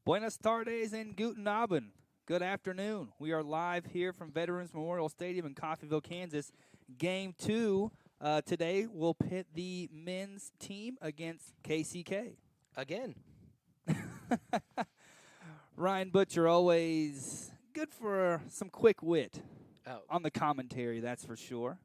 Buenas tardes and guten Abend. Good afternoon. We are live here from Veterans Memorial Stadium in Coffeyville, Kansas. Game 2 today will pit the men's team against KCK. Again. Ryan Butcher, always good for some quick wit on the commentary, that's for sure.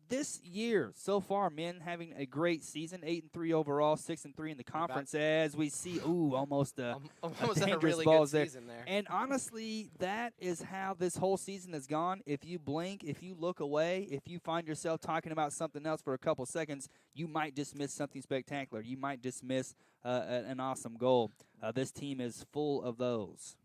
This year, so far, men having a great season, 8-3 overall, 6-3 in the conference. As we see, almost a dangerous really balls good there. season there. And honestly, that is how this whole season has gone. If you blink, if you look away, if you find yourself talking about something else for a couple seconds, you might dismiss something spectacular. You might dismiss an awesome goal. This team is full of those.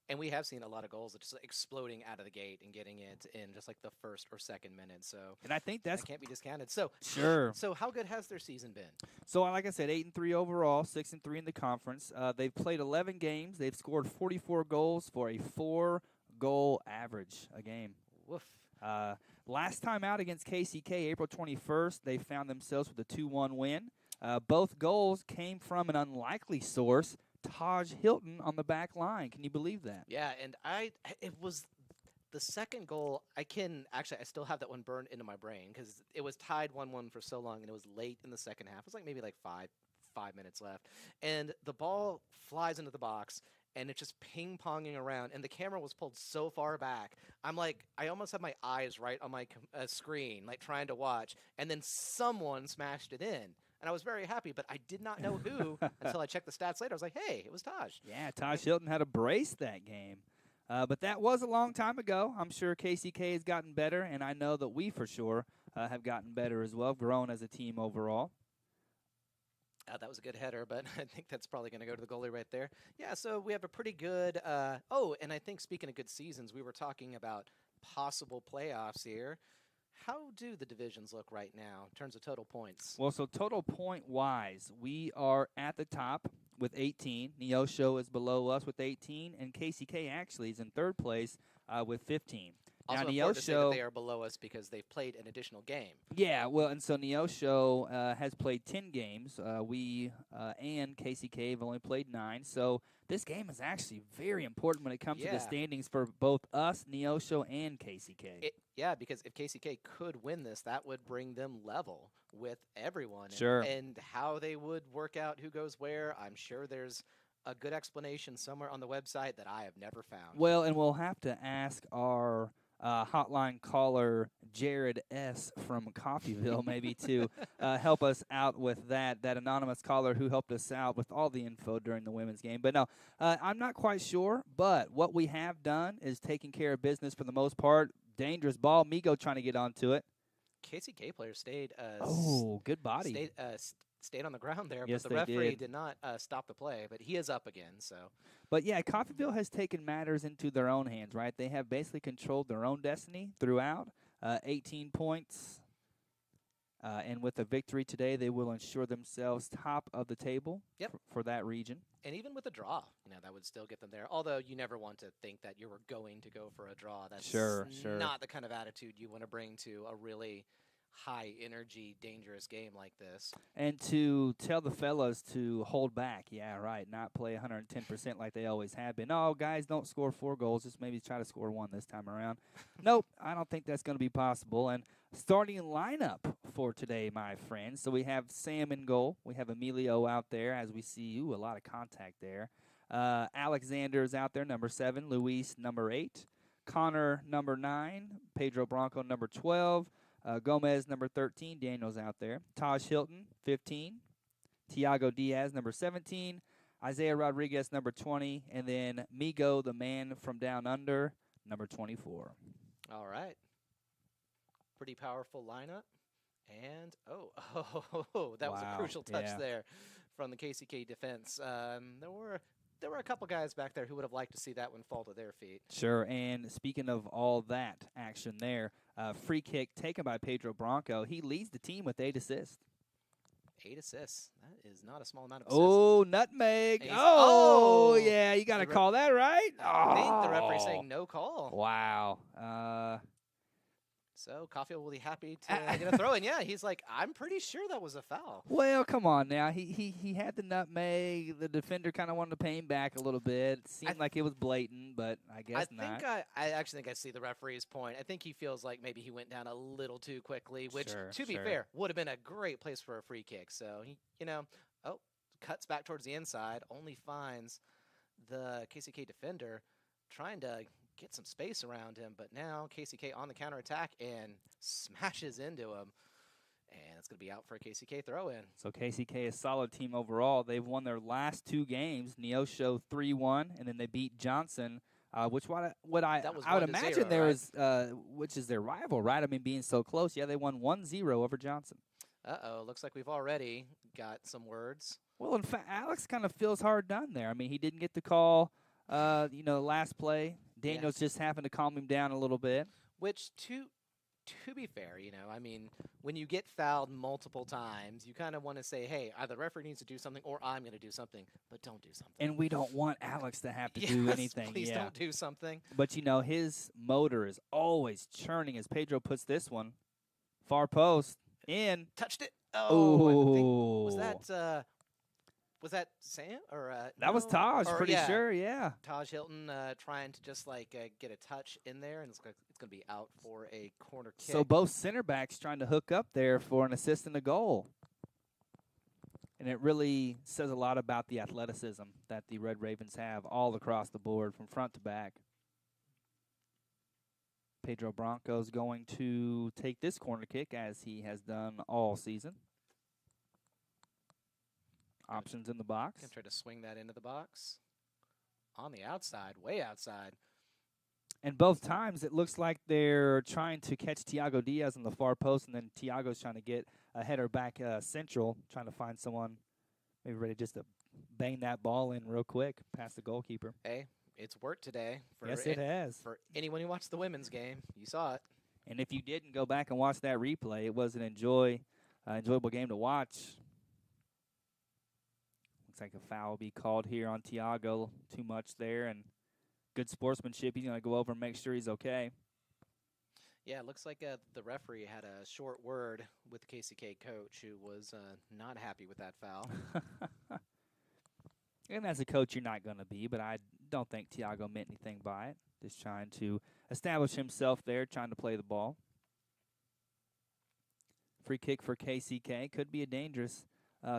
And we have seen a lot of goals just exploding out of the gate and getting it in just like the first or second minute. So, and I think that can't be discounted. So sure. So how good has their season been? So like I said, 8-3 overall, 6-3 in the conference. They've played 11 games. They've scored 44 goals for a 4-goal average a game. Woof. Last time out against KCK, April 21st, they found themselves with a 2-1 win. Both goals came from an unlikely source. Taj Hilton on the back line. Can you believe that? Yeah, and it was the second goal. I still have that one burned into my brain because it was tied 1-1 for so long, and it was late in the second half. It was like maybe like five minutes left, and the ball flies into the box, and it's just ping-ponging around, and the camera was pulled so far back. I'm like, I almost have my eyes right on my screen, like trying to watch, and then someone smashed it in. And I was very happy, but I did not know who until I checked the stats later. I was like, hey, it was Taj. Yeah, Taj Hilton had a brace that game. But that was a long time ago. I'm sure KCK has gotten better, and I know that we for sure have gotten better as well, grown as a team overall. That was a good header, but I think that's probably going to go to the goalie right there. Yeah, so we have a pretty good and I think speaking of good seasons, we were talking about possible playoffs here. How do the divisions look right now in terms of total points? Well, so total point-wise, we are at the top with 18. Neosho is below us with 18, and KCK actually is in third place with 15. Also now, important to say that they are below us because they've played an additional game. Yeah, well, and so Neosho has played 10 games. We and KCK have only played 9. So this game is actually very important when it comes to the standings for both us, Neosho, and KCK. Because if KCK could win this, that would bring them level with everyone. Sure. And how they would work out who goes where, I'm sure there's a good explanation somewhere on the website that I have never found. Well, and we'll have to ask our hotline caller Jared S. from Coffeyville maybe to help us out with that anonymous caller who helped us out with all the info during the women's game. But no, I'm not quite sure, but what we have done is taking care of business for the most part. Dangerous ball. Migo trying to get onto it. KCK players stayed good body. Stayed on the ground there, yes, but the referee did not stop the play, but he is up again. So, but yeah, Coffeyville has taken matters into their own hands, right? They have basically controlled their own destiny throughout. 18 points, and with a victory today, they will ensure themselves top of the table for that region. And even with a draw, that would still get them there. Although you never want to think that you were going to go for a draw. That's sure. not the kind of attitude you want to bring to a really high-energy, dangerous game like this. And to tell the fellas to hold back, not play 110% like they always have been. Oh, guys, don't score 4 goals. Just maybe try to score 1 this time around. Nope, I don't think that's going to be possible. And starting lineup for today, my friends. So we have Sam in goal. We have Emilio out there, as we see. A lot of contact there. Alexander is out there, number 7. Luis, number 8. Connor, number 9. Pedro Bronco, number 12. Gomez, number 13. Daniel's out there. Taj Hilton, 15. Tiago Diaz, number 17. Isaiah Rodriguez, number 20. And then Migo, the man from down under, number 24. All right. Pretty powerful lineup. And, that was a crucial touch there from the KCK defense. There were a couple guys back there who would have liked to see that one fall to their feet. Sure, and speaking of all that action there, free kick taken by Pedro Bronco. He leads the team with 8 assists. 8 assists. That is not a small amount of assists. Oh, nutmeg. Yeah, you got to call that, right? I think the referee's saying no call. Wow. So Caulfield will be happy to get a throw in. Yeah, he's like, I'm pretty sure that was a foul. Well, come on now. He had the nutmeg. The defender kind of wanted to pay him back a little bit. It seemed like it was blatant, but I guess not. I actually think I see the referee's point. I think he feels like maybe he went down a little too quickly, which, to be fair, would have been a great place for a free kick. So, he, cuts back towards the inside, only finds the KCK defender trying to get some space around him, but now KCK on the counterattack and smashes into him, and it's going to be out for a KCK throw-in. So KCK is a solid team overall. They've won their last 2 games. Neosho 3-1, and then they beat Johnson, which I would imagine there is, which is their rival, right? I mean, being so close. Yeah, they won 1-0 over Johnson. Uh-oh, looks like we've already got some words. Well, in fact, Alex kind of feels hard done there. I mean, he didn't get the call, last play. Daniels just happened to calm him down a little bit. Which, to be fair, I mean, when you get fouled multiple times, you kind of want to say, hey, either the referee needs to do something or I'm going to do something, but don't do something. And we don't want Alex to have to do anything. Please don't do something. But, his motor is always churning as Pedro puts this one. Far post. In. Touched it. Oh, was that Sam or that was Taj? Pretty sure, yeah. Taj Hilton trying to just get a touch in there, and it's going to be out for a corner kick. So both center backs trying to hook up there for an assist and a goal, and it really says a lot about the athleticism that the Red Ravens have all across the board from front to back. Pedro Bronco's going to take this corner kick as he has done all season. Options in the box. Gonna try to swing that into the box. On the outside, way outside. And both times it looks like they're trying to catch Thiago Diaz on the far post, and then Thiago's trying to get a header back central, trying to find someone maybe ready just to bang that ball in real quick past the goalkeeper. Hey, it's worked today. Yes, it has. For anyone who watched the women's game, you saw it. And if you didn't go back and watch that replay, it was an enjoyable game to watch. Looks like a foul will be called here on Thiago. Too much there, and good sportsmanship. He's going to go over and make sure he's okay. Yeah, it looks like the referee had a short word with the KCK coach who was not happy with that foul. And as a coach, you're not going to be, but I don't think Thiago meant anything by it. Just trying to establish himself there, trying to play the ball. Free kick for KCK. Could be a dangerous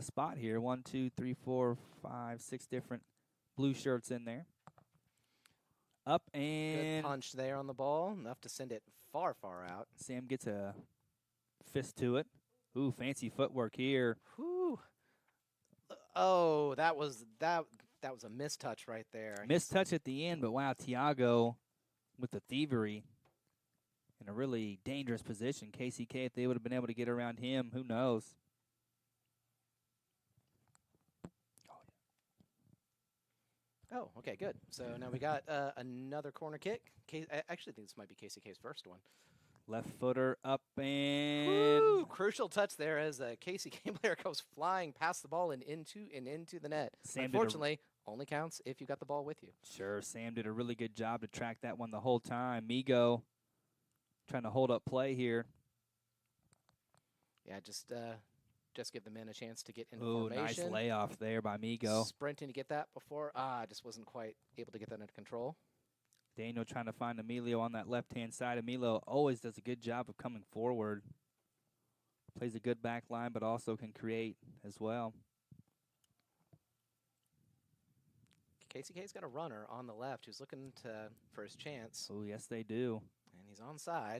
spot here. 1, 2, 3, 4, 5, 6 different blue shirts in there. Up and... Good punch there on the ball. Enough to send it far, far out. Sam gets a fist to it. Ooh, fancy footwork here. Whew. Oh, that was a mistouch right there. Mistouch at the end, but wow, Thiago with the thievery in a really dangerous position. KCK, if they would have been able to get around him, who knows? Oh, okay, good. So now we got another corner kick. I actually think this might be KCK's first one. Left footer up and... Woo! Crucial touch there as a KCK player goes flying past the ball and into the net. Unfortunately, only counts if you got the ball with you. Sure, Sam did a really good job to track that one the whole time. Migo trying to hold up play here. Yeah, just give the men a chance to get into formation. Ooh, nice layoff there by Migo. Sprinting to get that before. Just wasn't quite able to get that under control. Daniel trying to find Emilio on that left-hand side. Emilio always does a good job of coming forward. Plays a good back line, but also can create as well. KCK's got a runner on the left who's looking for his chance. Oh, yes, they do. And he's onside.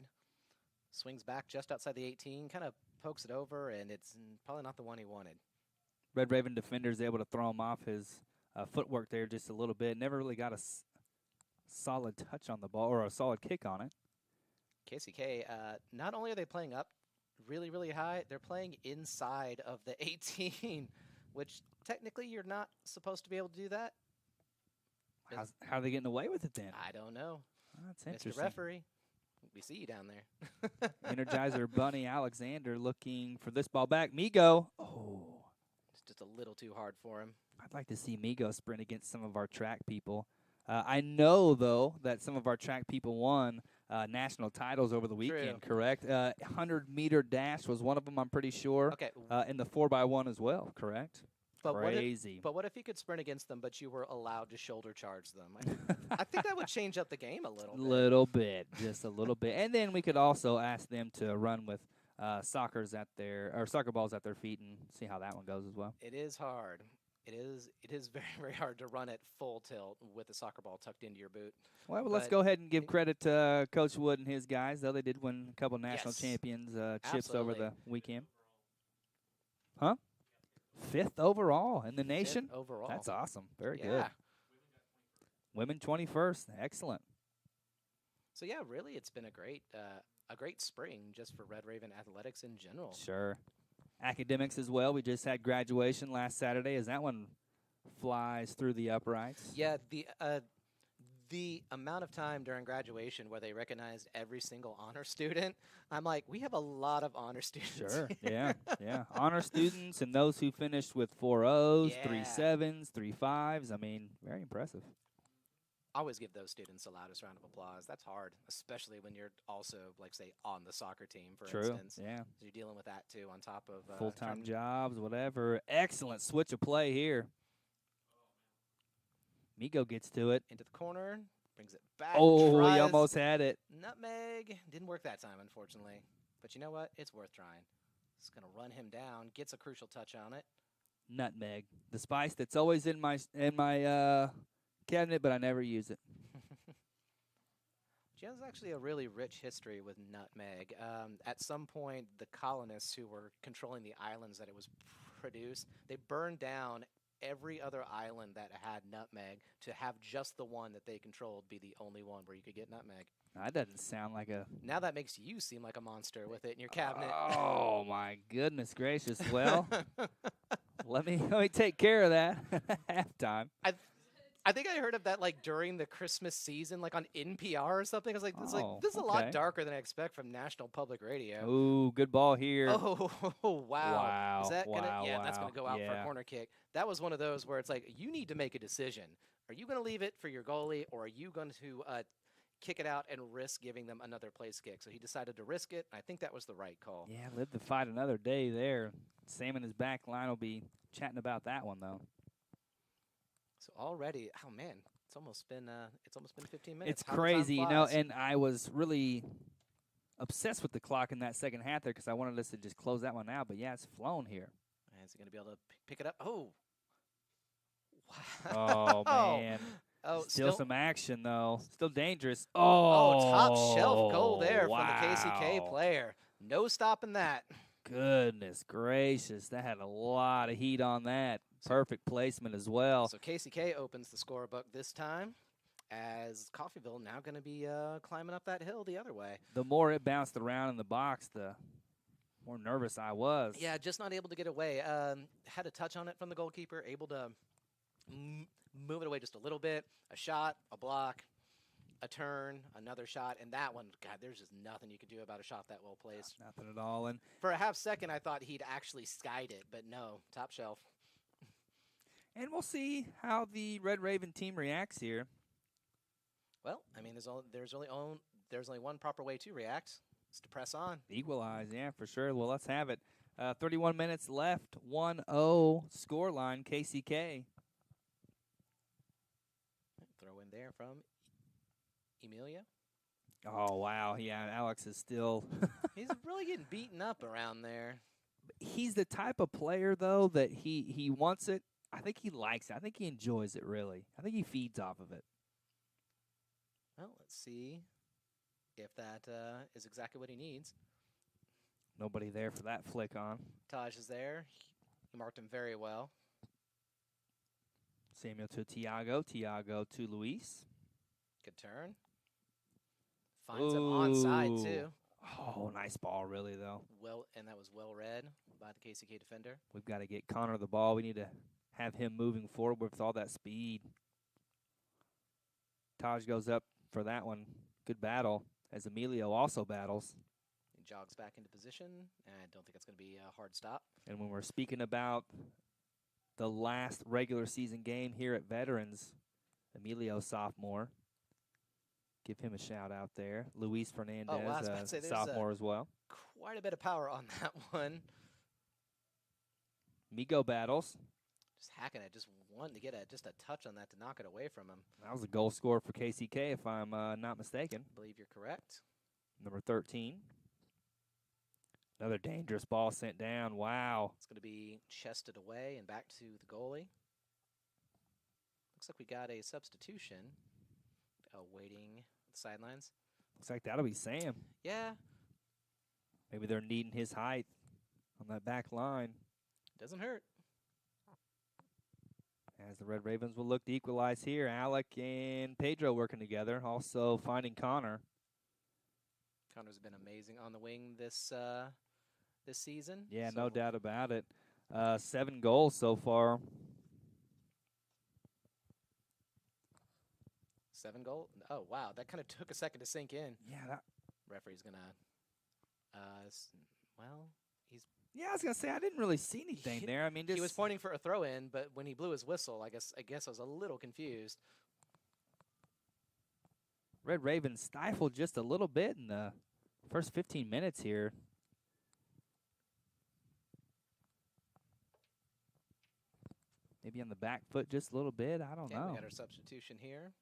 Swings back just outside the 18, kind of pokes it over, and it's probably not the one he wanted. Red Raven defender's able to throw him off his footwork there just a little bit. Never really got a solid touch on the ball or a solid kick on it. KCK, not only are they playing up really, really high, they're playing inside of the 18, which technically you're not supposed to be able to do that. How are they getting away with it then? I don't know. That's interesting. Mr. Referee, we see you down there. Energizer Bunny Alexander looking for this ball back. Migo. Oh. It's just a little too hard for him. I'd like to see Migo sprint against some of our track people. I know, though, that some of our track people won national titles over the weekend, True. correct? 100-meter dash was one of them, I'm pretty sure. Okay, And the 4x1 as well, correct? but Crazy. what if you could sprint against them, but you were allowed to shoulder charge them? I think that would change up the game a little bit. Little bit, just a little bit. And then we could also ask them to run with soccer balls at their feet and see how that one goes as well. It is hard. It is very, very hard to run at full tilt with a soccer ball tucked into your boot. Well, let's But go ahead and give credit to Coach Wood and his guys, though they did win a couple national Yes, champions chips over absolutely. the weekend. Huh? 5th overall in the nation? 5th overall. That's awesome. Very good. Yeah. Women 21st. Excellent. So yeah, really, it's been a great spring just for Red Raven athletics in general. Sure. Academics as well. We just had graduation last Saturday. As that one flies through the uprights. Yeah, the amount of time during graduation where they recognized every single honor student, I'm like, we have a lot of honor students. Sure. Yeah. Yeah. Honor students and those who finished with 4 O's, 3 Yeah. 7s, 3 5s. I mean, very impressive. Always give those students the loudest round of applause. That's hard, especially when you're also, like, say, on the soccer team, for True. instance. Yeah. So you're dealing with that too, on top of Full-time trying- jobs, whatever. Excellent switch of play here. Migo gets to it. into the corner, brings it back. Oh, he tries almost had it. nutmeg. Didn't work that time, unfortunately. But you know what? It's worth trying. It's gonna run him down. Gets a crucial touch on it. Nutmeg, the spice that's always in my cabinet, but I never use it. She has actually a really rich history with nutmeg. At some point, the colonists who were controlling the islands that it was produced, they burned down every other island that had nutmeg to have just the one that they controlled be the only one where you could get nutmeg. That doesn't sound like a. Now that makes you seem like a monster with it in your cabinet. Oh my goodness gracious! Well, let me take care of that at halftime. I think I heard of that like during the Christmas season, like on NPR or something. I was like, Oh, this is a okay. lot darker than I expect from National Public Radio. Ooh, good ball here. Oh, wow. Wow, Is that gonna wow, yeah, that's wow, gonna go out for yeah. a corner kick. That was one of those where it's like you need to make a decision. Are you gonna leave it for your goalie or are you going to kick it out and risk giving them another place kick? So he decided to risk it. I think that was the right call. Yeah, live to fight another day there. Sam and his back line will be chatting about that one though. So already, oh man, it's almost been 15 minutes. It's How the time crazy, you know, flies. and I was really obsessed with the clock in that second half there because I wanted us to just close that one out. But yeah, it's flown here. Is he going to be able to pick it up? Oh. Wow. Oh man. Oh, Still some action though. Still dangerous. oh, top shelf goal there wow. from the KCK player. No stopping that. Goodness gracious. That had a lot of heat on that. Perfect placement as well. So KCK opens the scorebook this time as Coffeyville now going to be climbing up that hill the other way. The more it bounced around in the box, the more nervous I was. Yeah, just not able to get away. Had a touch on it from the goalkeeper, able to move it away just a little bit. A shot, a block, a turn, another shot, and that one, God, there's just nothing you could do about a shot that well placed. Nothing at all. And For a half second, I thought he'd actually skied it, but no, top shelf. we'll see how the Red Raven team reacts here. Well, I mean, there's only one proper way to react. It's to press on. Equalize, yeah, for sure. Well, let's have it. 31 minutes left. 1-0 scoreline, KCK. Throw in there from Emilia. Oh, wow. Yeah, Alex is still. He's really getting beaten up around there. He's the type of player, though, that he wants it. I think he likes it. I think he enjoys it, really. I think he feeds off of it. Well, let's see if that is exactly what he needs. Nobody there for that flick on. Taj is there. He marked him very well. Samuel to Tiago. Tiago to Luis. Good turn. Finds him onside, too. Oh, nice ball, really, though. And that was well read by the KCK defender. We've got to get Connor the ball. We need to have him moving forward with all that speed. Taj goes up for that one. Good battle, as Emilio also battles. He jogs back into position. And I don't think it's going to be a hard stop. And when we're speaking about the last regular season game here at Veterans, Emilio sophomore Give him a shout out there. Luis Fernandez, Oh, wow, I was about to say, there's sophomore as well. quite a bit of power on that one. Migo battles. Just hacking it, just wanting to get just a touch on that to knock it away from him. That was a goal scorer for KCK, if I'm not mistaken. I believe you're correct. Number 13. Another dangerous ball sent down. Wow. It's going to be chested away and back to the goalie. Looks like we got a substitution. Waiting at the sidelines. Looks like that'll be Sam. Yeah. Maybe they're needing his height on that back line. Doesn't hurt. As the Red Ravens will look to equalize here. Alec and Pedro working together, also finding Connor. Connor's been amazing on the wing this season. Yeah, so no doubt about it. 7 goals so far. 7 goals? Oh, wow. That kind of took a second to sink in. Yeah. That referee's going to, well, he's... Yeah, I was going to say, I didn't really see anything there. I mean, he was pointing for a throw-in, but when he blew his whistle, I guess I was a little confused. Red Ravens stifled just a little bit in the first 15 minutes here. Maybe on the back foot just a little bit. I don't know. We got our substitution here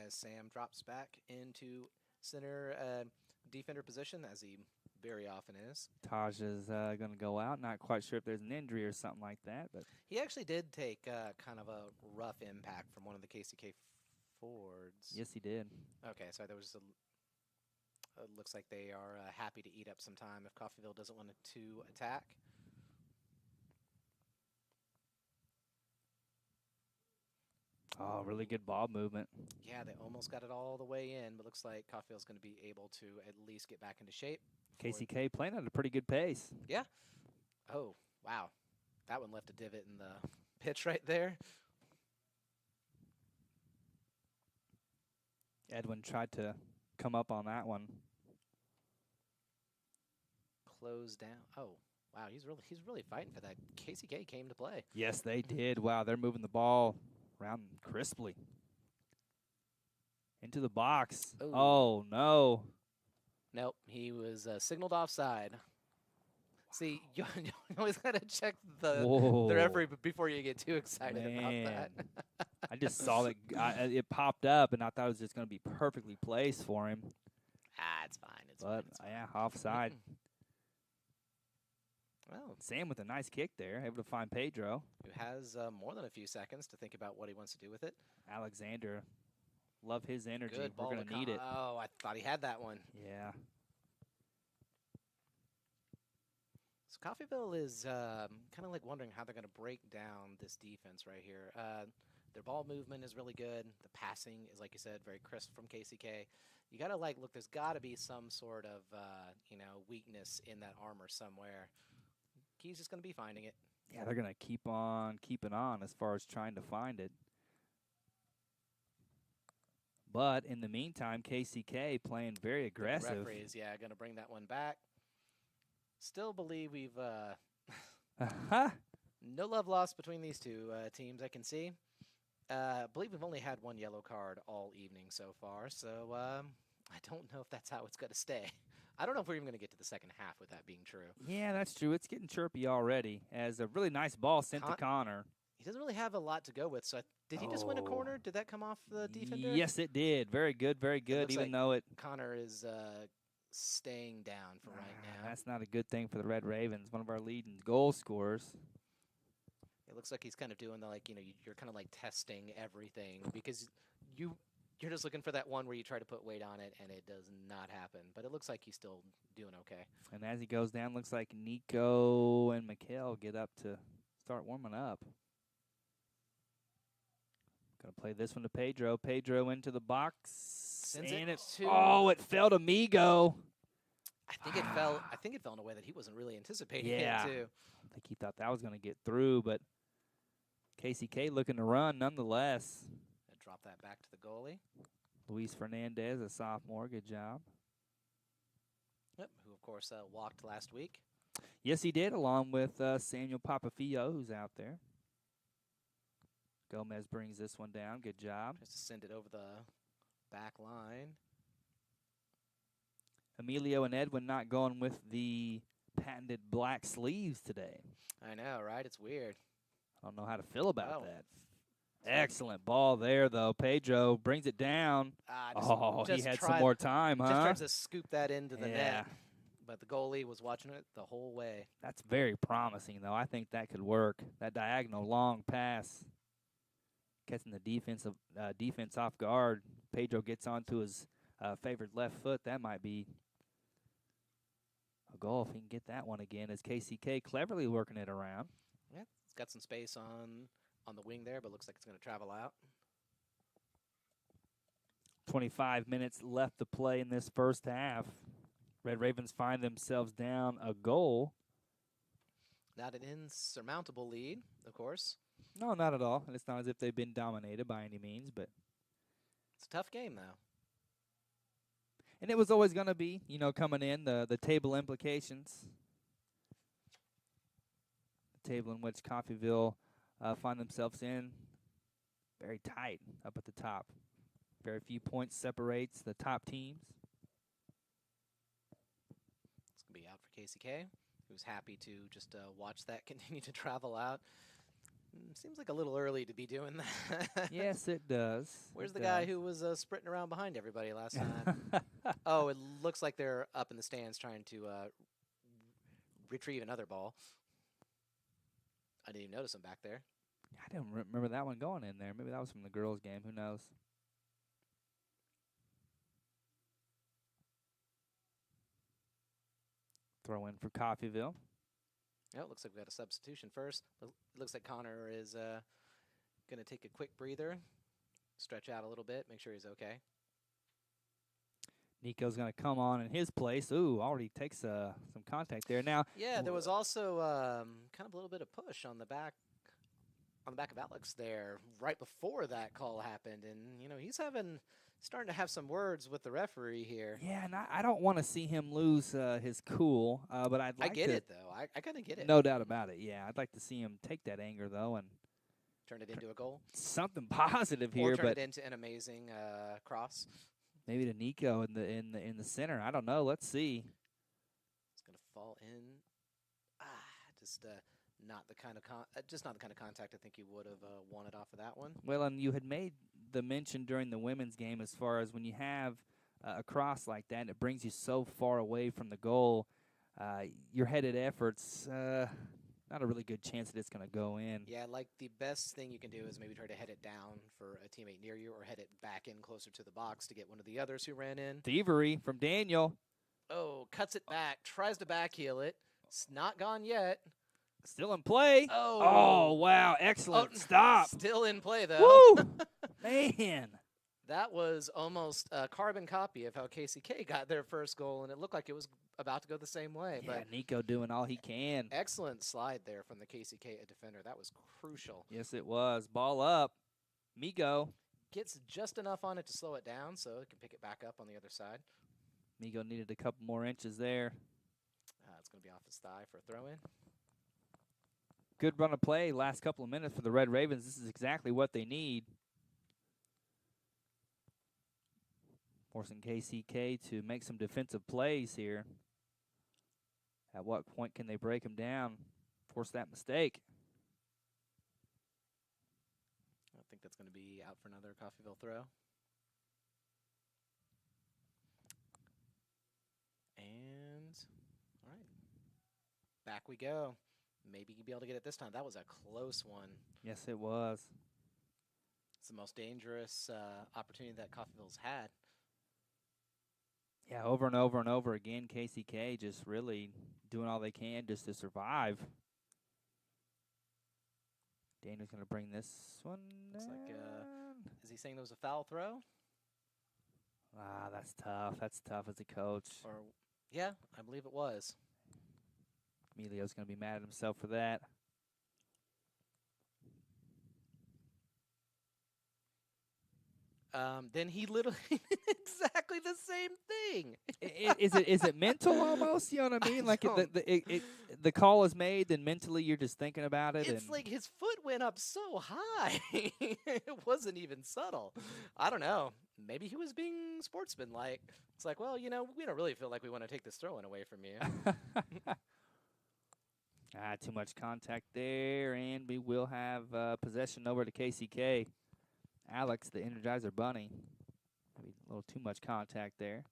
as Sam drops back into center defender position, as he very often is. Taj is going to go out. Not quite sure if there's an injury or something like that, but he actually did take kind of a rough impact from one of the KCK forwards. Yes, he did. Okay, so there was looks like they are happy to eat up some time if Coffeyville doesn't want to attack. Oh, really good ball movement. Yeah, they almost got it all the way in, but looks like Coffeyville's going to be able to at least get back into shape. KCK playing at a pretty good pace. Yeah. Oh, wow. That one left a divot in the pitch right there. Edwin tried to come up on that one. Close down. Oh, wow, he's really fighting for that. KCK came to play. Yes, they did. Wow, they're moving the ball around crisply. Into the box. Ooh. Oh, no. Nope, he was signaled offside. Wow. See, you always got to check the referee before you get too excited about that. I just saw that it popped up, and I thought it was just going to be perfectly placed for him. It's fine. It's fine. Yeah, offside. Well, Sam with a nice kick there, able to find Pedro. Who has more than a few seconds to think about what he wants to do with it. Alexander, love his energy. Good ball. We're going to need it. Oh, I thought he had that one. Yeah. So Coffeyville is kind of like wondering how they're going to break down this defense right here. Their ball movement is really good. The passing is, like you said, very crisp from KCK. You got to look, there's got to be some sort of, weakness in that armor somewhere. He's just going to be finding it. Yeah, they're going to keep on keeping on as far as trying to find it. But in the meantime, KCK playing very aggressive. The referees, yeah, going to bring that one back. Still believe we've no love lost between these two teams, I can see. I believe we've only had one yellow card all evening so far, so I don't know if that's how it's going to stay. I don't know if we're even going to get to the second half with that being true. Yeah, that's true. It's getting chirpy already as a really nice ball sent to Connor. He doesn't really have a lot to go with, so did he just win a corner? Did that come off the defender? Yes, it did. Very good, even though it... Connor is staying down for right now. That's not a good thing for the Red Ravens, one of our leading goal scorers. It looks like he's kind of doing the, you're kind of testing everything because you're just looking for that one where you try to put weight on it and it does not happen. But it looks like he's still doing okay. And as he goes down, looks like Nico and Mikhail get up to start warming up. Going to play this one to Pedro. Pedro into the box. Sends and it it fell to Migo. I think it fell. I think it fell in a way that he wasn't really anticipating it too. I think he thought that was going to get through, but KCK looking to run nonetheless. Drop that back to the goalie. Luis Fernandez, a sophomore. Good job. Yep, who, of course, walked last week. Yes, he did, along with Samuel Papafio, who's out there. Gomez brings this one down. Good job. Just to send it over the back line. Emilio and Edwin not going with the patented black sleeves today. I know, right? It's weird. I don't know how to feel about Oh. that. Excellent ball there, though. Pedro brings it down. He had some more time, huh? Just tries to scoop that into the Yeah. net. But the goalie was watching it the whole way. That's very promising, though. I think that could work. That diagonal long pass, catching the defense off guard. Pedro gets onto his favored left foot. That might be a goal if he can get that one again, as KCK cleverly working it around. Yeah, it's got some space on the wing there, but looks like it's going to travel out. 25 minutes left to play in this first half. Red Ravens find themselves down a goal. Not an insurmountable lead, of course. No, not at all. And it's not as if they've been dominated by any means, but it's a tough game, though. And it was always going to be, coming in, the table implications. The table in which Coffeyville find themselves in, very tight up at the top. Very few points separates the top teams. It's going to be out for KCK, who's happy to just watch that continue to travel out. Seems like a little early to be doing that. Yes, it does. Where's the guy who was sprinting around behind everybody last time? Oh, it looks like they're up in the stands trying to retrieve another ball. I didn't even notice him back there. I didn't remember that one going in there. Maybe that was from the girls' game. Who knows? Throw in for Coffeyville. Yeah, it looks like we got a substitution first. It looks like Connor is going to take a quick breather, stretch out a little bit, make sure he's okay. Nico's going to come on in his place. Ooh, already takes some contact there. Now, yeah, there was also kind of a little bit of push on the back of Alex there right before that call happened, and he's starting to have some words with the referee here. Yeah, and I don't want to see him lose his cool, but I'd like I get it, though. I kind of get it. No doubt about it, yeah. I'd like to see him take that anger, though, and turn it into a goal. Something positive here. Or turn it into an amazing cross. Maybe to Nico in the center. I don't know. Let's see. It's going to fall in. Just not the kind of contact I think you would have wanted off of that one. Well, and you had made the mention during the women's game as far as when you have a cross like that and it brings you so far away from the goal, your headed efforts, not a really good chance that it's going to go in. Yeah, like the best thing you can do is maybe try to head it down for a teammate near you or head it back in closer to the box to get one of the others who ran in. Thievery from Daniel. Oh, cuts it back, tries to backheel it. It's not gone yet. Still in play. Oh, wow. Excellent stop. Still in play, though. Woo! Man. That was almost a carbon copy of how KCK got their first goal, and it looked like it was about to go the same way. Yeah, but Nico doing all he can. Excellent slide there from the KCK defender. That was crucial. Yes, it was. Ball up. Migo. Gets just enough on it to slow it down so it can pick it back up on the other side. Migo needed a couple more inches there. It's going to be off his thigh for a throw-in. Good run of play last couple of minutes for the Red Ravens. This is exactly what they need. Forcing KCK to make some defensive plays here. At what point can they break him down? Force that mistake. I think that's going to be out for another Coffeyville throw. And, all right. Back we go. Maybe you'll be able to get it this time. That was a close one. Yes, it was. It's the most dangerous opportunity that Coffeyville's had. Yeah, over and over and over again, KCK just really doing all they can just to survive. Daniel's going to bring this one Looks down. like, is he saying there was a foul throw? That's tough. That's tough as a coach. Or, yeah, I believe it was. Emilio's going to be mad at himself for that. Then he literally did exactly the same thing. Is it mental almost? You know what I mean? Like the call is made, then mentally you're just thinking about it. It's like his foot went up so high. It wasn't even subtle. I don't know. maybe he was being sportsmanlike. It's like, well, we don't really feel like we want to take this throw-in away from you. Too much contact there, and we will have possession over to KCK. Alex, the Energizer Bunny. Maybe a little too much contact there.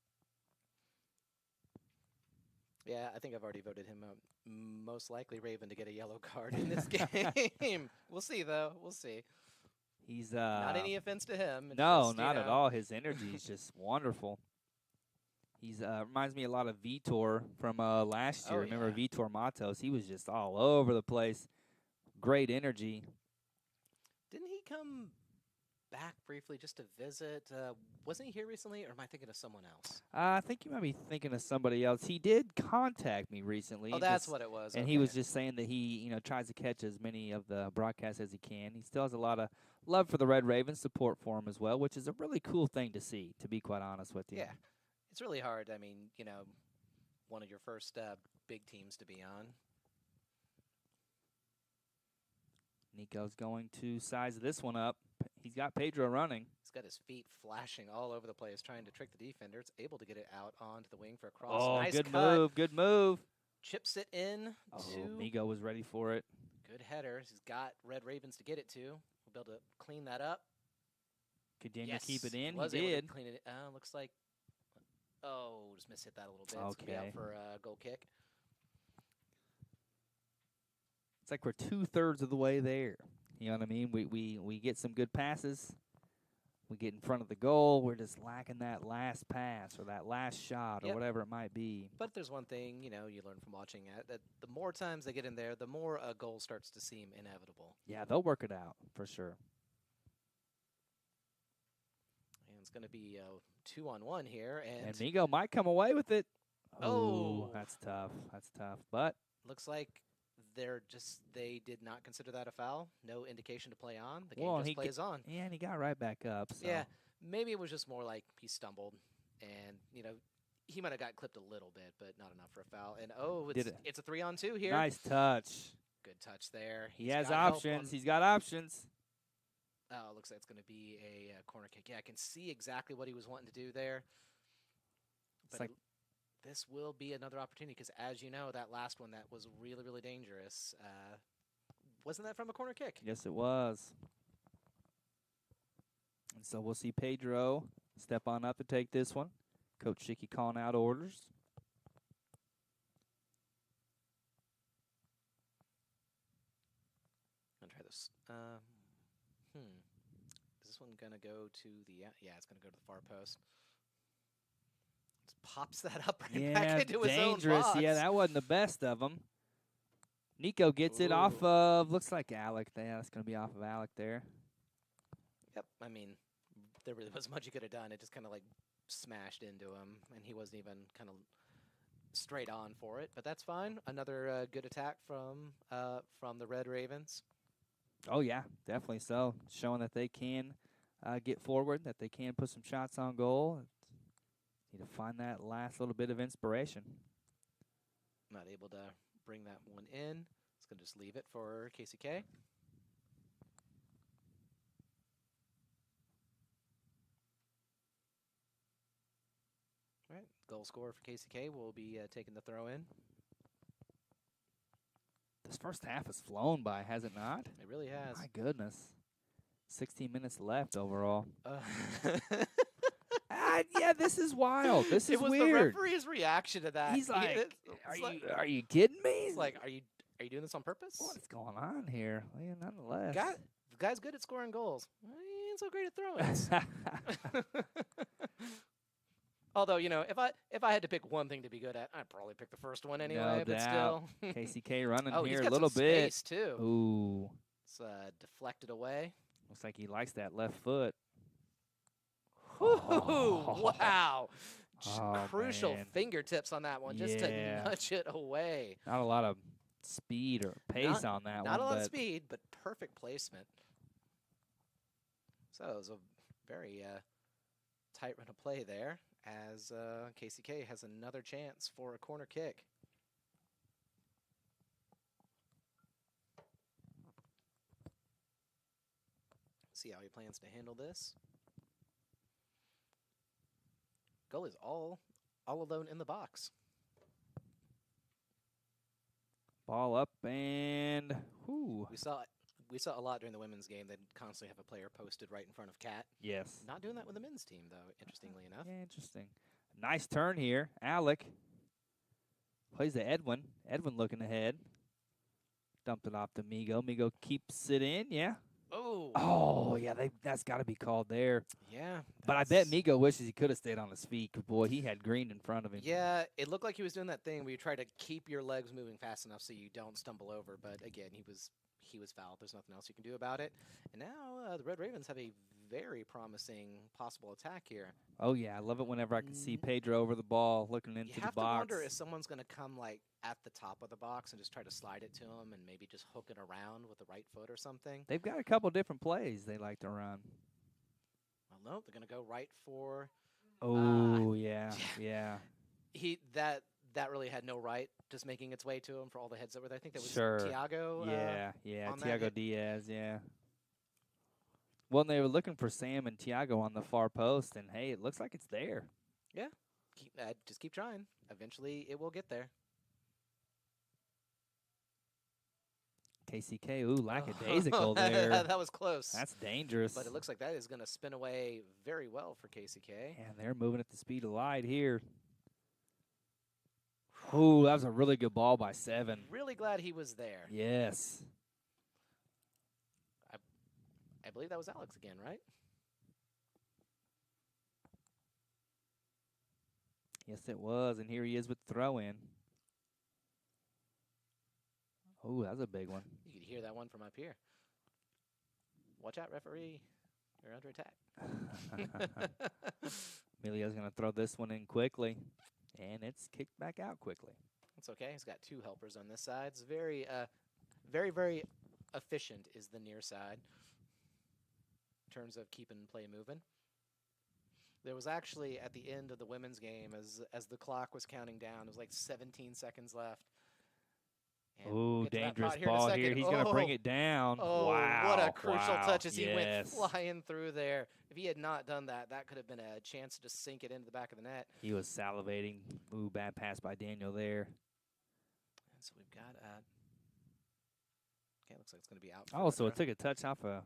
Yeah, I think I've already voted him out. Most likely Raven to get a yellow card in this game. We'll see, though. We'll see. He's not any offense to him. No, just, not at all. His energy is just wonderful. He's reminds me a lot of Vitor from last year. Remember Vitor Matos? He was just all over the place. Great energy. Didn't he come back briefly just to visit? Wasn't he here recently, or am I thinking of someone else? I think you might be thinking of somebody else. He did contact me recently. Oh, that's what it was. And he was just saying that he, tries to catch as many of the broadcasts as he can. He still has a lot of love for the Red Ravens, support for him as well, which is a really cool thing to see, to be quite honest with you. Yeah. It's really hard. I mean, one of your first big teams to be on. Nico's going to size this one up. He's got Pedro running. He's got his feet flashing all over the place, trying to trick the defender. It's able to get it out onto the wing for a cross. Oh, nice good cut. move, good move. Chips it in. Migo was ready for it. Good header. He's got Red Ravens to get it to. We'll be able to clean that up. Could Daniel keep it in? Was he did. Clean it. Looks like. Oh, just mishit that a little bit. It's gonna be out for a goal kick. It's like we're 2/3 of the way there. You know what I mean? We get some good passes. We get in front of the goal. We're just lacking that last pass or that last shot or whatever it might be. But there's one thing, you learn from watching it, that the more times they get in there, the more a goal starts to seem inevitable. Yeah, they'll work it out for sure. And it's going to be 2-on-1 here. And Migo might come away with it. Oh, that's tough. That's tough. But looks like they did not consider that a foul. No indication to play on. The game just plays on. Yeah, and he got right back up. So. Yeah, maybe it was just more like he stumbled, and he might have got clipped a little bit, but not enough for a foul. And it's a 3-on-2 here. Nice touch. Good touch there. He has options. He's got options. Oh, it looks like it's going to be a corner kick. Yeah, I can see exactly what he was wanting to do there. It's like this will be another opportunity because, as you know, that last one that was really, really dangerous. Wasn't that from a corner kick? Yes, it was. And so we'll see Pedro step on up to take this one. Coach Schicky calling out orders. I'm going to try this. Is this one going to go to the... Yeah, it's going to go to the far post. Just pops that up back into his own box. Yeah, that wasn't the best of them. Nico gets it off of, looks like Alec. Yeah, that's going to be off of Alec there. Yep, I mean, there really wasn't much he could have done. It just kind of like smashed into him, and he wasn't even kind of straight on for it. But that's fine. Another good attack from the Red Ravens. Oh, yeah, definitely so. Showing that they can get forward, that they can put some shots on goal. Need to find that last little bit of inspiration. Not able to bring that one in. It's going to just leave it for KCK. All right, goal scorer for KCK will be taking the throw in. This first half has flown by, has it not? It really has. My goodness. 16 minutes left overall. Yeah, this is wild. This is weird. The referee's reaction to that. He's like, "Are you kidding me?" He's like, "Are you doing this on purpose?" What's going on here? Well, nonetheless, the guy's good at scoring goals. He ain't so great at throw-ins. Although, if I had to pick one thing to be good at, I'd probably pick the first one anyway. No but still, KCK running he's here got a little some bit. Space too. Ooh, it's deflected away. Looks like he likes that left foot. Wow. Crucial man. Fingertips on that one just to nudge it away. Not a lot of speed or pace on that one. Not a lot of speed, but perfect placement. So it was a very tight run of play there as KCK has another chance for a corner kick. See how he plans to handle this. Goalie's all alone in the box. Ball up and whoo. We saw a lot during the women's game. They'd constantly have a player posted right in front of Cat. Yes. Not doing that with the men's team, though, interestingly enough. Yeah, interesting. Nice turn here. Alec plays to Edwin. Edwin looking ahead. Dumped it off to Migo. Migo keeps it in, yeah. Oh, yeah, that's got to be called there. Yeah. But I bet Migo wishes he could have stayed on his feet. Boy, he had Green in front of him. Yeah, it looked like he was doing that thing where you try to keep your legs moving fast enough so you don't stumble over. But, again, he was fouled. There's nothing else you can do about it. And now the Red Ravens have a very promising possible attack here. Oh, yeah, I love it whenever I can see Pedro over the ball looking into the box. You have to wonder if someone's going to come, like, at the top of the box and just try to slide it to him and maybe just hook it around with the right foot or something. They've got a couple different plays they like to run. Well, no, they're going to go right for... Oh, yeah. That really had no right, just making its way to him for all the heads that were there. I think that was sure. Tiago. Tiago Diaz, yeah. Well, they were looking for Sam and Tiago on the far post, and, hey, it looks like it's there. Yeah. Just keep trying. Eventually, it will get there. KCK, ooh, lackadaisical there. That was close. That's dangerous. But it looks like that is going to spin away very well for KCK. And they're moving at the speed of light here. Ooh, that was a really good ball by 7. Really glad he was there. Yes. I believe that was Alex again, right? Yes, it was. And here he is with the throw-in. Oh, that was a big one. You could hear that one from up here. Watch out, referee. You're under attack. Emilio's going to throw this one in quickly. And it's kicked back out quickly. That's okay. He's got 2 helpers on this side. It's very, very efficient is the near side in terms of keeping play moving. There was actually, at the end of the women's game, as the clock was counting down, it was like 17 seconds left. Oh, dangerous ball here. He's going to bring it down. Oh, wow. What a crucial touch as he yes. went flying through there. If he had not done that, that could have been a chance to just sink it into the back of the net. He was salivating. Ooh, bad pass by Daniel there. And so we've got okay, looks like it's going to be out. Oh, so it took a touch off a...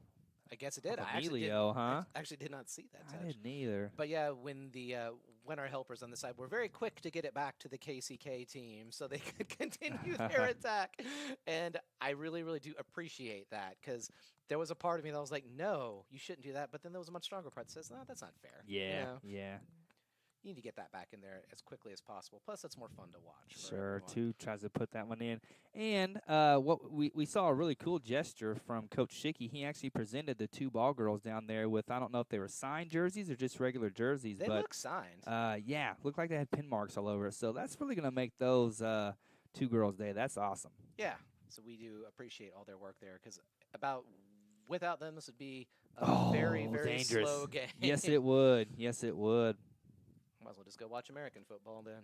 I guess it did. Emilio, I actually did not see that touch. I didn't either. But yeah, when our helpers on the side were very quick to get it back to the KCK team so they could continue their attack. And I really, really do appreciate that because there was a part of me that was like, no, you shouldn't do that. But then there was a much stronger part that says, no, that's not fair. Yeah, You need to get that back in there as quickly as possible. Plus, it's more fun to watch. Sure, too tries to put that one in. And what we saw a really cool gesture from Coach Schicky. He actually presented the 2 ball girls down there with, I don't know if they were signed jerseys or just regular jerseys. They look signed. Yeah, looked like they had pin marks all over it. So that's really going to make those 2 girls' day. That's awesome. Yeah, so we do appreciate all their work there because without them, this would be a very, very dangerous. Slow game. Yes, it would. Yes, it would. Might as well just go watch American football then.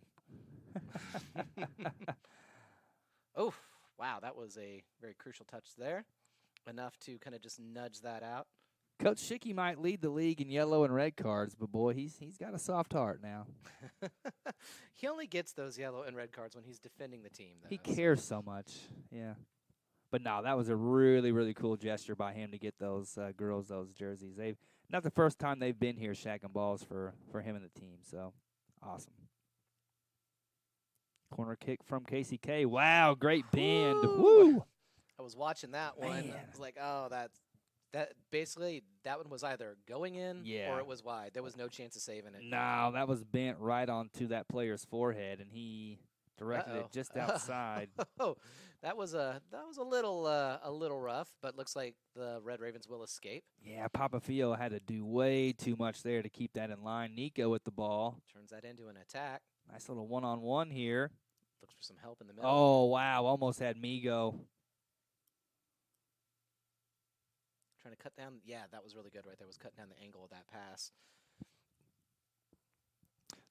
Oh, wow, that was a very crucial touch there. Enough to kind of just nudge that out. Coach Schicky might lead the league in yellow and red cards, but boy, he's got a soft heart now. He only gets those yellow and red cards when he's defending the team, though. He cares so much, yeah. But no, that was a really, really cool gesture by him to get those girls those jerseys. They've not the first time they've been here shacking balls for him and the team, so awesome. Corner kick from KCK. Wow, great bend. Woo! I was watching that one. Man. I was like, oh, that basically that one was either going in or it was wide. There was no chance of saving it. No, that was bent right onto that player's forehead, and he directed it just outside. Oh, that was a little rough, but looks like the Red Ravens will escape. Yeah, Papafio had to do way too much there to keep that in line. Nico with the ball. Turns that into an attack. Nice little one-on-one here. Looks for some help in the middle. Oh, wow, almost had Migo. Trying to cut down. Yeah, that was really good right there. Was cutting down the angle of that pass.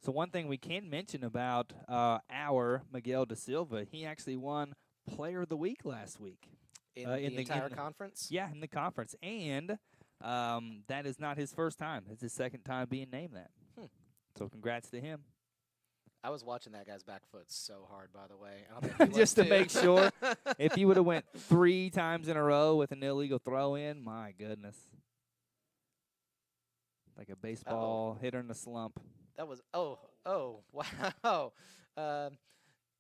So one thing we can mention about our Miguel da Silva, he actually won Player of the Week last week. In the entire conference? Yeah, in the conference. And that is not his first time. It's his second time being named that. So So congrats to him. I was watching that guy's back foot so hard, by the way. I don't think he Just was to too. make sure. If he would have went 3 times in a row with an illegal throw in, my goodness. Like a baseball hitter in a slump. That was wow.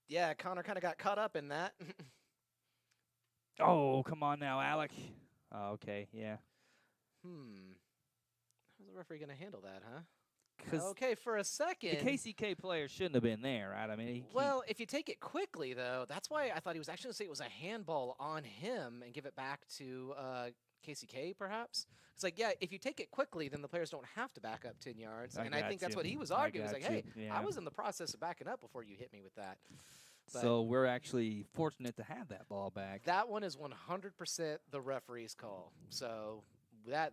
Yeah, Connor kind of got caught up in that. Oh, come on now, Alec. Oh, okay, yeah. How's the referee gonna handle that, huh? 'Cause Okay, for a second. the KCK player shouldn't have been there, right? I mean, Well, if you take it quickly, though, that's why I thought he was actually going to say it was a handball on him and give it back to KCK, perhaps. It's like, yeah, if you take it quickly, then the players don't have to back up 10 yards. I think that's what he was arguing. He was like, hey, yeah. I was in the process of backing up before you hit me with that. But so we're actually fortunate to have that ball back. that one is 100% the referee's call. So that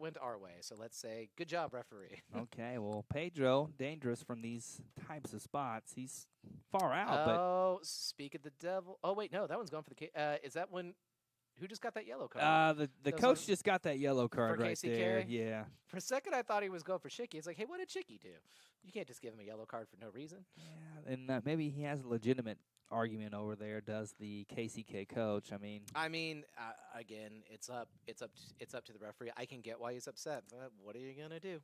went our way. So let's say, good job, referee. Okay, well, Pedro, dangerous from these types of spots. He's far out, but Oh, speak of the devil. Oh, wait, no, that one's going for the is that when who just got that yellow card? the coach just got that yellow card for right KCK? there. Yeah. For a second, I thought he was going for Shicky. It's like, hey, what did Shicky do? You can't just give him a yellow card for no reason. Yeah, and maybe he has a legitimate argument over there. Does the KCK coach? I mean, again, it's up to the referee. I can get why he's upset, but what are you gonna do?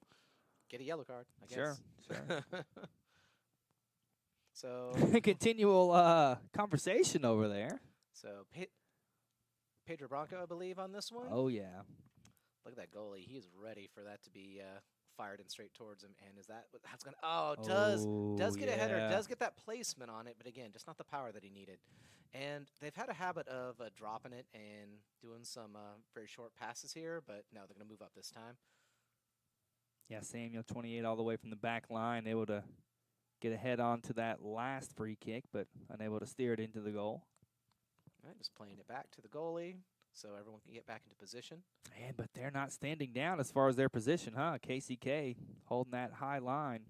Get a yellow card, I guess. Sure. So continual conversation over there. So Pedro Bronco, I believe, on this one. Oh yeah. Look at that goalie. He's ready for that to be fired in straight towards him. And is that that's going to... Oh, does get a header. Does get that placement on it. But, again, just not the power that he needed. And they've had a habit of dropping it and doing some very short passes here. But, no, they're going to move up this time. Yeah, Samuel, 28 all the way from the back line, able to get a head on to that last free kick, but unable to steer it into the goal. All right, just playing it back to the goalie so everyone can get back into position. But they're not standing down as far as their position, huh? KCK holding that high line.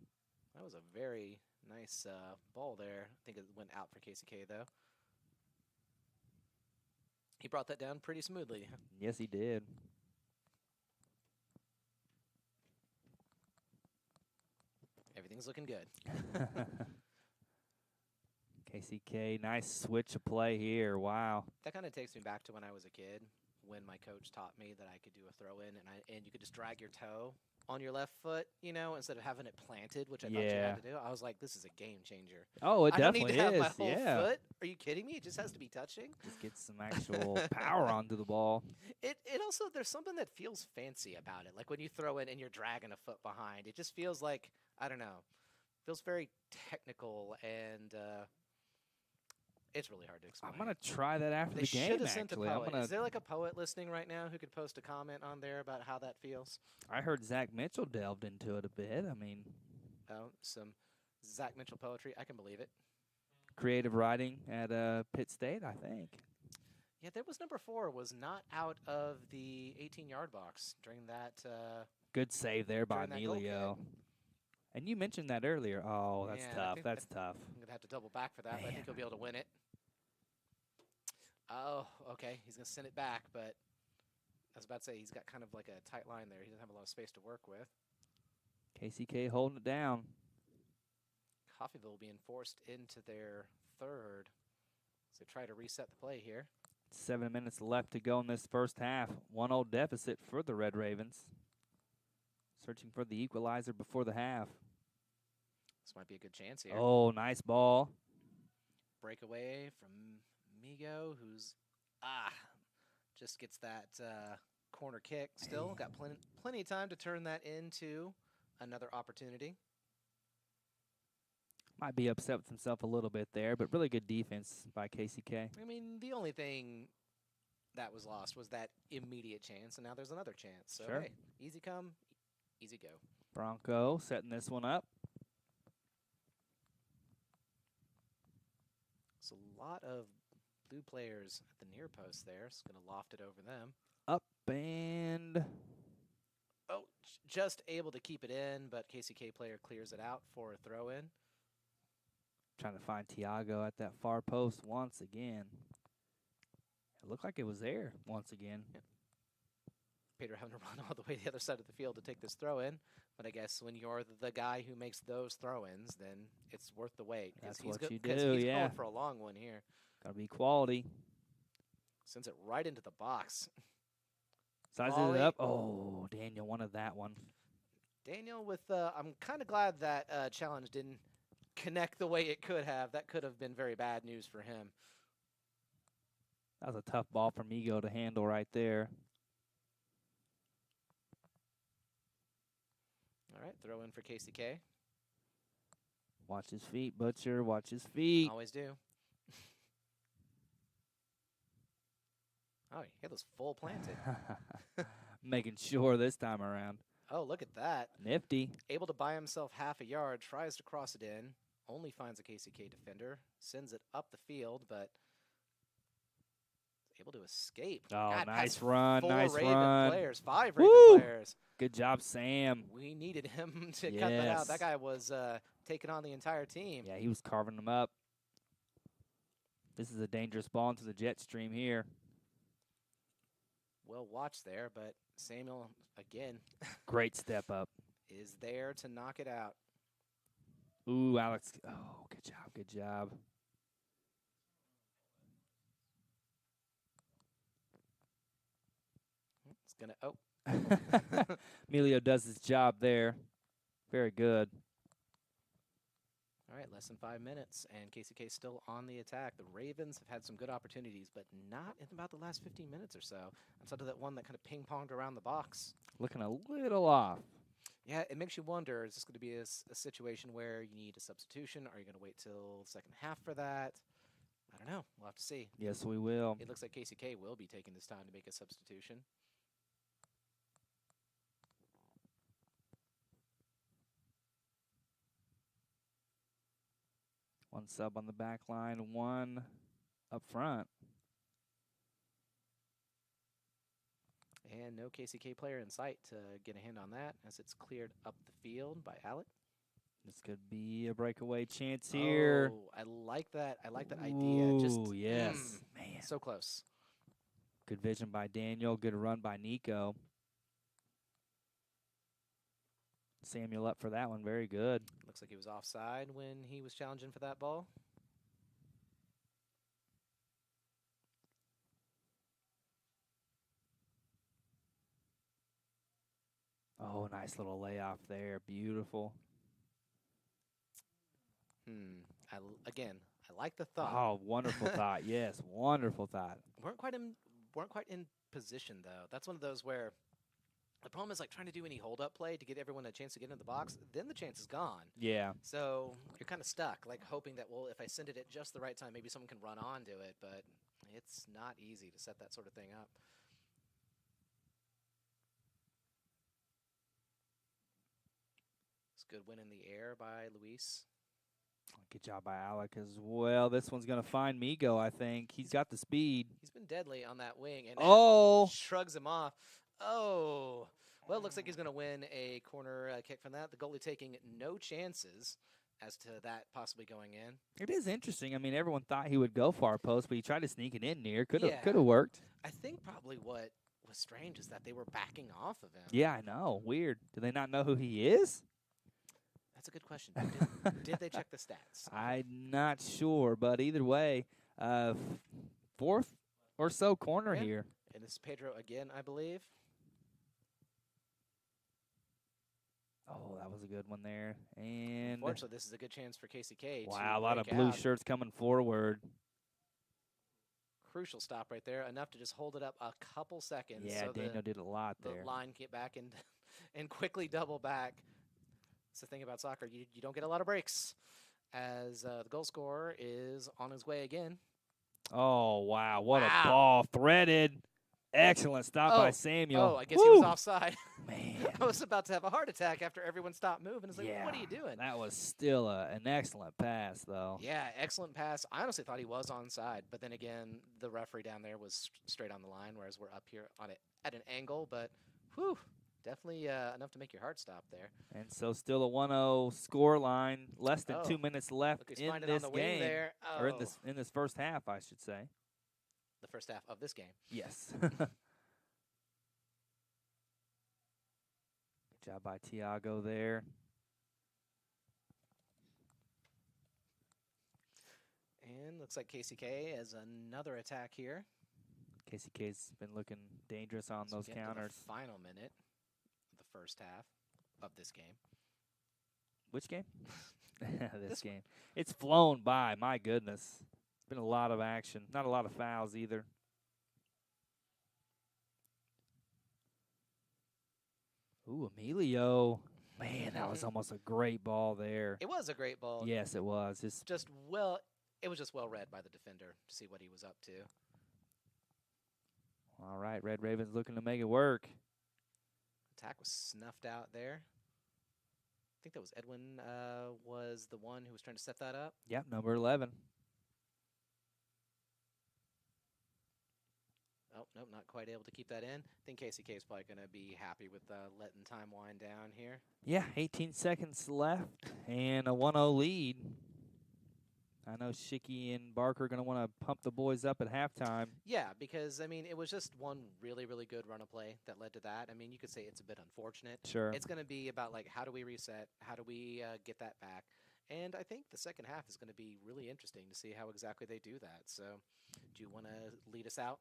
That was a very nice ball there. I think it went out for KCK, though. He brought that down pretty smoothly. Yes, he did. Everything's looking good. KCK, nice switch of play here. Wow. That kind of takes me back to when I was a kid, when my coach taught me that I could do a throw in and you could just drag your toe on your left foot, instead of having it planted, which I thought you had to do. I was like, this is a game changer. Oh, it definitely is. I don't need to have my whole foot. Are you kidding me? It just has to be touching. Just get some actual power onto the ball. It also, there's something that feels fancy about it. Like when you throw in and you're dragging a foot behind, it just feels like, I don't know, feels very technical and it's really hard to explain. I'm going to try that after the game, actually. Sent a poet. Is there like a poet listening right now who could post a comment on there about how that feels? I heard Zach Mitchell delved into it a bit. I mean, some Zach Mitchell poetry. I can believe it. Creative writing at Pitt State, I think. Yeah, there was number 4, was not out of the 18-yard box during that. Good save there by Emilio. And you mentioned that earlier. Oh, that's tough. That's tough. I'm going to have to double back for that, but I think he'll be able to win it. Oh, okay. He's going to send it back, but I was about to say he's got kind of like a tight line there. He doesn't have a lot of space to work with. KCK holding it down. Coffeyville being forced into their third. So try to reset the play here. 7 minutes left to go in this first half. 1-0 deficit for the Red Ravens. Searching for the equalizer before the half. This might be a good chance here. Oh, nice ball. Breakaway from Migo, who's just gets that corner kick. Still got plenty of time to turn that into another opportunity. Might be upset with himself a little bit there, but really good defense by KCK. I mean, the only thing that was lost was that immediate chance, and now there's another chance. So, hey, easy come, easy go. Bronco setting this one up. It's a lot of blue players at the near post there. It's going to loft it over them. Up and... Oh, just able to keep it in, but KCK player clears it out for a throw-in. Trying to find Tiago at that far post once again. It looked like it was there once again. Yeah. Peter having to run all the way to the other side of the field to take this throw in. But I guess when you're the guy who makes those throw-ins, then it's worth the wait. That's He's what you because do, he's yeah. going for a long one here. Got to be quality. Sends it right into the box. Sizes it up. Oh, Daniel wanted that one. Daniel with, I'm kind of glad that challenge didn't connect the way it could have. That could have been very bad news for him. That was a tough ball for Migo to handle right there. All right, throw in for KCK. Watch his feet, Butcher. Watch his feet. Always do. Oh, he had those full planted. Making sure this time around. Oh, look at that. Nifty. Able to buy himself half a yard, tries to cross it in, only finds a KCK defender, sends it up the field, but able to escape. Oh, God, nice run, nice Raven run. players, 5 Woo! Raven players. Good job, Sam. We needed him to cut that out. That guy was taking on the entire team. Yeah, he was carving them up. This is a dangerous ball into the jet stream here. Well watched there, but Samuel, again, Great step up. is there to knock it out. Ooh, Alex. Oh, good job, good job. It's going to, oh. Emilio does his job there. Very good. All right, less than 5 minutes, and KCK still on the attack. The Ravens have had some good opportunities, but not in about the last 15 minutes or so. Outside of that one that kind of ping-ponged around the box. Looking a little off. Yeah, it makes you wonder, is this going to be a situation where you need a substitution? Are you going to wait till the second half for that? I don't know. We'll have to see. Yes, we will. It looks like KCK will be taking this time to make a substitution. One sub on the back line, one up front. And no KCK player in sight to get a hand on that as it's cleared up the field by Alec. This could be a breakaway chance here. Oh, I like that. I like that idea. Just yes. Man. So close. Good vision by Daniel. Good run by Nico. Samuel up for that one. Very good. Looks like he was offside when he was challenging for that ball. Oh, nice little layoff there. Beautiful. Again, I like the thought. Oh, wonderful thought. Yes, wonderful thought. Weren't quite in position though. That's one of those where the problem is like trying to do any hold up play to get everyone a chance to get in the box. Then the chance is gone. Yeah. So you're kind of stuck, like hoping that, well, if I send it at just the right time, maybe someone can run onto it. But it's not easy to set that sort of thing up. It's a good win in the air by Luis. Good job by Alec as well. This one's going to find Migo, I think. He's got the speed. He's been deadly on that wing. And shrugs him off. Oh. Well, it looks like he's going to win a corner kick from that. The goalie taking no chances as to that possibly going in. It is interesting. I mean, everyone thought he would go far post, but he tried to sneak it in near. Could have worked. I think probably what was strange is that they were backing off of him. Yeah, I know. Weird. Do they not know who he is? That's a good question. Did they check the stats? I'm not sure, but either way, fourth or so corner here. And this is Pedro again, I believe. Oh, that was a good one there. And unfortunately, this is a good chance for KCK. Wow, a lot of blue shirts coming forward. Crucial stop right there. Enough to just hold it up a couple seconds. Yeah, so Daniel did a lot there. The line get back and quickly double back. That's the thing about soccer. You don't get a lot of breaks as the goal scorer is on his way again. Oh, wow. What a ball. Threaded. Excellent stop by Samuel. Oh, I guess he was offside. Man. I was about to have a heart attack after everyone stopped moving. It's like, what are you doing? That was still an excellent pass, though. Yeah, excellent pass. I honestly thought he was onside, but then again, the referee down there was straight on the line, whereas we're up here on it at an angle. But, whew, definitely enough to make your heart stop there. And so still a 1-0 score line. Less than 2 minutes left in this game. There. Or in this first half, I should say. The first half of this game. Yes. Job by Tiago there. And looks like KCK has another attack here. KCK's been looking dangerous on those counters. The final minute of the first half of this game. Which game? This game. It's flown by. My goodness. It's been a lot of action. Not a lot of fouls either. Ooh, Emilio. Man, that was almost a great ball there. It was a great ball. Yes, it was. It was just well read by the defender to see what he was up to. All right, Red Ravens looking to make it work. Attack was snuffed out there. I think that was Edwin was the one who was trying to set that up. Yep, number 11. Oh, nope, not quite able to keep that in. I think KCK is probably going to be happy with letting time wind down here. Yeah, 18 seconds left and a 1-0 lead. I know Shicky and Barker are going to want to pump the boys up at halftime. Yeah, because, I mean, it was just one really, really good run of play that led to that. I mean, you could say it's a bit unfortunate. Sure. It's going to be about, like, how do we reset? How do we get that back? And I think the second half is going to be really interesting to see how exactly they do that. So do you want to lead us out?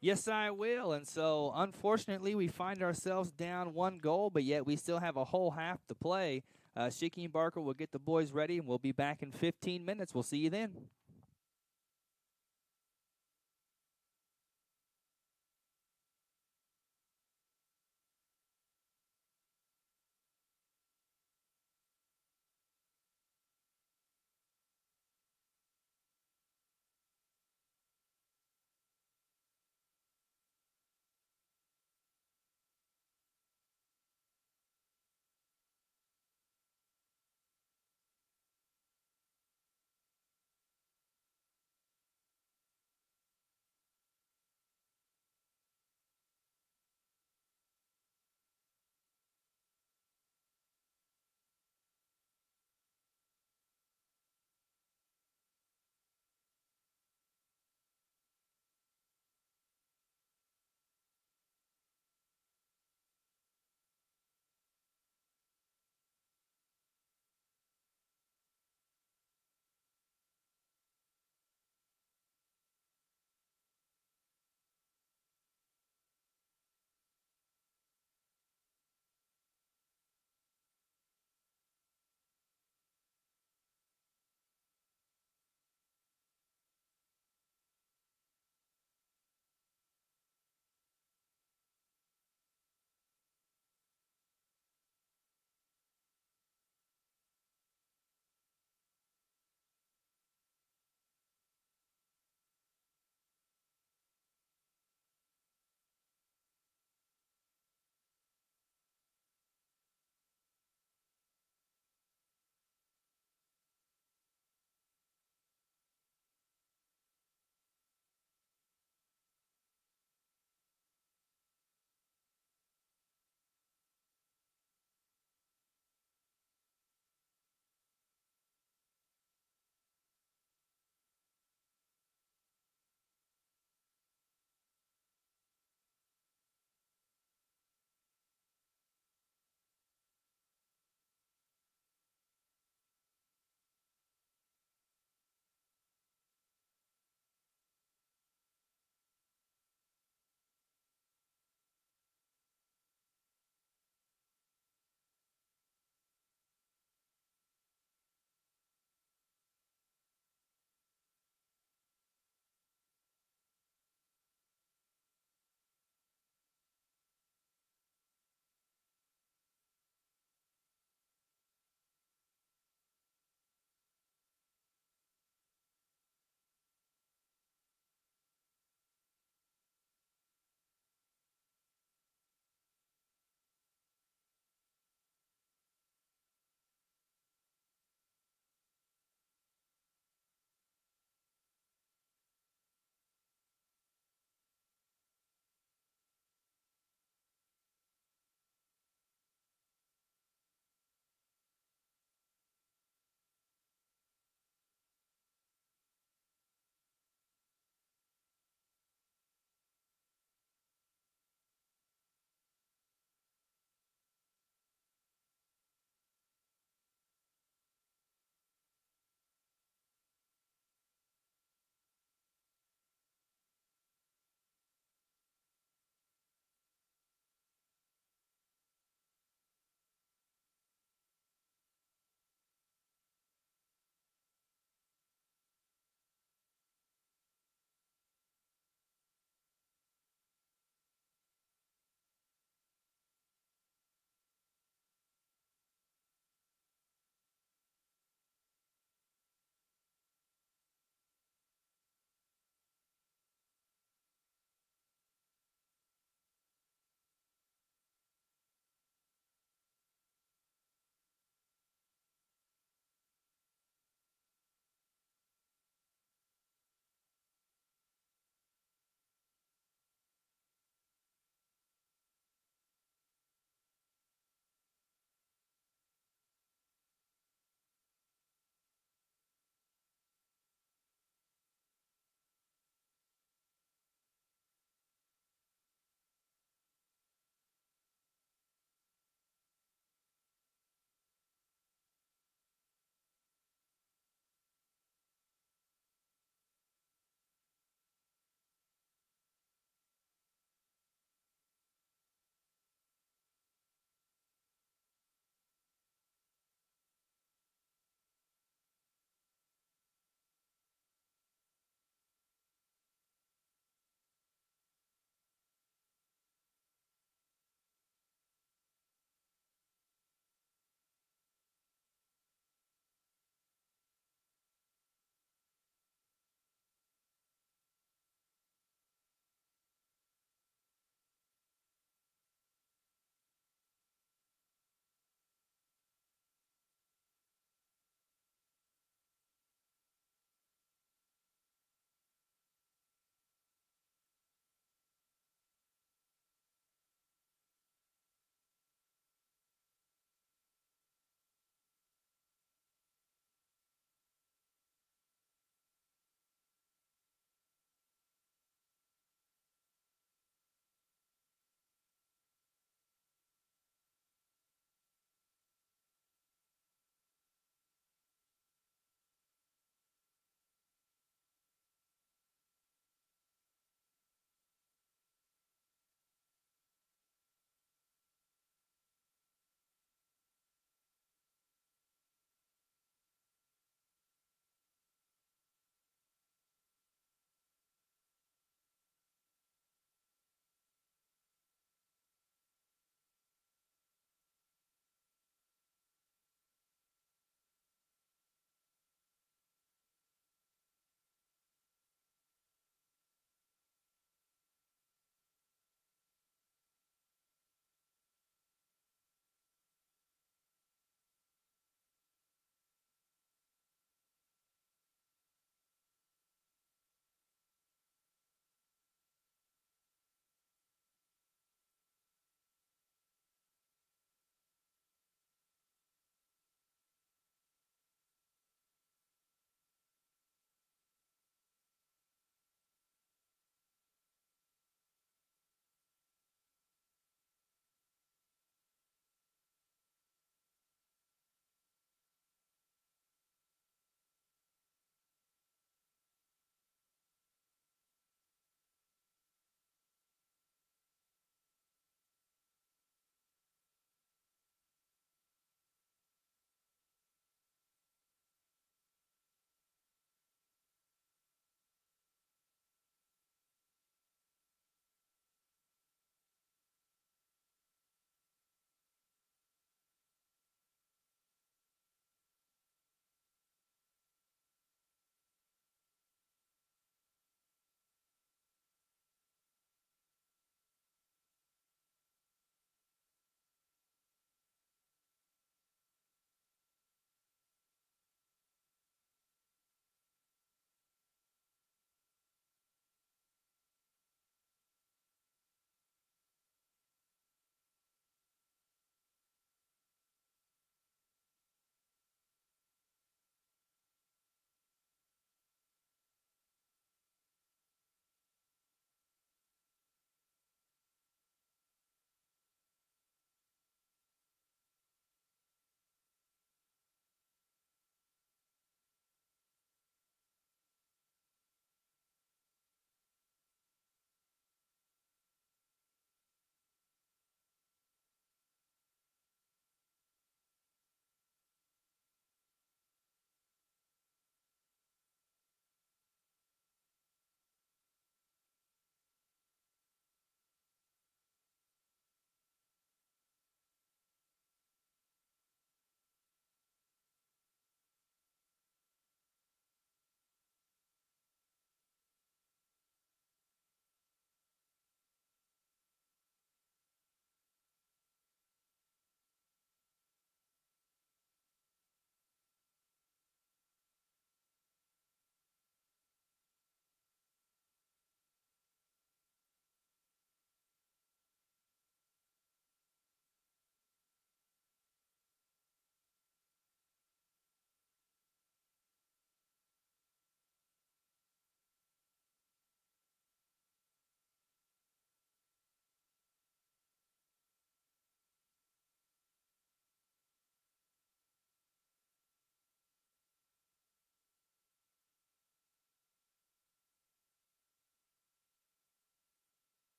Yes, I will. And so, unfortunately, we find ourselves down 1 goal, but yet we still have a whole half to play. Shicky and Barker will get the boys ready, and we'll be back in 15 minutes. We'll see you then.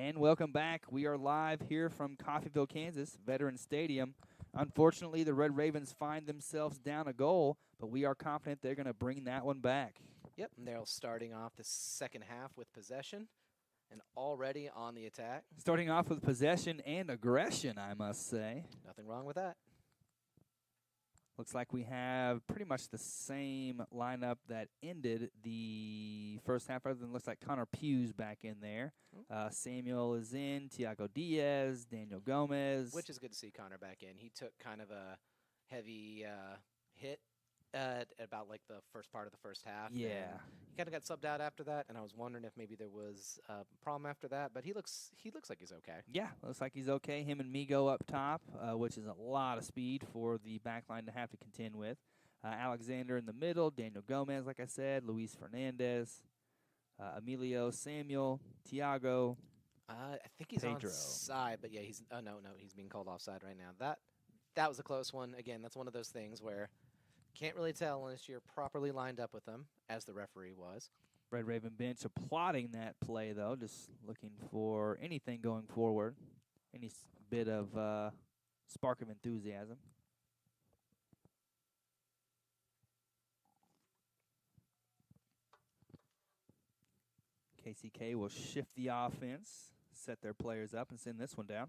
And welcome back. We are live here from Coffeyville, Kansas, Veterans Stadium. Unfortunately, the Red Ravens find themselves down a goal, but we are confident they're going to bring that one back. Yep, and they're starting off the second half with possession and already on the attack. Starting off with possession and aggression, I must say. Nothing wrong with that. Looks like we have pretty much the same lineup that ended the first half, other than looks like Connor Pugh's back in there. Samuel is in, Tiago Diaz, Daniel Gomez. Which is good to see Connor back in. He took kind of a heavy hit at about like the first part of the first half. Yeah. He kind of got subbed out after that, and I was wondering if maybe there was a problem after that, but he looks like he's okay. Yeah, looks like he's okay. Him and Migo up top, which is a lot of speed for the back line to have to contend with. Alexander in the middle, Daniel Gomez, like I said, Luis Fernandez, Emilio, Samuel, Tiago. I think he's Pedro. onside, but yeah, he's no, he's being called offside right now. That was a close one. Again, that's one of those things where can't really tell unless you're properly lined up with them, as the referee was. Red Raven bench applauding that play, though, just looking for anything going forward, any bit of spark of enthusiasm. KCK will shift the offense, set their players up, and send this one down.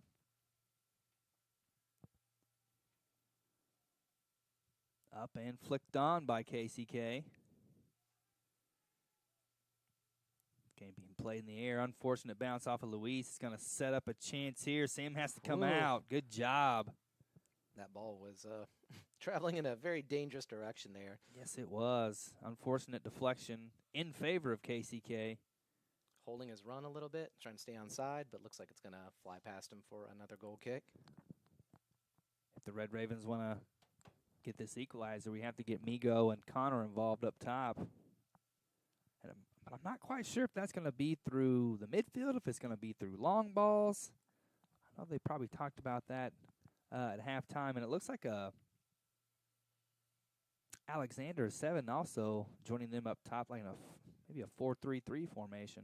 Up and flicked on by KCK. Game being played in the air. Unfortunate bounce off of Luis. It's going to set up a chance here. Sam has to come out. Good job. That ball was traveling in a very dangerous direction there. Yes, it was. Unfortunate deflection in favor of KCK. Holding his run a little bit, trying to stay on side, but looks like it's going to fly past him for another goal kick. If the Red Ravens want to get this equalizer, we have to get Migo and Connor involved up top. But I'm not quite sure if that's going to be through the midfield, if it's going to be through long balls. I know they probably talked about that at halftime, and it looks like Alexander 7 also joining them up top, like maybe a 4-3-3 formation.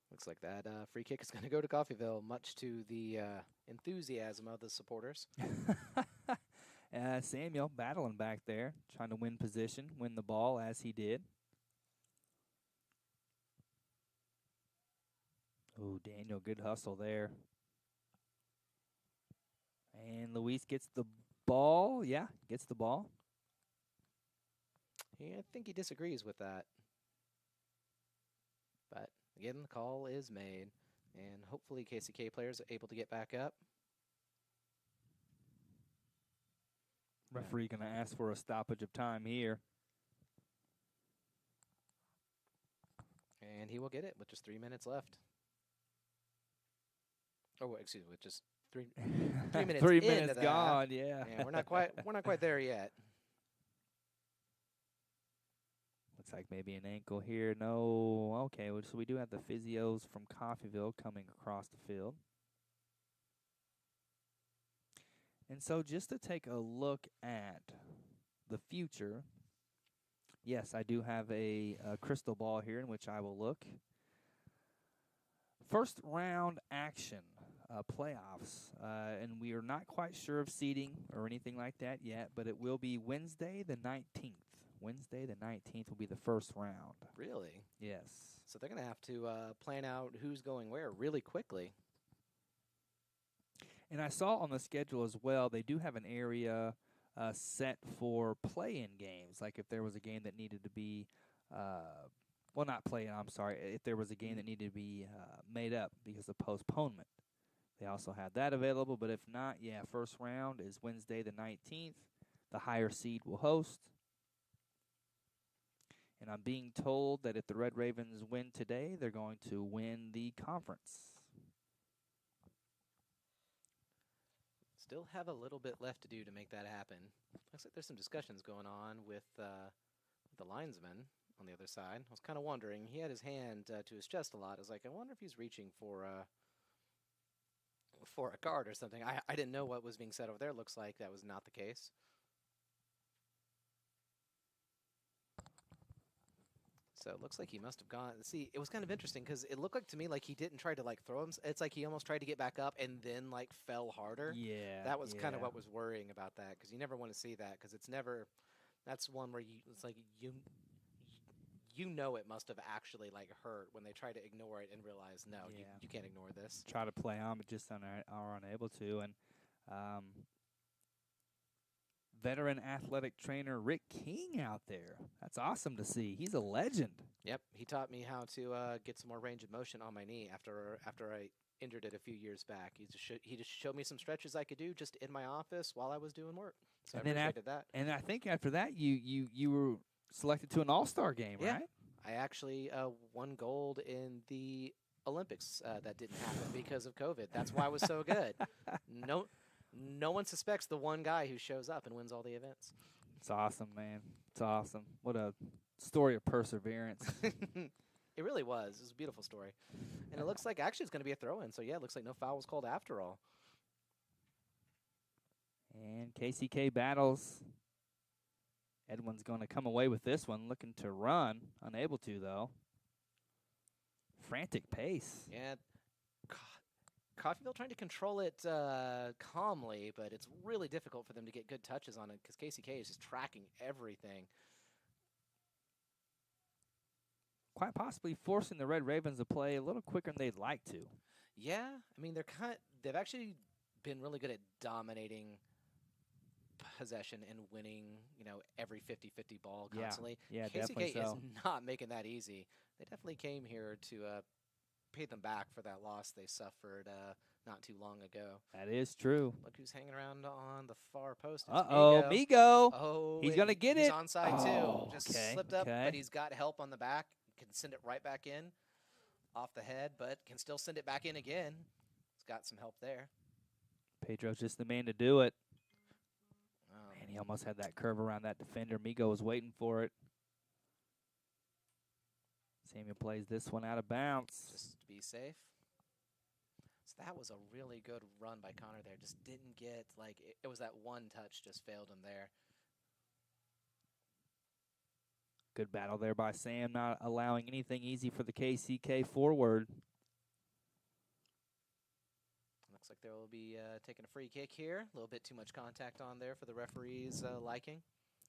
Looks like that free kick is going to go to Coffeyville, much to the enthusiasm of the supporters. Samuel battling back there, trying to win position, win the ball as he did. Oh, Daniel, good hustle there. And Luis gets the ball. Yeah, gets the ball. Yeah, I think he disagrees with that. But again, the call is made, and hopefully KCK players are able to get back up. Referee going to ask for a stoppage of time here. And he will get it with just 3 minutes left. Oh, excuse me, with just 3 minutes. 3 minutes gone. Yeah. Yeah, we're not quite there yet. Looks like maybe an ankle here. No. Okay, so we do have the physios from Coffeyville coming across the field. And so just to take a look at the future, yes, I do have a crystal ball here in which I will look. First round action, playoffs, and we are not quite sure of seeding or anything like that yet, but it will be Wednesday the 19th. Wednesday the 19th will be the first round. Really? Yes. So they're going to have to plan out who's going where really quickly. And I saw on the schedule as well, they do have an area set for play-in games. Like if there was a game that needed to be, well, not play-in, I'm sorry. If there was a game that needed to be made up because of postponement. They also have that available. But if not, yeah, first round is Wednesday the 19th. The higher seed will host. And I'm being told that if the Red Ravens win today, they're going to win the conference. Still have a little bit left to do to make that happen. Looks like there's some discussions going on with the linesman on the other side. I was kind of wondering. He had his hand to his chest a lot. I was like, I wonder if he's reaching for a card or something. I didn't know what was being said over there. Looks like that was not the case. So it looks like he must have gone. See, it was kind of interesting because it looked like to me like he didn't try to like throw him. It's like he almost tried to get back up and then like fell harder. Yeah. That was kind of yeah. what was worrying about that because you never want to see that because it's never. That's one where it's like you know it must have actually like hurt when they try to ignore it and realize no, Yeah. you can't ignore this. Try to play on, but just are unable to. And veteran athletic trainer Rick King out there. That's awesome to see. He's a legend. Yep, he taught me how to get some more range of motion on my knee after I injured it a few years back. He just showed me some stretches I could do just in my office while I was doing work. So And I then appreciated that. And I think after that, you were selected to an All-Star game, Yeah. right? I actually won gold in the Olympics. That didn't happen because of COVID. That's why I was so good. No one suspects the one guy who shows up and wins all the events. It's awesome, man. It's awesome. What a story of perseverance. It really was. It was a beautiful story. And it looks like actually it's going to be a throw-in. So, yeah, it looks like no foul was called after all. And KCK battles. Edwin's going to come away with this one, looking to run. Unable to, though. Frantic pace. Yeah. Coffeyville trying to control it calmly, but it's really difficult for them to get good touches on it because KCK is just tracking everything. Quite possibly forcing the Red Ravens to play a little quicker than they'd like to. Yeah, I mean they've actually been really good at dominating possession and winning, every 50-50 ball constantly. Yeah, KCK definitely so. is not making that easy. They definitely came here to pay them back for that loss they suffered not too long ago. That is true. Look who's hanging around on the far post. It's Uh-oh, Migo. Oh, He's going to get he's it. onside Oh, too. Just okay, slipped up, okay. but he's got help on the back. Can send it right back in off the head, but can still send it back in again. He's got some help there. Pedro's just the man to do it. Oh. Man, he almost had that curve around that defender. Migo was waiting for it. Samuel plays this one out of bounds. Just to be safe. So that was a really good run by Connor there. Just didn't get, it was that one touch just failed him there. Good battle there by Sam, not allowing anything easy for the KCK forward. Looks like they will be taking a free kick here. A little bit too much contact on there for the referee's liking.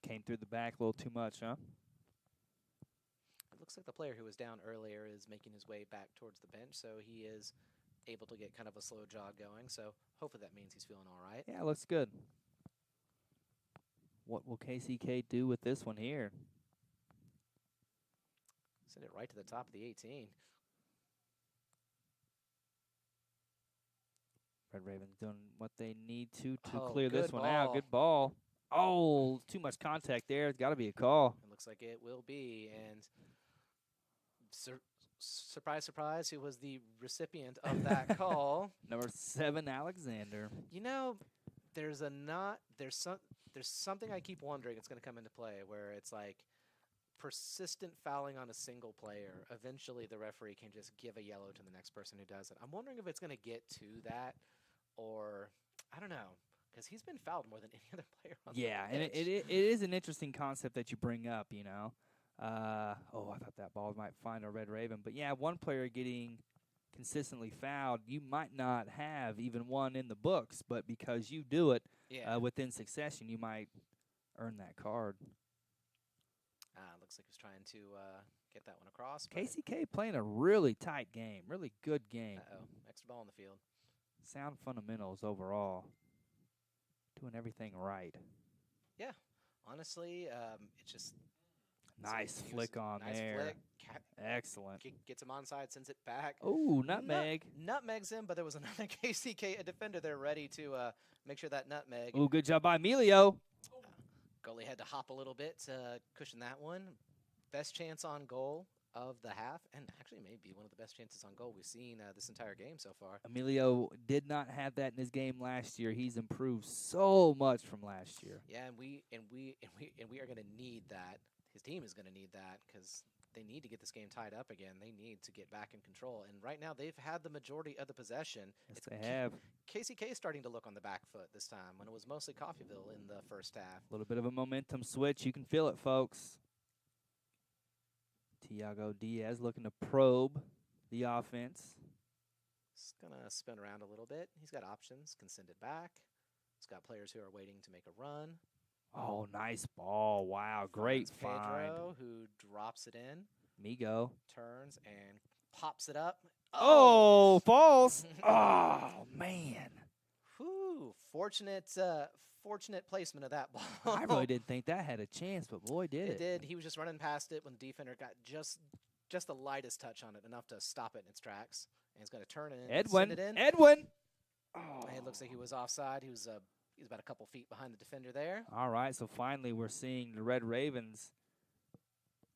Came through the back a little too much, huh? It looks like the player who was down earlier is making his way back towards the bench, so he is able to get kind of a slow jog going. So hopefully that means he's feeling all right. Yeah, it looks good. What will KCK do with this one here? Send it right to the top of the 18. Red Ravens doing what they need to Oh, clear this good one out. ball. Good ball. Oh, too much contact there. It's got to be a call. It looks like it will be. And surprise, surprise, who was the recipient of that call? Number 7, Alexander. There's something I keep wondering it's going to come into play where it's like persistent fouling on a single player. Eventually, the referee can just give a yellow to the next person who does it. I'm wondering if it's going to get to that, or I don't know, because he's been fouled more than any other player on the and pitch. it is an interesting concept that you bring up, I thought that ball might find a Red Raven. But, yeah, one player getting consistently fouled, you might not have even one in the books, but because you do it within succession, you might earn that card. Looks like he's trying to get that one across. KCK playing a really tight game, really good game. Extra ball on the field. Sound fundamentals overall. Doing everything right. Yeah, honestly, it's just nice flick on nice there. Flick. Excellent. Gets him onside, sends it back. Oh, nutmeg. Nutmegs him, but there was another KCK a defender there ready to make sure that nutmeg. Oh, good job by Emilio. Goalie had to hop a little bit to cushion that one. Best chance on goal of the half, and actually maybe one of the best chances on goal we've seen this entire game so far. Emilio did not have that in his game last year. He's improved so much from last year. Yeah, and we are going to need that. His team is going to need that because they need to get this game tied up again. They need to get back in control. And right now they've had the majority of the possession. Yes, they have. KCK is starting to look on the back foot this time when it was mostly Coffeyville in the first half. A little bit of a momentum switch. You can feel it, folks. Tiago Diaz looking to probe the offense. He's going to spin around a little bit. He's got options, can send it back. He's got players who are waiting to make a run. Oh, nice ball. Wow, great find. Pedro, who drops it in. Migo. Turns and pops it up. Oh, false. Oh, man. Whew, fortunate placement of that ball. I really didn't think that had a chance, but boy, did it. It did. He was just running past it when the defender got just the lightest touch on it, enough to stop it in its tracks. And he's going to turn it in. Edwin. Send it in. Edwin. Oh. It looks like he was offside. He was about a couple feet behind the defender there. All right, so finally we're seeing the Red Ravens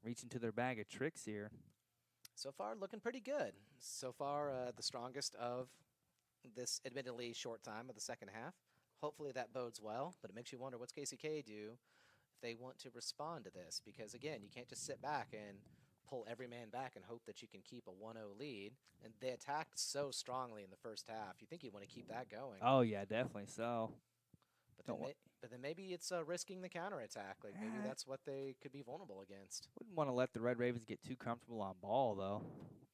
reach into their bag of tricks here. So far, looking pretty good. So far, the strongest of this admittedly short time of the second half. Hopefully that bodes well, but it makes you wonder what's KCK do if they want to respond to this. Because, again, you can't just sit back and pull every man back and hope that you can keep a 1-0 lead. And they attacked so strongly in the first half. You think you'd want to keep that going. Oh, yeah, definitely so. But then maybe it's risking the counterattack. Like maybe that's what they could be vulnerable against. Wouldn't want to let the Red Ravens get too comfortable on ball, though.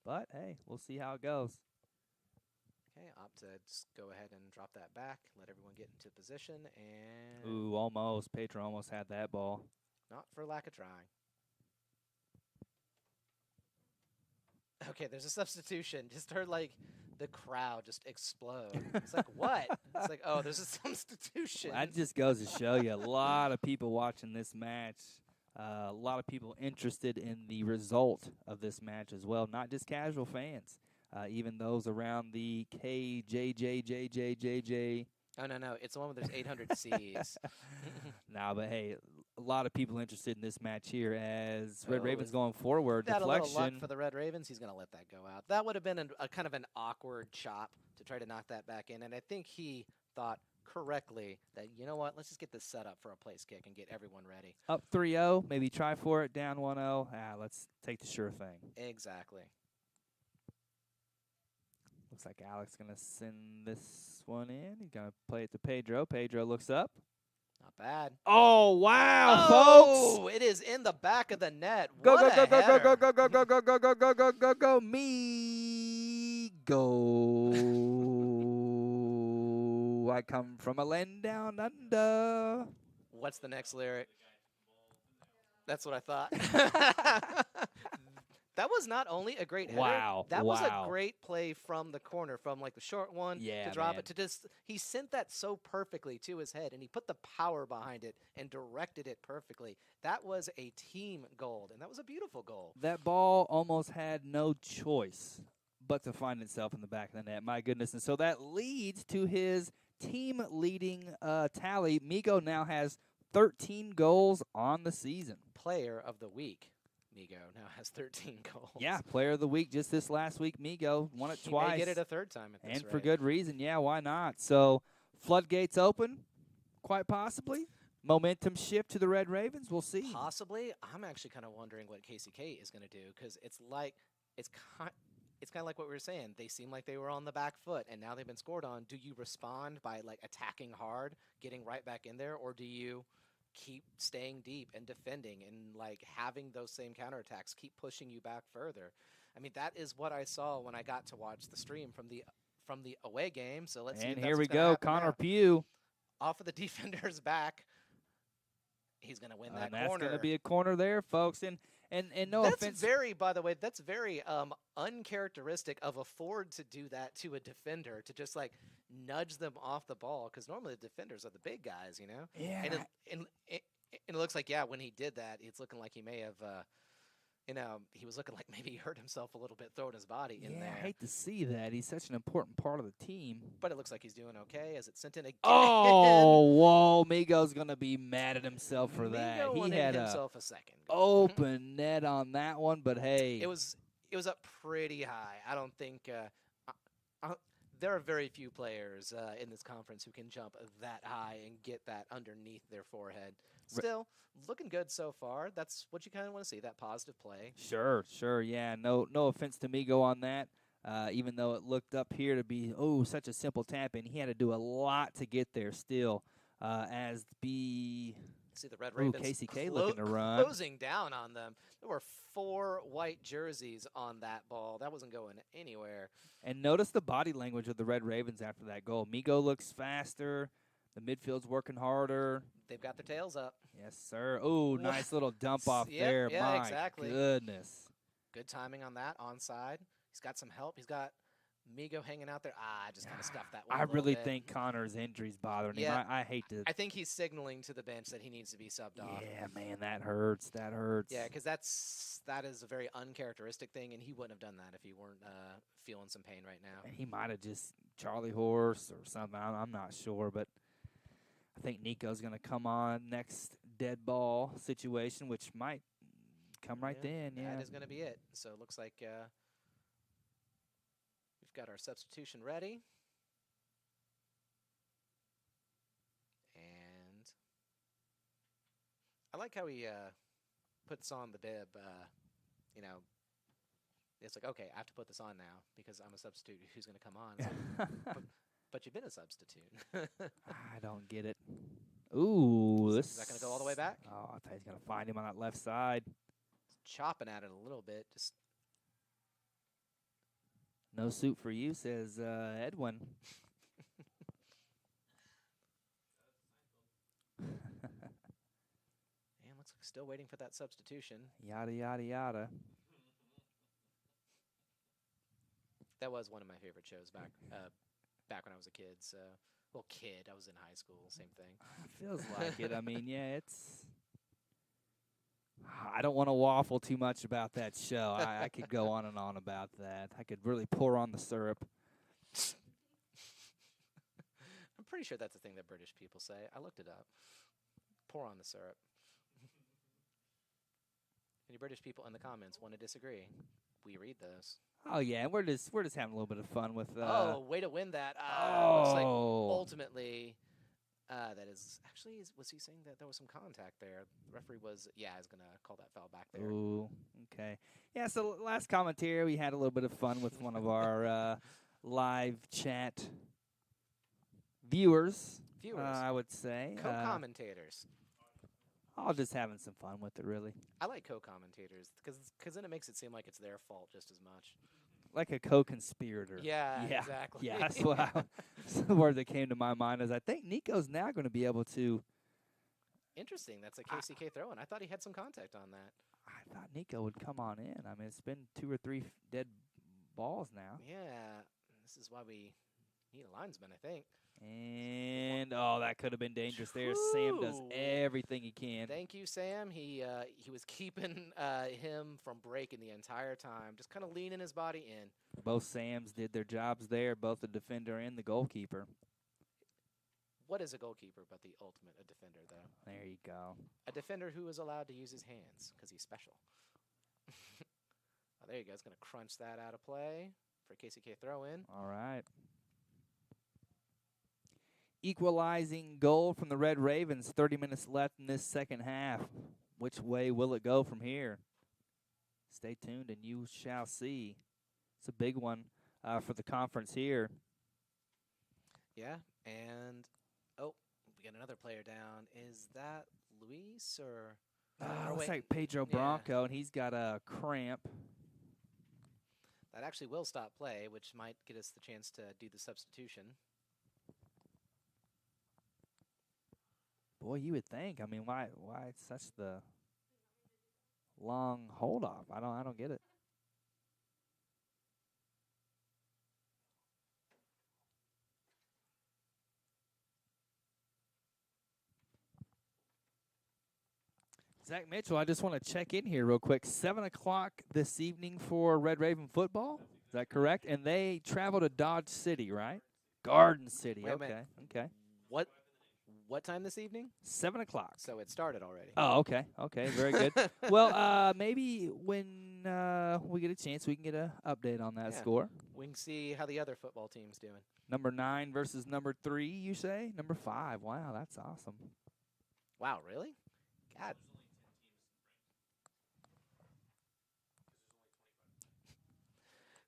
But, hey, we'll see how it goes. Okay, opt to just go ahead and drop that back, let everyone get into position, and... Ooh, almost. Pedro almost had that ball. Not for lack of trying. Okay, there's a substitution. Just heard, like, the crowd just explode. It's like, what? It's like, oh, there's a substitution. Well, that just goes to show you a lot of people watching this match. A lot of people interested in the result of this match as well, not just casual fans. Even those around the KJJJJJJ. Oh, no. It's the one where there's 800 Cs. Nah, but, hey, a lot of people interested in this match here as Red Ravens going forward. Got deflection. A little luck for the Red Ravens. He's going to let that go out. That would have been a kind of an awkward chop to try to knock that back in. And I think he thought correctly that, you know what, let's just get this set up for a place kick and get everyone ready. Up 3-0, maybe try for it, down 1-0. Let's take the sure thing. Exactly. Looks like Alex going to send this one in. He's going to play it to Pedro. Pedro looks up. Not bad. Oh, wow, folks. folks. It is in the back of the net. Go, what go, a go, header. go, go, go, go, go, go, go, go, go, go, go, me, go. I come from a land down under. What's the next lyric? That's what I thought. That was not only a great header. Wow. That was a great play from the corner, from like the short one to drop it to just – he sent that so perfectly to his head, and he put the power behind it and directed it perfectly. That was a team goal, and that was a beautiful goal. That ball almost had no choice but to find itself in the back of the net. My goodness. And so that leads to his team-leading tally. Migo now has 13 goals on the season. Player of the week. Migo now has 13 goals. Yeah, player of the week just this last week. Migo won it twice. He may get it a third time at this and rate. for good reason. Yeah, why not? So floodgates open, quite possibly. Momentum shift to the Red Ravens. We'll see. Possibly. I'm actually kind of wondering what KCK is going to do because it's kind of like what we were saying. They seem like they were on the back foot, and now they've been scored on. Do you respond by like attacking hard, getting right back in there, or do you keep staying deep and defending and like having those same counterattacks keep pushing you back further? I mean, that is what I saw when I got to watch the stream from the away game. So let's see. And if here that's we what's gonna go, happen Connor now. Pugh. Off of the defender's back. He's going to win that and that's corner. going to be a corner there, folks. And no that's offense. By the way, that's very uncharacteristic of a forward to do that to a defender, to just like nudge them off the ball, because normally the defenders are the big guys, you know? Yeah. And it looks like, yeah, when he did that, it's looking like he may have, he was looking like maybe he hurt himself a little bit throwing his body in there. I hate to see that. He's such an important part of the team. But it looks like he's doing okay as it's sent in again. Oh, whoa. Migo's going to be mad at himself for that. Migo He had himself a second goal. open net on that one, but hey. It was up pretty high. I don't think there are very few players in this conference who can jump that high and get that underneath their forehead. Still, looking good so far. That's what you kind of want to see, that positive play. Sure, yeah. No offense to Migo on that. Even though it looked up here to be, such a simple tap in, he had to do a lot to get there still. See the Red Ooh, Ravens KCK looking to run. closing down on them. There were 4 white jerseys on that ball. That wasn't going anywhere. And notice the body language of the Red Ravens after that goal. Migo looks faster. The midfield's working harder. They've got their tails up. Yes, sir. Ooh, nice little dump off Yep, there. yeah, My exactly. goodness. Good timing on that, onside. He's got some help. He's got Migo hanging out there. I just kind of scuffed that one. I really bit. think Connor's injury's bothering him. Yeah, I hate to. I think he's signaling to the bench that he needs to be subbed off. Yeah, man, that hurts. That hurts. Yeah, because that is a very uncharacteristic thing, and he wouldn't have done that if he weren't feeling some pain right now. He might have just Charlie horse or something. I'm not sure, but I think Nico's going to come on next dead ball situation, which might come right then. Yeah, that is going to be it. So it looks like we've got our substitution ready. And I like how he puts on the bib. You know, it's like, okay, I have to put this on now because I'm a substitute. Who's going to come on? Like, but you've been a substitute. I don't get it. Ooh, Is that going to go all the way back? Oh, I thought he's going to find him on that left side. Chopping at it a little bit. Just no suit for you, says Edwin. and looks like still waiting for that substitution. Yada, yada, yada. That was one of my favorite shows back when I was a kid. So, well, kid, I was in high school, same thing. Feels like it. I mean, yeah, it's. I don't want to waffle too much about that show. I could go on and on about that. I could really pour on the syrup. I'm pretty sure that's a thing that British people say. I looked it up. Pour on the syrup. Any British people in the comments want to disagree? We read those. Oh yeah, and we're just having a little bit of fun with. Way to win that! Looks like ultimately, that is actually. Was he saying that there was some contact there? The referee was is gonna call that foul back there. Ooh, okay. Yeah. So last commentary, we had a little bit of fun with one of our live chat viewers. I would say Co-commentators. Just having some fun with it, really. I like co-commentators because then it makes it seem like it's their fault just as much. Like a co-conspirator. Yeah, exactly. Yeah, that's the word that came to my mind. Is I think Nico's now going to be able to. Interesting. That's a KCK throw-in. I thought he had some contact on that. I thought Nico would come on in. I mean, it's been 2 or 3 dead balls now. Yeah, this is why we need a linesman, I think. And that could have been dangerous there. Sam does everything he can. Thank you, Sam. He was keeping him from breaking the entire time, just kind of leaning his body in. Both Sams did their jobs there, both the defender and the goalkeeper. What is a goalkeeper but the ultimate a defender, though? There you go. A defender who is allowed to use his hands because he's special. There you go. It's going to crunch that out of play for KCK throw-in. All right. Equalizing goal from the Red Ravens. 30 minutes left in this second half. Which way will it go from here? Stay tuned and you shall see. It's a big one for the conference here. Yeah, and we got another player down. Is that Luis or? Looks like Pedro Bronco, and he's got a cramp. That actually will stop play, which might get us the chance to do the substitution. Boy, you would think. I mean, why such the long hold off? I don't get it. Zach Mitchell, I just want to check in here real quick. 7 o'clock this evening for Red Raven football. Is that correct? And they travel to Dodge City, right? Garden City. Okay. What time this evening? 7 o'clock. So it started already. Oh, okay. Very good. Well, maybe when we get a chance, we can get an update on that score. We can see how the other football team's doing. Number 9 versus number 3, you say? Number 5. Wow, that's awesome. Wow, really? God.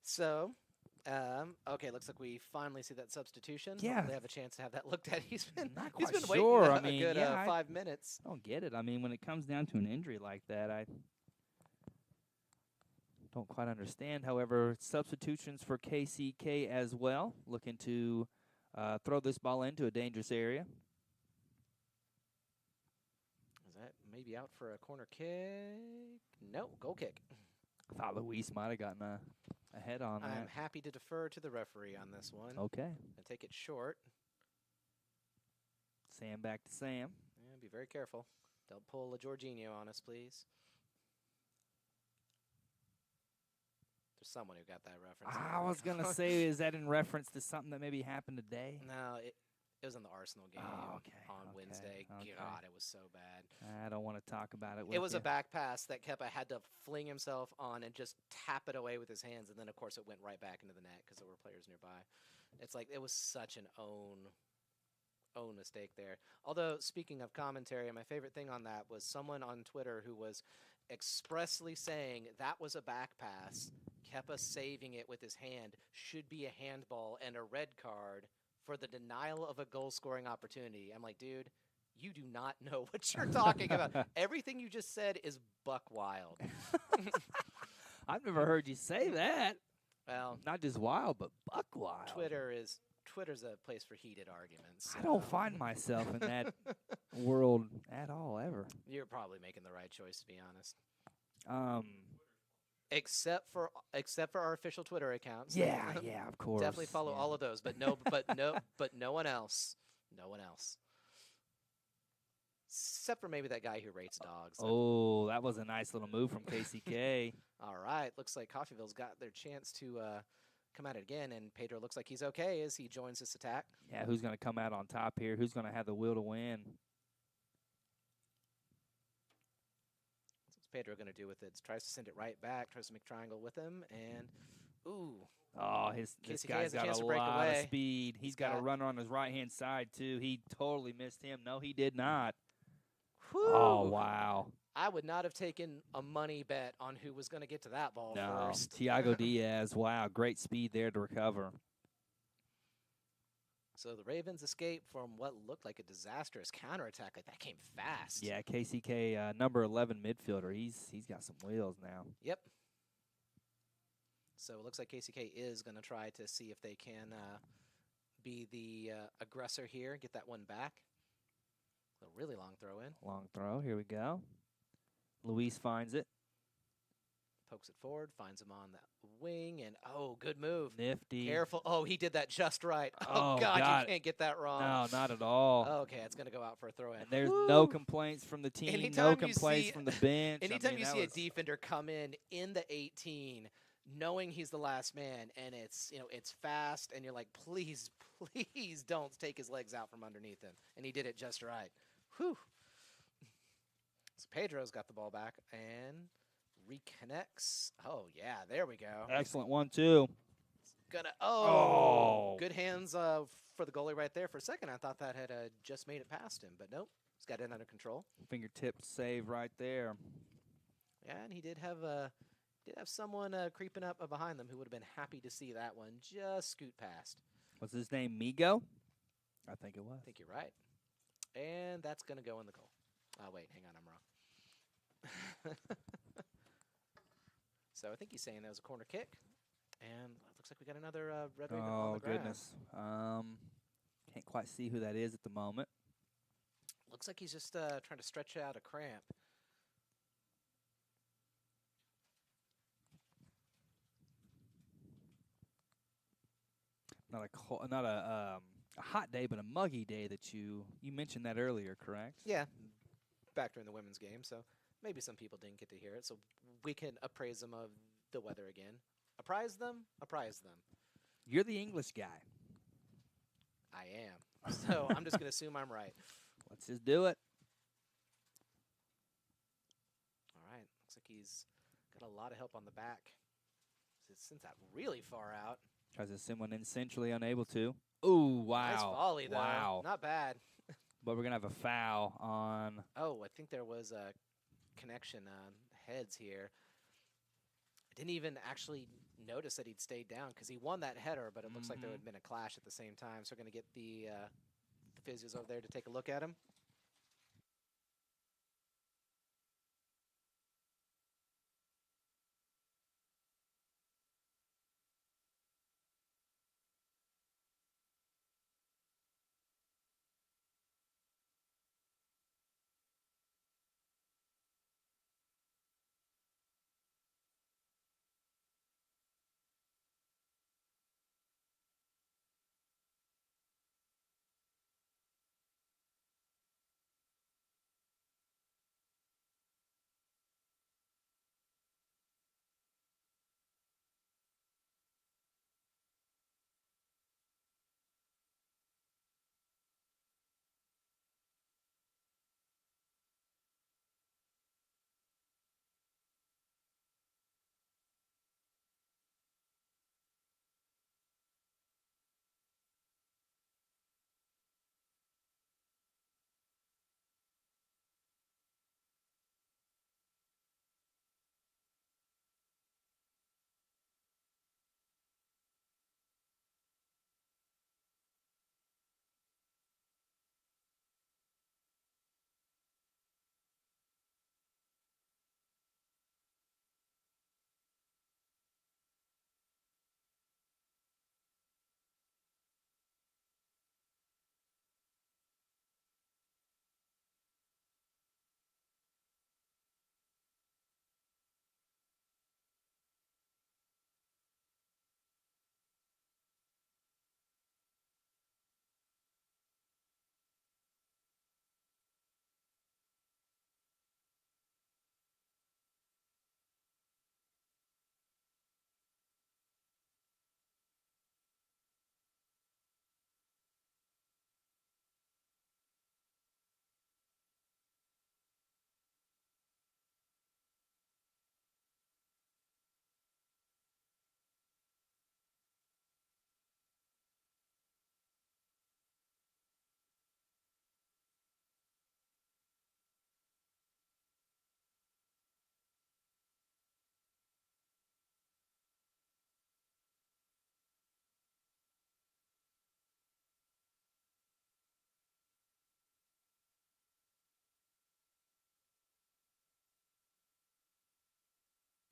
So, Okay, looks like we finally see that substitution. Yeah. Hopefully have a chance to have that looked at. He's been Not he's quite been sure. waiting I mean, a good yeah, I 5 minutes. don't get it. I mean, when it comes down to an injury like that, I don't quite understand. However, substitutions for KCK as well, looking to throw this ball into a dangerous area. Is that maybe out for a corner kick? No, goal kick. I thought Luis might have gotten a head on that. I'm happy to defer to the referee on this one. Okay. And take it short. Sam back to Sam. Yeah, be very careful. Don't pull a Jorginho on us, please. There's someone who got that reference. I was going to say, is that in reference to something that maybe happened today? No, it was in the Arsenal game on okay, Wednesday. okay. God, it was so bad. I don't want to talk about it with It was you. a back pass that Kepa had to fling himself on and just tap it away with his hands, and then, of course, it went right back into the net because there were players nearby. It's like it was such an own mistake there. Although, speaking of commentary, my favorite thing on that was someone on Twitter who was expressly saying that was a back pass. Kepa saving it with his hand should be a handball and a red card for the denial of a goal-scoring opportunity. I'm like, dude, you do not know what you're talking about. Everything you just said is buck wild. I've never heard you say that. Well, not just wild, but buck wild. Twitter's a place for heated arguments. So. I don't find myself in that world at all, ever. You're probably making the right choice, to be honest. Except for our official Twitter accounts. Yeah, of course. Definitely follow all of those, but no one else. No one else. Except for maybe that guy who rates dogs. Oh, that was a nice little move from KCK. All right, looks like Coffeyville's got their chance to come at it again, and Pedro looks like he's okay as he joins this attack. Yeah, who's going to come out on top here? Who's going to have the will to win? What's Pedro going to do with it? Tries to send it right back, tries to make triangle with him, and ooh. Oh, this guy's got a lot of speed. He's got a runner on his right-hand side, too. He totally missed him. No, he did not. Whew. Oh, wow. I would not have taken a money bet on who was going to get to that ball first. Thiago Diaz, wow, great speed there to recover. So the Ravens escape from what looked like a disastrous counterattack. Like that came fast. Yeah, KCK, number 11 midfielder. He's got some wheels now. Yep. So it looks like KCK is going to try to see if they can be the aggressor here, get that one back. A really long throw in. Long throw. Here we go. Luis finds it. Pokes it forward, finds him on that wing, and oh, good move. Nifty. Careful. Oh, he did that just right. Oh, God, you can't get that wrong. No, not at all. Okay, it's going to go out for a throw in. And there's no complaints from the team, no complaints from the bench. Anytime you see a defender come in the 18, knowing he's the last man, and it's fast, and you're like, please don't take his legs out from underneath him. And he did it just right. Whew. So Pedro's got the ball back and reconnects. Oh, yeah, there we go. Excellent 1-2. Good hands for the goalie right there. For a second, I thought that had just made it past him, but nope. He's got it under control. Fingertip save right there. Yeah, and he did have someone creeping up behind them who would have been happy to see that one just scoot past. Was his name Migo? I think it was. I think you're right. And that's going to go in the goal. Oh, wait, hang on, I'm wrong. So I think he's saying that was a corner kick. And it looks like we got another Red Raven on the ground. Oh, goodness. Can't quite see who that is at the moment. Looks like he's just trying to stretch out a cramp. Not a hot day, but a muggy day that you mentioned that earlier, correct? Yeah, back during the women's game, so maybe some people didn't get to hear it, so we can appraise them of the weather again. Apprise them. You're the English guy. I am. So I'm just going to assume I'm right. Let's just do it. All right, looks like he's got a lot of help on the back. Since that really far out. Tries to send one in centrally, unable to. Ooh, wow. Nice volley, though. Wow. Not bad. But we're going to have a foul on. Oh, I think there was a connection on heads here. I didn't even actually noticed that he'd stayed down because he won that header, but it looks like there Mhm. had been a clash at the same time. So we're going to get the physios over there to take a look at him.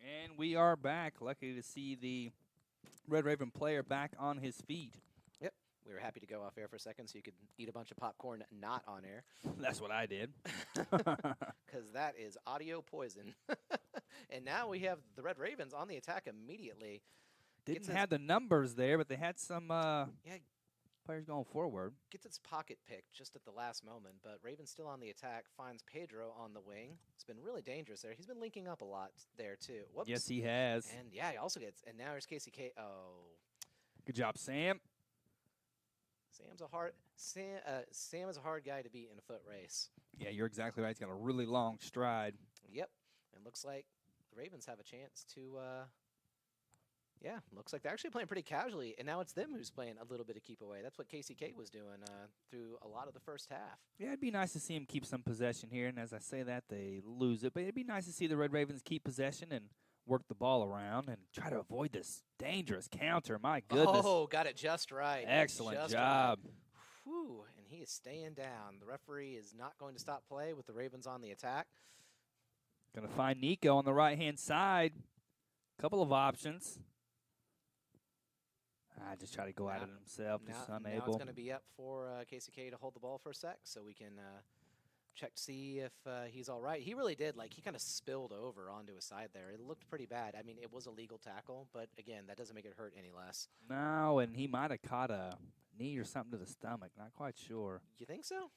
And we are back. Lucky to see the Red Raven player back on his feet. Yep. We were happy to go off air for a second so you could eat a bunch of popcorn not on air. That's what I did. Because that is audio poison. And now we have the Red Ravens on the attack immediately. Didn't have the numbers there, but they had some Yeah, players going forward. gets its pocket picked just at the last moment, but Ravens still on the attack, finds Pedro on the wing. It's been really dangerous there. He's been linking up a lot there, too. Whoops. Yes, he has. And yeah, he also gets, and now there's KCK. Oh, Good job, Sam. Sam is a hard guy to beat in a foot race. Yeah, you're exactly right. He's got a really long stride. Yep. It looks like the Ravens have a chance to, yeah, looks like they're actually playing pretty casually, and now it's them who's playing a little bit of keep away. That's what KCK was doing through a lot of the first half. Yeah, it'd be nice to see him keep some possession here, and as I say that, they lose it. But it'd be nice to see the Red Ravens keep possession and work the ball around and try to avoid this dangerous counter. My goodness. Oh, got it just right. Excellent Just job. Right. Whew, and he is staying down. The referee is not going to stop play with the Ravens on the attack. Going to find Nico on the right-hand side. Couple of options. I just try to go at it himself. Just Now unable. it's going to be up for KCK to hold the ball for a sec so we can check to see if he's all right. He really did. Like, he kind of spilled over onto his side there. It looked pretty bad. I mean, it was a legal tackle, but, again, that doesn't make it hurt any less. No, and he might have caught a knee or something to the stomach. Not quite sure. You think so?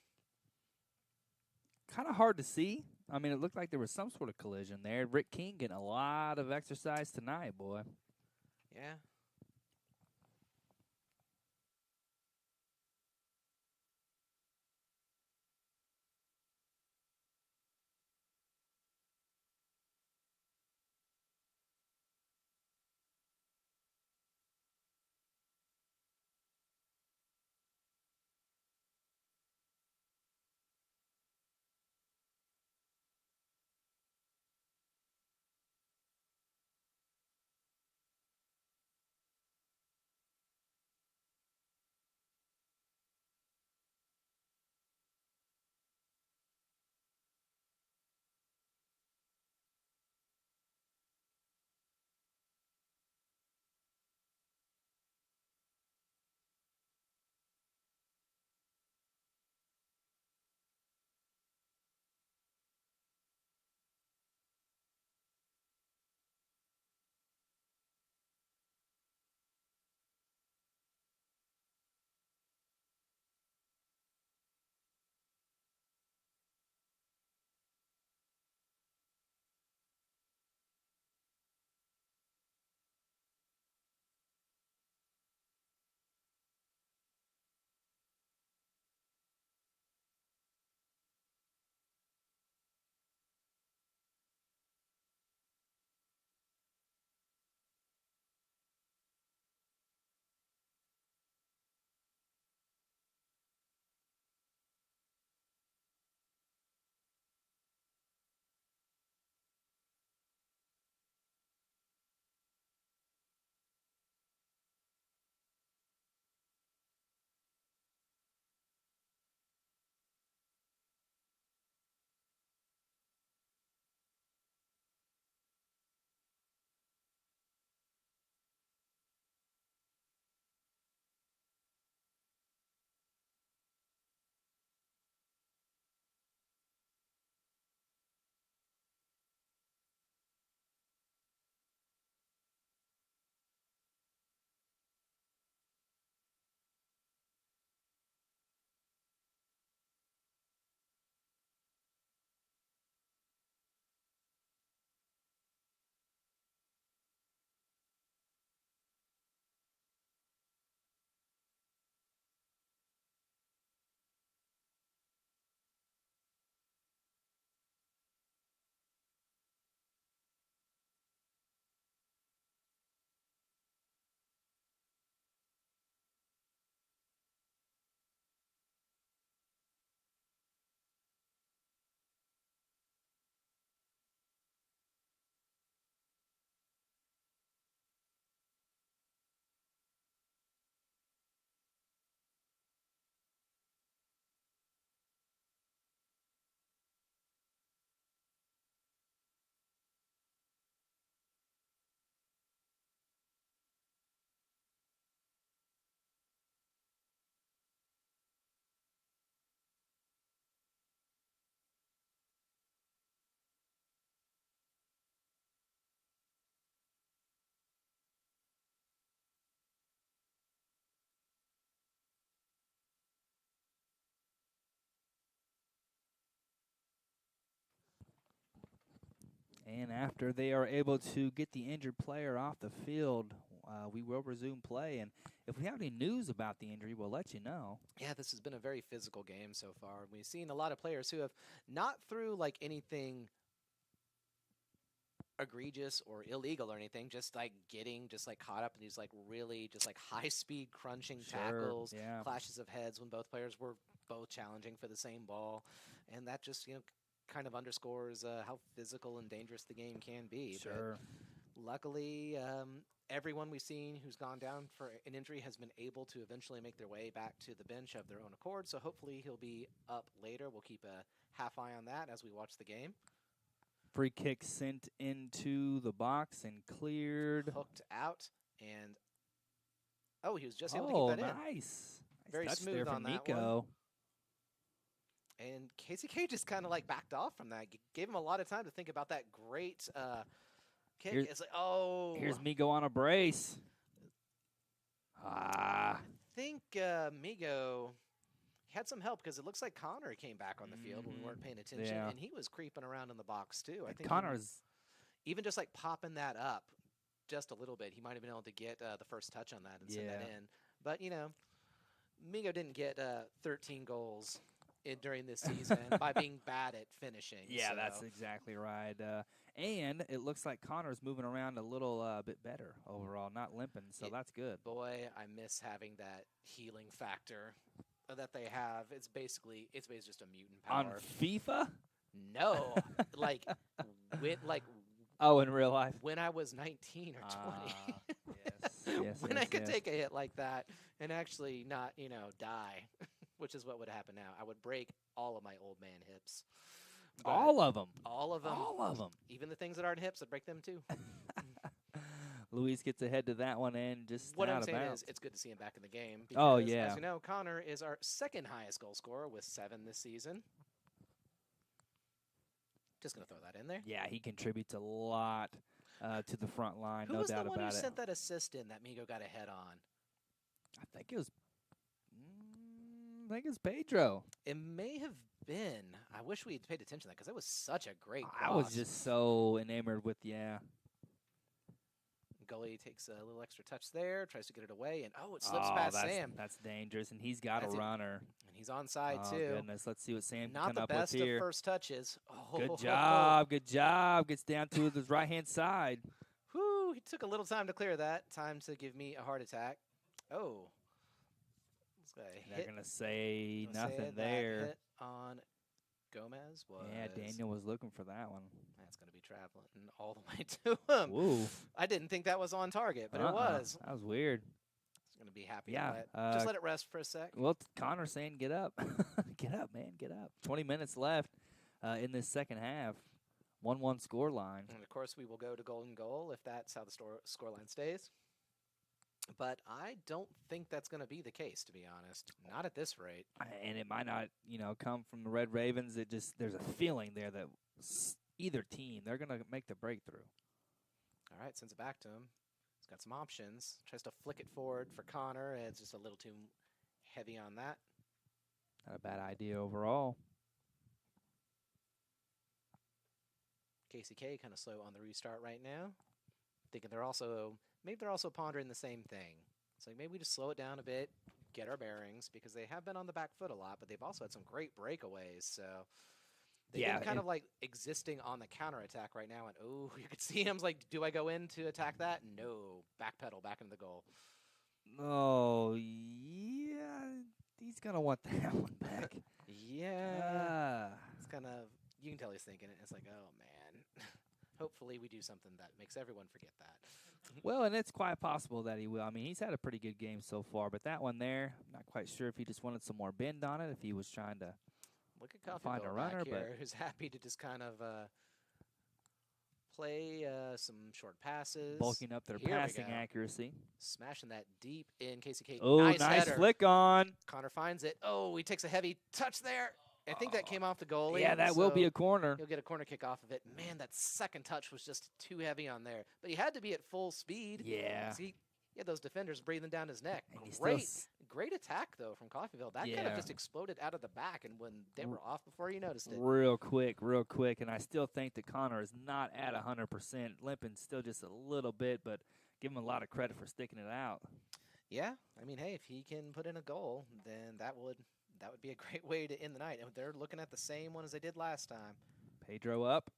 Kind of hard to see. I mean, it looked like there was some sort of collision there. Rick King getting a lot of exercise tonight, boy. Yeah. And after they are able to get the injured player off the field, we will resume play. And if we have any news about the injury, we'll let you know. Yeah, this has been a very physical game so far. We've seen a lot of players who have not through like anything egregious or illegal or anything, just like getting caught up in these like really just like high speed crunching tackles, yeah. clashes of heads when both players were both challenging for the same ball, and that just kind of underscores how physical and dangerous the game can be. Sure. But luckily, everyone we've seen who's gone down for an injury has been able to eventually make their way back to the bench of their own accord. So hopefully he'll be up later. We'll keep a half eye on that as we watch the game. Free kick sent into the box and cleared. Hooked out, and he was just able to keep that in. Nice. Very touch smooth there on from that Nico. one. And KCK just kind of like backed off from that. Gave him a lot of time to think about that great kick. It's like, here's Migo on a brace. I think Migo had some help because it looks like Connor came back on the field when we weren't paying attention, and he was creeping around in the box too. I think Connor's even just like popping that up just a little bit, he might have been able to get the first touch on that and send that in. But Migo didn't get 13 goals during this season by being bad at finishing. Yeah, so. that's exactly right. And it looks like Connor's moving around a little bit better overall, not limping, so that's good. Boy, I miss having that healing factor that they have. It's basically just a mutant power. On FIFA? No, in real life. When I was 19 or 20. Yes. When I could take a hit like that and actually not, die, which is what would happen now. I would break all of my old man hips. All of them. All of them. All of them. Even the things that aren't hips, I'd break them too. Luis gets ahead to that one and just what I'm out saying of bounds. is it's good to see him back in the game. Because, as you know, Connor is our second highest goal scorer with 7 this season. Just going to throw that in there. Yeah, he contributes a lot to the front line, Who no was doubt the one about who it. sent that assist in that Migo got ahead on? I think it was Pedro. It may have been. I wish we had paid attention to that because it was such a great cross. I was just so enamored with, Gully takes a little extra touch there, tries to get it away, and it slips past Sam. That's dangerous, and he's got a runner. And he's onside, too. Goodness, let's see what Sam Not can the come up with best here. of first touches. Good job, good job. Gets down to his right-hand side. Whew, he took a little time to clear that. Time to give me a heart attack. Oh. They're going to say nothing there. Hit on Gomez was. Yeah, Daniel was looking for that one. That's going to be traveling all the way to him. Woo. I didn't think that was on target, but it was. That was weird. He's going to be happy. Yeah. Just let it rest for a sec. Well, Connor's saying get up. Get up, man. Get up. 20 minutes left in this second half. 1-1 score line. And, of course, we will go to golden goal if that's how the score line stays. But I don't think that's going to be the case, to be honest. Not at this rate. And it might not, come from the Red Ravens. There's a feeling there that either team, they're going to make the breakthrough. All right, sends it back to him. He's got some options. Tries to flick it forward for Connor. It's just a little too heavy on that. Not a bad idea overall. KCK kind of slow on the restart right now. Thinking maybe they're also pondering the same thing. It's like maybe we just slow it down a bit, get our bearings, because they have been on the back foot a lot, but they've also had some great breakaways. So they've been kind of like existing on the counterattack right now. And you could see him like, do I go in to attack that? No, backpedal back into the goal. Oh yeah, he's gonna want that one back. Yeah, it's kind of, you can tell he's thinking it. It's like, oh man. Hopefully we do something that makes everyone forget that. Well, and it's quite possible that he will. I mean, he's had a pretty good game so far, but that one there, I'm not quite sure if he just wanted some more bend on it, if he was trying to Look at find a runner, but who's happy to just kind of play some short passes. Bulking up their passing accuracy. Smashing that deep in KCK. Oh, nice header. flick on. Connor finds it. Oh, he takes a heavy touch there. I think that came off the goalie. Yeah, that will be a corner. He'll get a corner kick off of it. Man, that second touch was just too heavy on there. But he had to be at full speed. Yeah. See, he had those defenders breathing down his neck. And Great attack, though, from Coffeyville. That kind Yeah. of just exploded out of the back, and when they were off before you noticed it. Real quick. And I still think that Connor is not at 100%. Limping still just a little bit, but give him a lot of credit for sticking it out. Yeah, I mean, hey, if he can put in a goal, then that would be a great way to end the night. And they're looking at the same one as they did last time. Pedro up.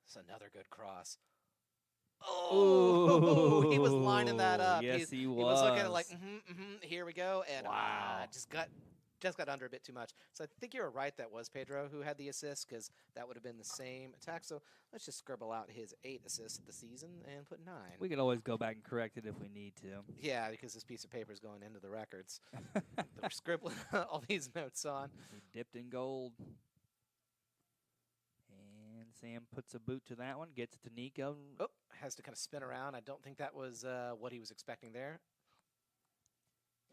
It's another good cross. Oh, he was lining that up. Yes, he was. He was looking at it like, here we go, and wow, just got under a bit too much. So I think you were right. That was Pedro who had the assist, because that would have been the same attack. So let's just scribble out his 8 assists of the season and put 9. We can always go back and correct it if we need to. Yeah, because this piece of paper is going into the records. That we're scribbling all these notes on. He dipped in gold. And Sam puts a boot to that one, gets it to Nico. Oh, has to kind of spin around. I don't think that was what he was expecting there.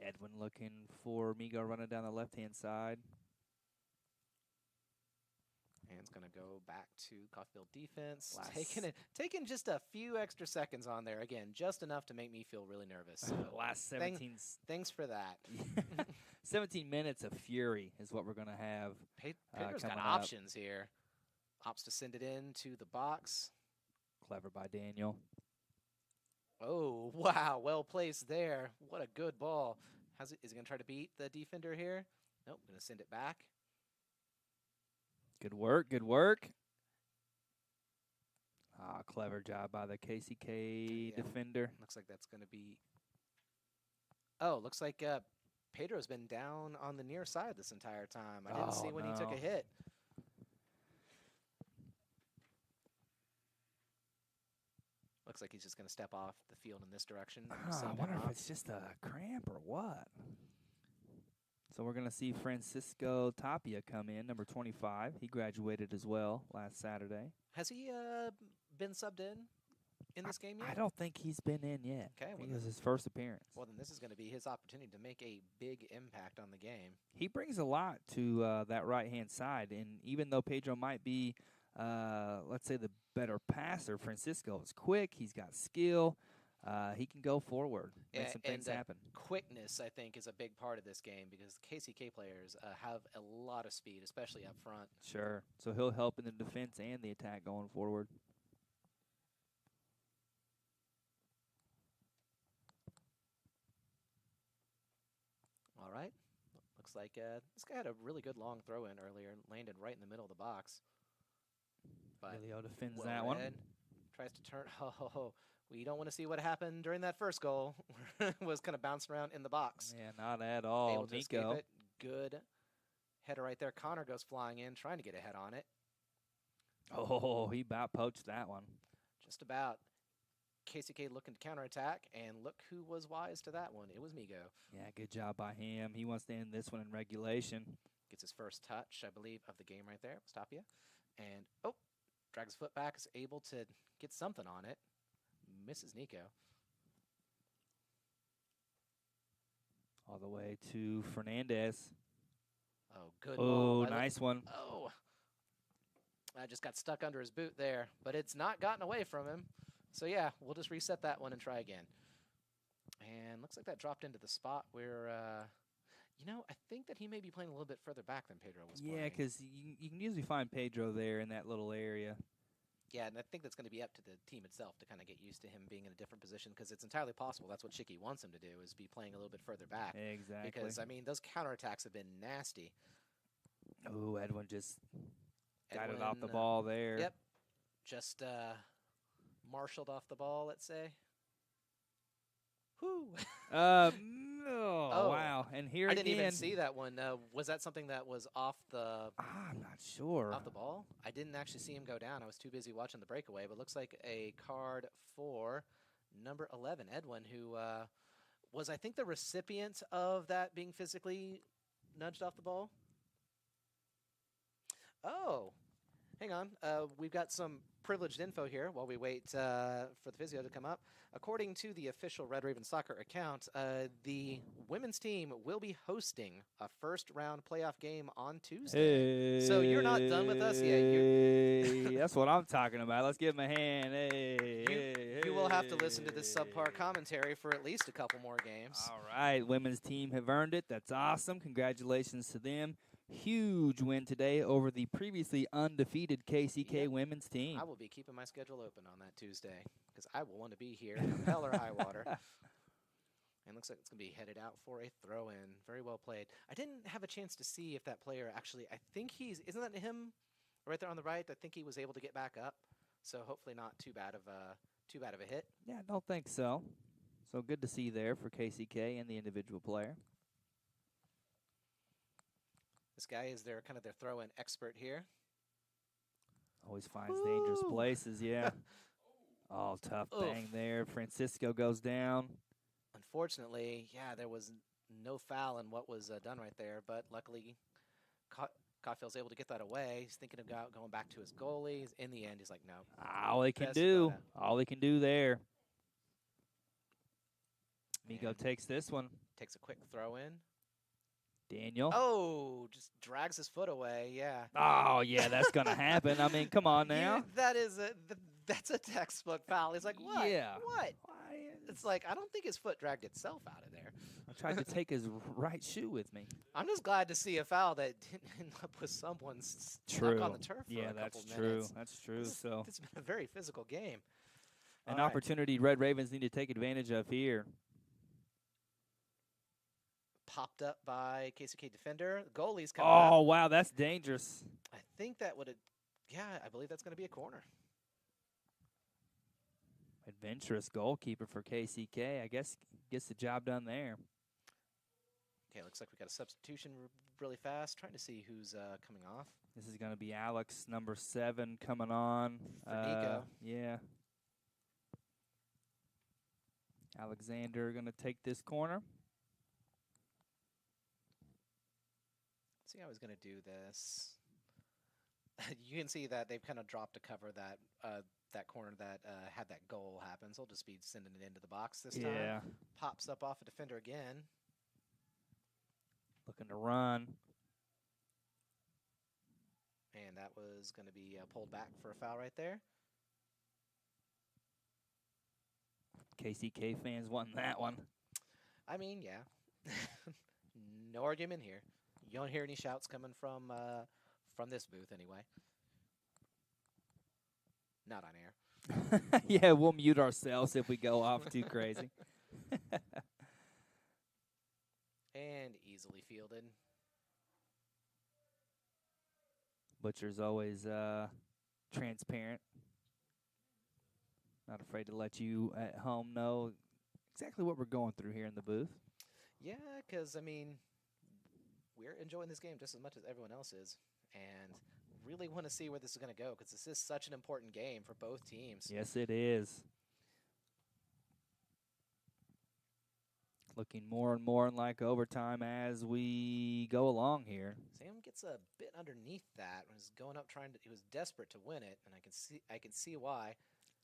Edwin looking for Migo running down the left-hand side. And it's going to go back to Coffeyville defense. Taking just a few extra seconds on there. Again, just enough to make me feel really nervous. So last 17. Thanks for that. 17 minutes of fury is what we're going to have. Pedro's got options here. Opts to send it into the box. Clever by Daniel. Oh, wow. Well placed there. What a good ball. Is he going to try to beat the defender here? Nope. Going to send it back. Good work. Good work. Clever job by the KCK defender. Looks like that's going to be... Oh, looks like Pedro's been down on the near side this entire time. I didn't see when he took a hit. Looks like he's just going to step off the field in this direction. I wonder if it's just a cramp or what. So we're going to see Francisco Tapia come in, number 25. He graduated as well last Saturday. Has he been subbed in this game yet? I don't think he's been in yet. Okay, well, it was his first appearance. Well, then this is going to be his opportunity to make a big impact on the game. He brings a lot to that right-hand side, and even though Pedro might be, let's say, the better passer, Francisco is quick. He's got skill. He can go forward, make some things happen. Quickness, I think, is a big part of this game because KCK players have a lot of speed, especially up front. Sure. So he'll help in the defense and the attack going forward. All right. Looks like this guy had a really good long throw in earlier and landed right in the middle of the box. But Elio defends that one. Tries to turn. Oh, we don't want to see what happened during that first goal. Was kind of bouncing around in the box. Yeah, not at all. Able to escape Nico. it. Good header right there. Connor goes flying in, trying to get a head on it. Oh, he about poached that one. Just about. KCK looking to counterattack, and look who was wise to that one. It was Migo. Yeah, good job by him. He wants to end this one in regulation. Gets his first touch, I believe, of the game right there. Tapia. And, oh, drags his foot back, is able to get something on it. Misses Nico. All the way to Fernandez. Oh, good. Oh, nice one. Oh, I just got stuck under his boot there, but it's not gotten away from him. So, yeah, we'll just reset that one and try again. And looks like that dropped into the spot where, you know, I think that he may be playing a little bit further back than Pedro was playing. Yeah, because you can usually find Pedro there in that little area. Yeah, and I think that's going to be up to the team itself to kind of get used to him being in a different position because it's entirely possible that's what Chicky wants him to do is be playing a little bit further back. Exactly. Because, I mean, those counterattacks have been nasty. Oh, Edwin just got it off the ball there. Yep. Just marshaled off the ball, let's say. Whoo! Wow. And here I again. didn't even see that one. Was that something that was off the... I'm not sure. Off the ball? I didn't actually see him go down. I was too busy watching the breakaway, but looks like a card for number 11, Edwin, who was, I think, the recipient of that being physically nudged off the ball. Oh. Hang hang on. We've got some privileged info here while we wait for the physio to come up. According to the official Red Raven Soccer account, the women's team will be hosting a first-round playoff game on Tuesday. So you're not done with us yet. That's what I'm talking about. Let's give him a hand. Hey, you will have to listen to this subpar commentary for at least a couple more games. All right. Women's team have earned it. That's awesome. Congratulations to them. Huge win today over the previously undefeated KCK women's team. I will be keeping my schedule open on that Tuesday because I will want to be here, come hell or high water. And looks like it's going to be headed out for a throw-in. Very well played. I didn't have a chance to see if that player actually, I think isn't that him right there on the right? I think he was able to get back up. So hopefully not too bad of a hit. Yeah, I don't think so. So good to see there for KCK and the individual player. This guy is their throw-in expert here. Always finds dangerous places, yeah. Oh, tough bang there. Francisco goes down. Unfortunately, yeah, there was no foul in what was done right there, but luckily Caulfield's able to get that away. He's thinking about going back to his goalie. In the end, he's like, no. All he can do. All he can do there. Migo takes this one. Takes a quick throw-in. Daniel. Oh, just drags his foot away, yeah. Oh, yeah, that's going to happen. I mean, come on now. That's a textbook foul. He's like, what? Yeah. What? It's like, I don't think his foot dragged itself out of there. I tried to take his right shoe with me. I'm just glad to see a foul that didn't end up with someone stuck on the turf for a couple minutes. That's true. So it's been a very physical game. An opportunity Red Ravens need to take advantage of here. Popped up by KCK defender. The goalie's coming up. Oh, wow, that's dangerous. I think that would have, I believe that's going to be a corner. Adventurous goalkeeper for KCK. I guess gets the job done there. Okay, looks like we got a substitution really fast. Trying to see who's coming off. This is going to be Alex, number 7, coming on. For Nico. Yeah. Alexander going to take this corner. See how he's going to do this. You can see that they've kind of dropped to cover that corner that had that goal happen. So he'll just be sending it into the box this time. Yeah. Pops up off a defender again. Looking to run. And that was going to be pulled back for a foul right there. KCK fans won that one. I mean, yeah. No argument here. You don't hear any shouts coming from this booth anyway. Not on air. Yeah, we'll mute ourselves if we go off too crazy. And easily fielded. Butcher's always transparent. Not afraid to let you at home know exactly what we're going through here in the booth. Yeah, because, I mean, we're enjoying this game just as much as everyone else is. And really want to see where this is going to go because this is such an important game for both teams. Yes, it is. Looking more and more like overtime as we go along here. Sam gets a bit underneath that. Was going up he was desperate to win it, and I can see why.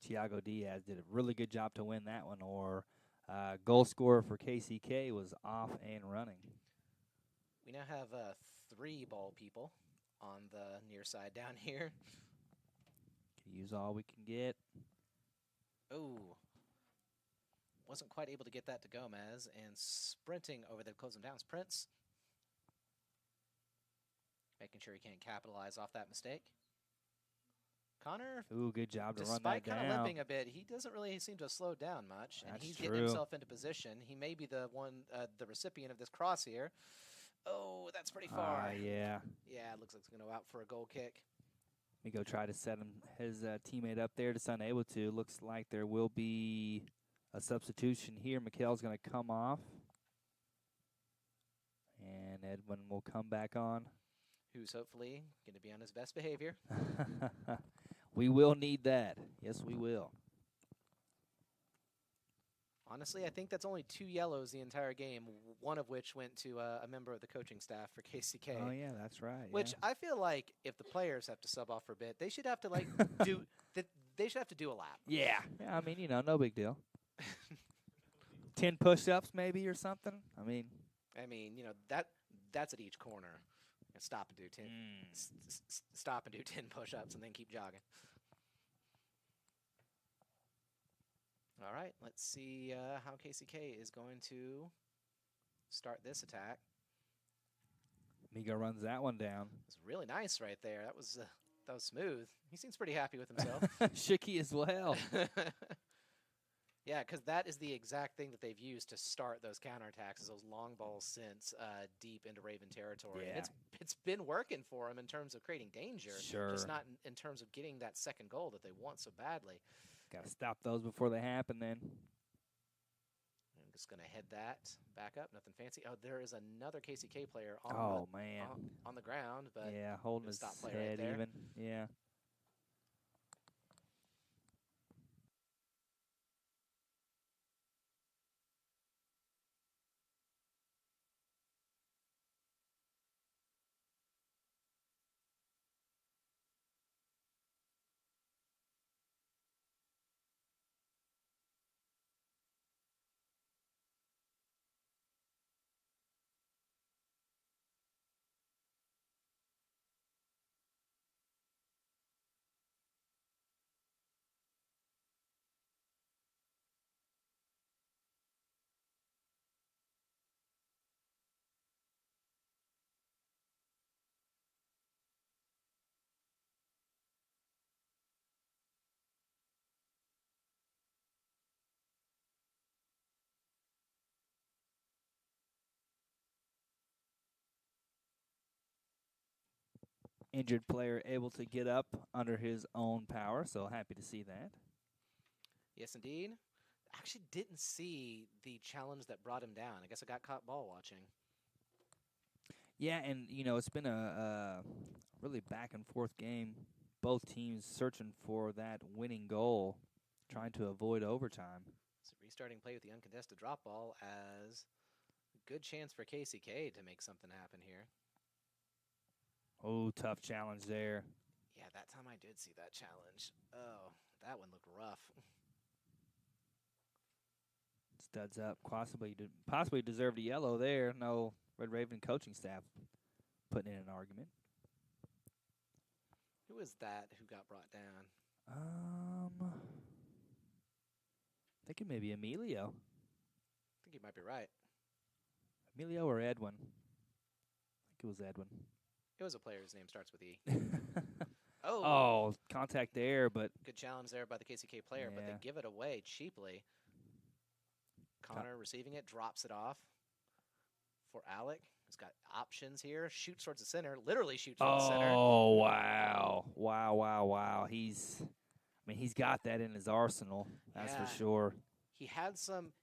Thiago Diaz did a really good job to win that one, or goal scorer for KCK was off and running. We now have 3 ball people on the near side down here. Can use all we can get. Oh. Wasn't quite able to get that to Gomez, and sprinting over there to close him down is Prince. Making sure he can't capitalize off that mistake. Connor, ooh, good job to run that down. Despite kind of limping a bit, he doesn't really seem to have slowed down much, and he's getting himself into position. He may be the the recipient of this cross here. Oh, that's pretty far. Yeah. Yeah, it looks like it's going to go out for a goal kick. We go try to set his teammate up there, just unable to. Looks like there will be a substitution here. Mikhail's going to come off. And Edwin will come back on. Who's hopefully going to be on his best behavior. We will need that. Yes, we will. Honestly, I think that's only 2 yellows the entire game, one of which went to a member of the coaching staff for KCK. Oh, yeah, that's right. Which yeah. I feel like if the players have to sub off for a bit, they should have to like they should have to do a lap. Yeah. I mean, no big deal. 10 push-ups maybe or something. I mean, that's at each corner. Stop and do 10. Stop and do 10 push-ups and then keep jogging. All right, let's see how KCK is going to start this attack. Miga runs that one down. It's really nice right there. That was smooth. He seems pretty happy with himself. Shicky as well. Yeah, because that is the exact thing that they've used to start those counterattacks, is those long balls since deep into Raven territory. Yeah. And it's been working for them in terms of creating danger. Sure. Just not in terms of getting that second goal that they want so badly. Got to stop those before they happen then. I'm just going to head that back up. Nothing fancy. Oh, there is another KCK player Oh, on, man. on the ground. But Yeah, holding his stop play head right there. even. Yeah. Injured player able to get up under his own power, so happy to see that. Yes, indeed. Actually didn't see the challenge that brought him down. I guess I got caught ball watching. Yeah, and, it's been a really back-and-forth game. Both teams searching for that winning goal, trying to avoid overtime. So restarting play with the uncontested drop ball as a good chance for KCK to make something happen here. Oh, tough challenge there. Yeah, that time I did see that challenge. Oh, that one looked rough. Studs up. Possibly deserved a yellow there. No Red Raven coaching staff putting in an argument. Who was that who got brought down? Thinking maybe Emilio. I think you might be right. Emilio or Edwin? I think it was Edwin. It was a player whose name starts with E. Oh, contact there, but good challenge there by the KCK player, but they give it away cheaply. Connor receiving it, drops it off for Alec. He's got options here. Shoots towards the center. Literally shoots towards the center. Oh, wow. He's got that in his arsenal. That's for sure. He had some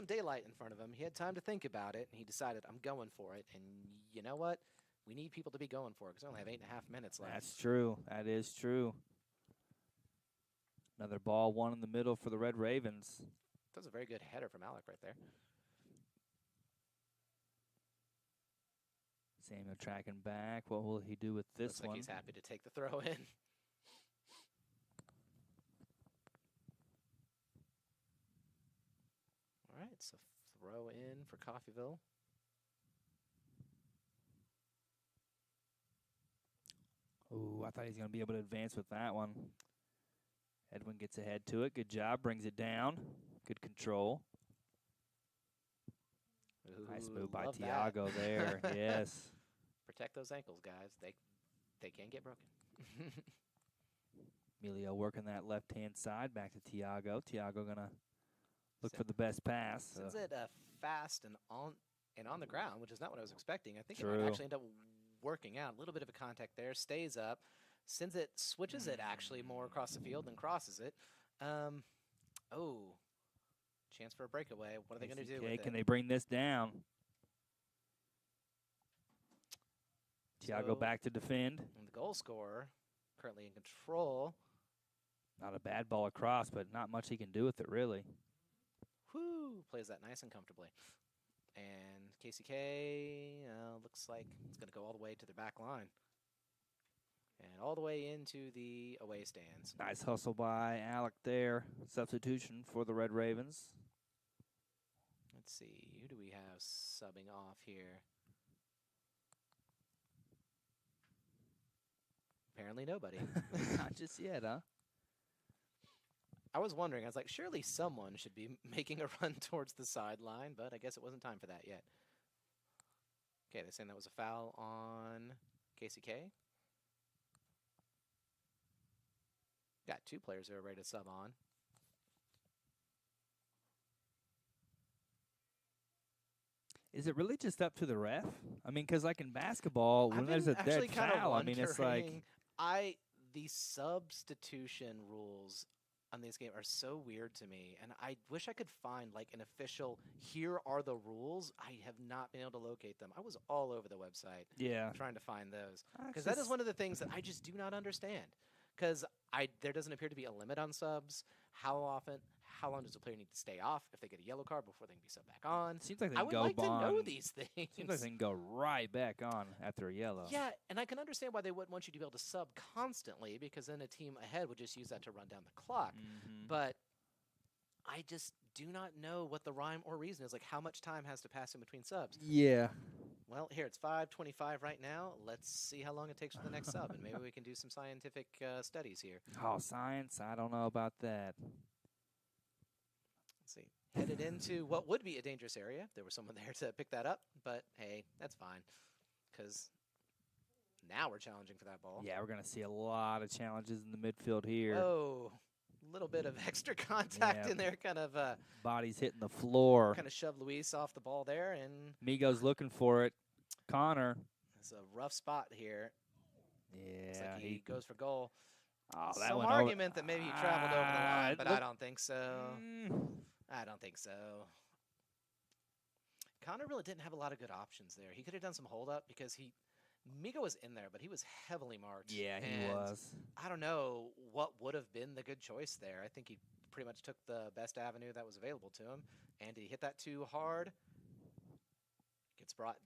daylight in front of him. He had time to think about it, and he decided, I'm going for it. And you know what? We need people to be going for it because we only have 8.5 minutes left. That's true. That is true. Another ball, one in the middle for the Red Ravens. That was a very good header from Alec right there. Samuel tracking back. What will he do with this one? Looks like he's happy to take the throw in. All right, so throw in for Coffeyville. Ooh, I thought he was going to be able to advance with that one. Edwin gets ahead to it. Good job. Brings it down. Good control. Ooh, nice move by Tiago there. Yes. Protect those ankles, guys. They can get broken. Emilio working that left-hand side. Back to Tiago. Tiago going to look for the best pass. Sends it fast and on the ground, which is not what I was expecting. I think it might actually end up working out. A little bit of a contact there. Stays up. Sends it, switches it actually more across the field than crosses it. Chance for a breakaway. What are they going to do with it? Can they bring this down? Tiago back to defend. And the goal scorer currently in control. Not a bad ball across, but not much he can do with it, really. Whoo! Plays that nice and comfortably. And KCK looks like it's going to go all the way to their back line. And all the way into the away stands. Nice hustle by Alec there. Substitution for the Red Ravens. Let's see. Who do we have subbing off here? Apparently nobody. Not just yet, huh? I was wondering. I was like, surely someone should be making a run towards the sideline, but I guess it wasn't time for that yet. Okay, they're saying that was a foul on KCK. Got 2 players who are ready to sub on. Is it really just up to the ref? I mean, because like in basketball, when there's a dead foul, I mean, it's like the substitution rules on this game are so weird to me, and I wish I could find like an official. Here are the rules. I have not been able to locate them. I was all over the website, trying to find those because that is one of the things that I just do not understand. Because there doesn't appear to be a limit on subs. How long does a player need to stay off if they get a yellow card before they can be subbed back on? Seems like they I can would go like on. to know these things. Seems like they can go right back on after a yellow. Yeah, and I can understand why they wouldn't want you to be able to sub constantly, because then a team ahead would just use that to run down the clock. But I just do not know what the rhyme or reason is. Like, how much time has to pass in between subs? Yeah. Well, here, it's 5:25 right now. Let's see how long it takes for the next sub, and maybe we can do some scientific studies here. Oh, science? I don't know about that. Let's see. Headed into what would be a dangerous area. There was someone there to pick that up, but hey, that's fine, because now we're challenging for that ball. Yeah, we're going to see a lot of challenges in the midfield here. Oh, a little bit of extra contact in there, kind of. Bodies hitting the floor. Kind of shoved Luis off the ball there, and Migo's looking for it. Connor. It's a rough spot here. Yeah, looks like he goes for goal. Oh, that Some argument that maybe he traveled over the line, but I don't think so. I don't think so. Connor really didn't have a lot of good options there. He could have done some hold up because Migo was in there, but he was heavily marked. Yeah, he was. I don't know what would have been the good choice there. I think he pretty much took the best avenue that was available to him. And did he hit that too hard? Gets brought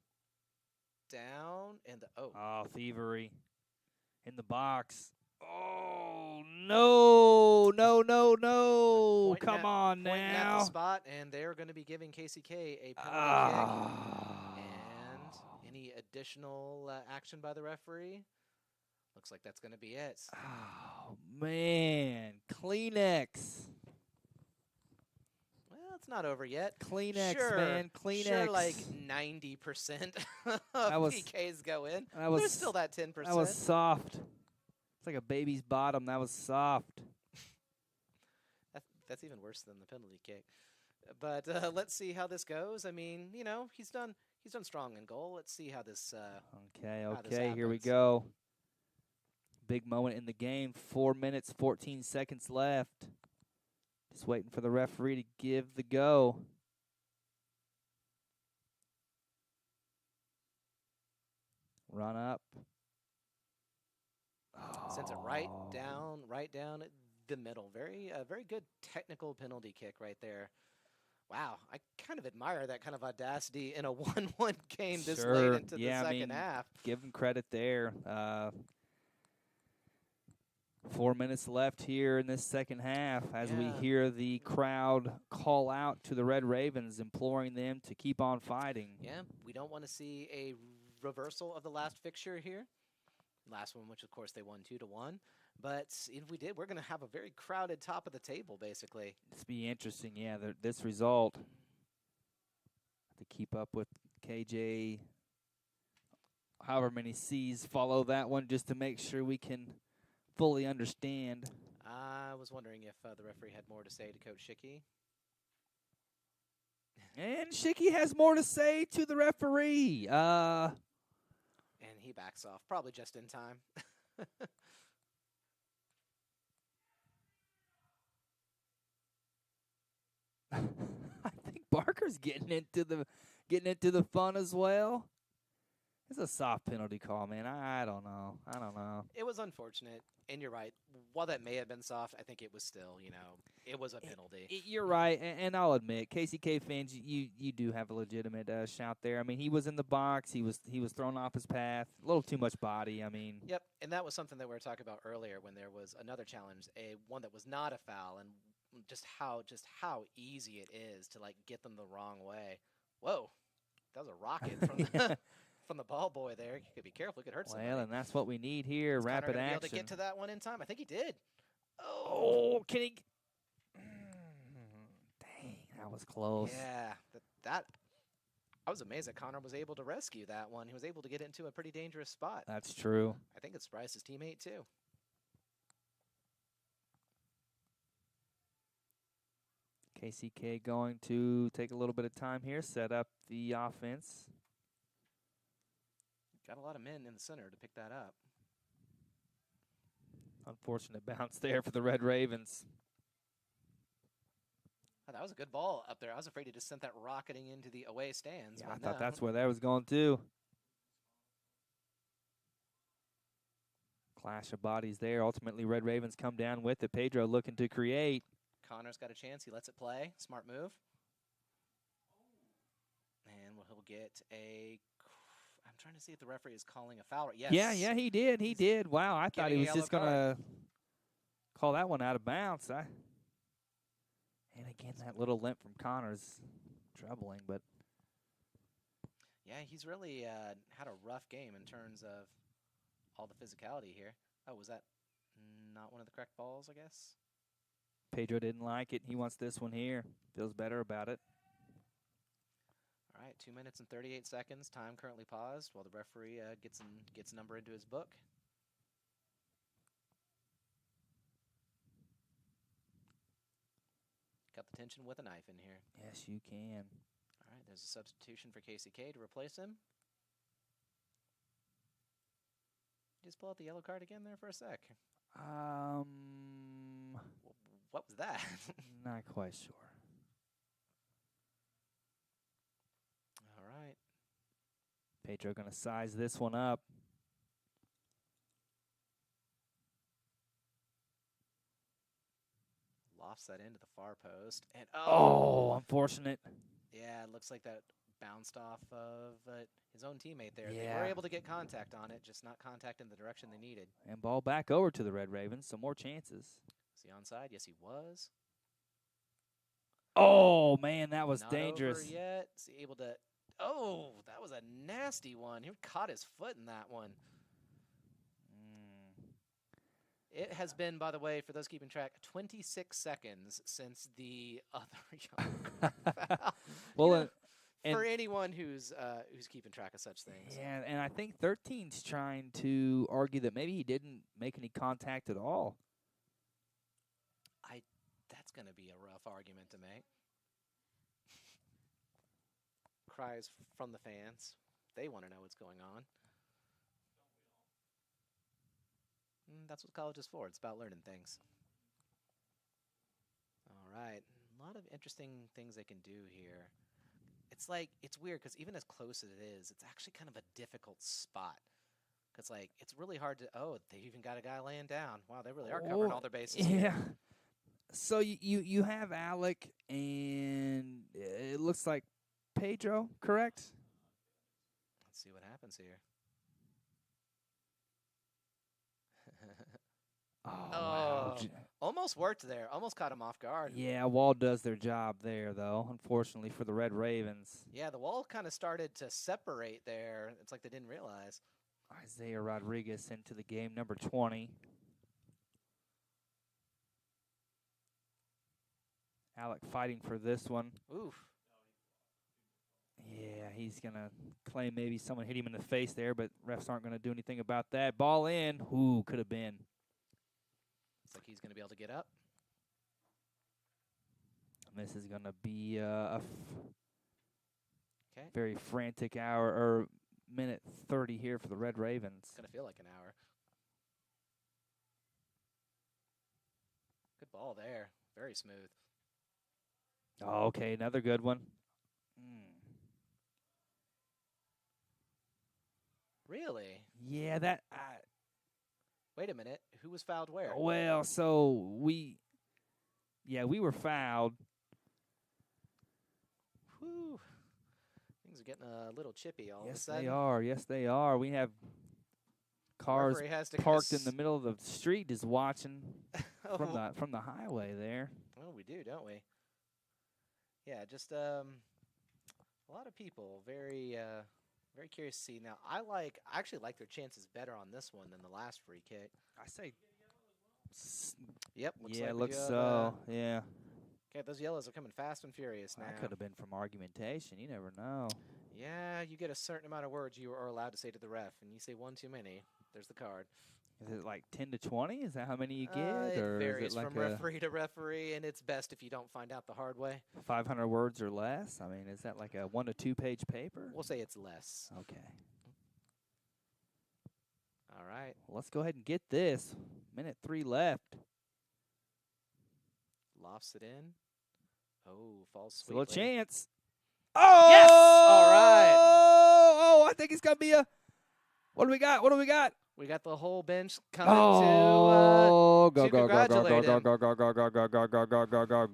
down, and Oh, thievery in the box. Oh, no, no, no, no. Come on now. Pointing at the spot, and they're going to be giving KCK a penalty kick. And any additional action by the referee? Looks like that's going to be it. Oh, man. Kleenex. Well, it's not over yet. Kleenex, sure, man. Kleenex. Sure, like 90% of PKs go in. There's still that 10%. That was soft. It's like a baby's bottom. That was soft. That's even worse than the penalty kick. But let's see how this goes. I mean, he's done strong in goal. Let's see how this. Okay. Here we go. Big moment in the game. 4 minutes, 14 seconds left. Just waiting for the referee to give the go. Run up. Sends it right down the middle. Very good technical penalty kick right there. Wow, I kind of admire that kind of audacity in a 1-1 game this late into the second half. Give him credit there. 4 minutes left here in this second half as we hear the crowd call out to the Red Ravens, imploring them to keep on fighting. Yeah, we don't want to see a reversal of the last fixture here. Last one, which of course they won 2-1. But if we did, we're going to have a very crowded top of the table, basically. It's be interesting, yeah. This result to keep up with KJ. However many C's follow that one, just to make sure we can fully understand. I was wondering if the referee had more to say to Coach Schicky. And Schicky has more to say to the referee. And he backs off, probably just in time. I think Barker's getting into the fun as well. It's a soft penalty call, man. I don't know. I don't know. It was unfortunate, and you're right. While that may have been soft, I think it was still, it was a penalty. You're right, and I'll admit, KCK fans, you do have a legitimate shout there. I mean, he was in the box. He was thrown off his path. A little too much body. I mean. Yep, and that was something that we were talking about earlier when there was another challenge, one that was not a foul, and just how easy it is to like get them the wrong way. Whoa, that was a rocket from the from the ball boy there. You could be careful; it could hurt somebody. Well, and that's what we need here. Is Rapid Connor gonna action. be able to get to that one in time? I think he did. Oh, can he? Dang, that was close. Yeah, that I was amazed that Connor was able to rescue that one. He was able to get into a pretty dangerous spot. That's true. I think it surprised his teammate too. KCK going to take a little bit of time here, set up the offense. Got a lot of men in the center to pick that up. Unfortunate bounce there for the Red Ravens. Oh, that was a good ball up there. I was afraid he just sent that rocketing into the away stands. Yeah, I thought that's where that was going to. Clash of bodies there. Ultimately, Red Ravens come down with it. Pedro looking to create. Connor's got a chance. He lets it play. Smart move. And he'll get a... I'm trying to see if the referee is calling a foul. Yes. Yeah, he did. He did. Wow, I thought he was just going to call that one out of bounds. And again, that little limp from Connor's troubling, but... Yeah, he's really had a rough game in terms of all the physicality here. Oh, was that not one of the correct balls, I guess? Pedro didn't like it. He wants this one here. Feels better about it. All right, 2 minutes and 38 seconds. Time currently paused while the referee gets a number into his book. Cut the tension with a knife in here. Yes, you can. All right, there's a substitution for KCK to replace him. Just pull out the yellow card again there for a sec. What was that? Not quite sure. All right. Pedro going to size this one up. Lofts that into the far post. And oh, unfortunate. Yeah, it looks like that bounced off of his own teammate there. Yeah. They were able to get contact on it, just not contact in the direction they needed. And ball back over to the Red Ravens. Some more chances. Is he onside? Yes, he was. Oh, man, that was not dangerous. Over yet. Is he able to... Oh, that was a nasty one. He caught his foot in that one. It has been, by the way, for those keeping track, 26 seconds since the other young foul. Well, for anyone who's keeping track of such things. Yeah, and I think 13's trying to argue that maybe he didn't make any contact at all. That's going to be a rough argument to make. Cries from the fans. They want to know what's going on. That's what college is for. It's about learning things. All right. A lot of interesting things they can do here. It's weird because even as close as it is, it's actually kind of a difficult spot. Because, it's really hard to... Oh, they even got a guy laying down. Wow, they really are covering all their bases. Yeah. Here. So you have Alec, and it looks like Pedro, correct? Let's see what happens here. Wow. Almost worked there. Almost caught him off guard. Yeah, Wall does their job there, though, unfortunately for the Red Ravens. Yeah, the wall kind of started to separate there. It's like they didn't realize. Isaiah Rodriguez into the game, number 20. Alec fighting for this one. Oof. Yeah, he's going to claim maybe someone hit him in the face there, but refs aren't going to do anything about that. Ball in. Ooh, could have been. Looks like he's going to be able to get up. And this is going to be a Okay. very frantic hour or minute 30 here for the Red Ravens. It's going to feel like an hour. Good ball there. Very smooth. Oh, okay, another good one. Really? Yeah, that. Wait a minute. Who was fouled where? Well, so we were fouled. Whew. Things are getting a little chippy all of a Yes, sudden. they are. Yes, they are. We have cars Referee has to parked in the middle of the street, just watching from the highway there. Oh, we do, don't we? Yeah, just a lot of people very very curious to see. Now, I actually like their chances better on this one than the last free kick. I say. Yep. Looks Yeah, like looks so. Yeah. Okay, those yellows are coming fast and furious now. That could have been from argumentation. You never know. Yeah, you get a certain amount of words you are allowed to say to the ref, and you say one too many, there's the card. Is it like 10 to 20? Is that how many you get? It or varies is it like from referee to referee, and it's best if you don't find out the hard way. 500 words or less? I mean, is that like a 1 to 2 page paper? We'll say it's less. Okay. All right. Well, let's go ahead and get this. Minute 3 left. Lofts it in. Oh, falls Still a sweetly. chance. Oh! Yes! All right. Oh, I think it's going to be a. What do we got? What do we got? We got the whole bench coming to congratulate him.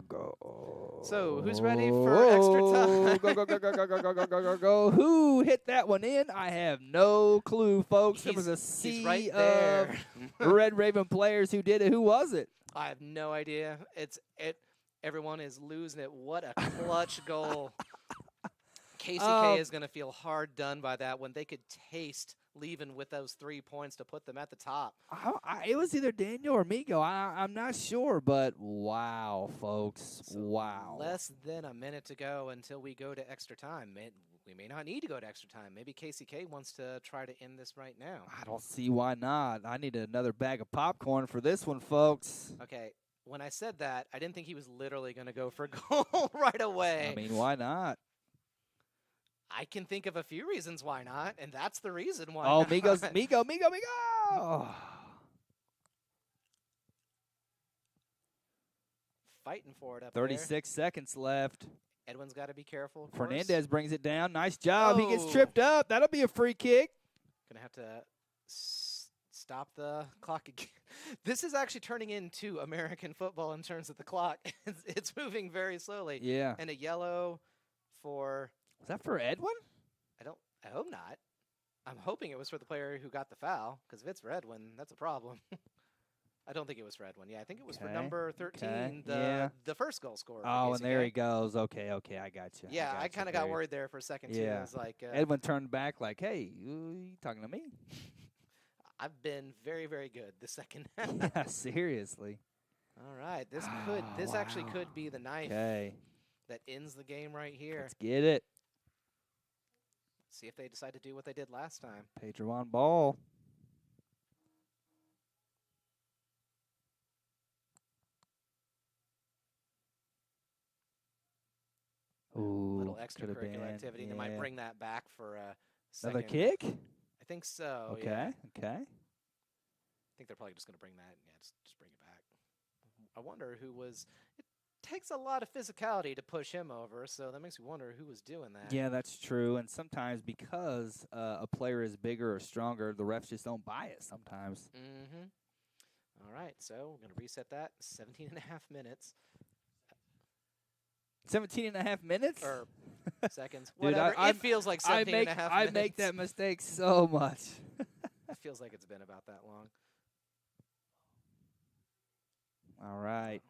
Go. So, who's ready for extra time? Go. Who hit that one in? I have no clue, folks. There was a He's sea right of there. Red Raven players who did it. Who was it? I have no idea. Everyone is losing it. What a clutch goal. KCK is going to feel hard done by that when they could taste leaving with those 3 points to put them at the top. It was either Daniel or Migo. I'm not sure, but wow, folks. So wow. Less than a minute to go until we go to extra time. We may not need to go to extra time. Maybe KCK wants to try to end this right now. I don't see why not. I need another bag of popcorn for this one, folks. Okay, when I said that, I didn't think he was literally going to go for a goal right away. I mean, why not? I can think of a few reasons why not, and that's the reason why not. Migo. Fighting for it up 36 seconds left. Edwin's got to be careful. Fernandez brings it down. Nice job. He gets tripped up. That'll be a free kick. Gonna have to stop the clock again. This is actually turning into American football in terms of the clock. It's moving very slowly. Yeah. And a yellow for. Was that for Edwin? I hope not. I'm hoping it was for the player who got the foul, because if it's for Edwin, that's a problem. I don't think it was for Edwin. Yeah, I think it was for number 13, the first goal scorer. Oh, and there he goes. Okay, I got you. Yeah, I kind of got worried there for a second, too. I was like, Edwin turned back like, hey, you talking to me? I've been very, very good the second half. Yeah, seriously. All right, this actually could be the knife that ends the game right here. Let's get it. See if they decide to do what they did last time. Pedro on ball. Ooh, little extracurricular activity. They might bring that back for a second. Another kick? I think so. Okay. Yeah. Okay. I think they're probably just going to bring that. Yeah, just bring it back. I wonder who was. It takes a lot of physicality to push him over, so that makes me wonder who was doing that. Yeah, that's true. And sometimes because a player is bigger or stronger, the refs just don't buy it sometimes. Mm-hmm. All right, so we're going to reset that. 17 and a half minutes. 17 and a half minutes? Or seconds. Dude, Whatever. It feels like 17 and a half minutes. I make that mistake so much. It feels like it's been about that long. All right.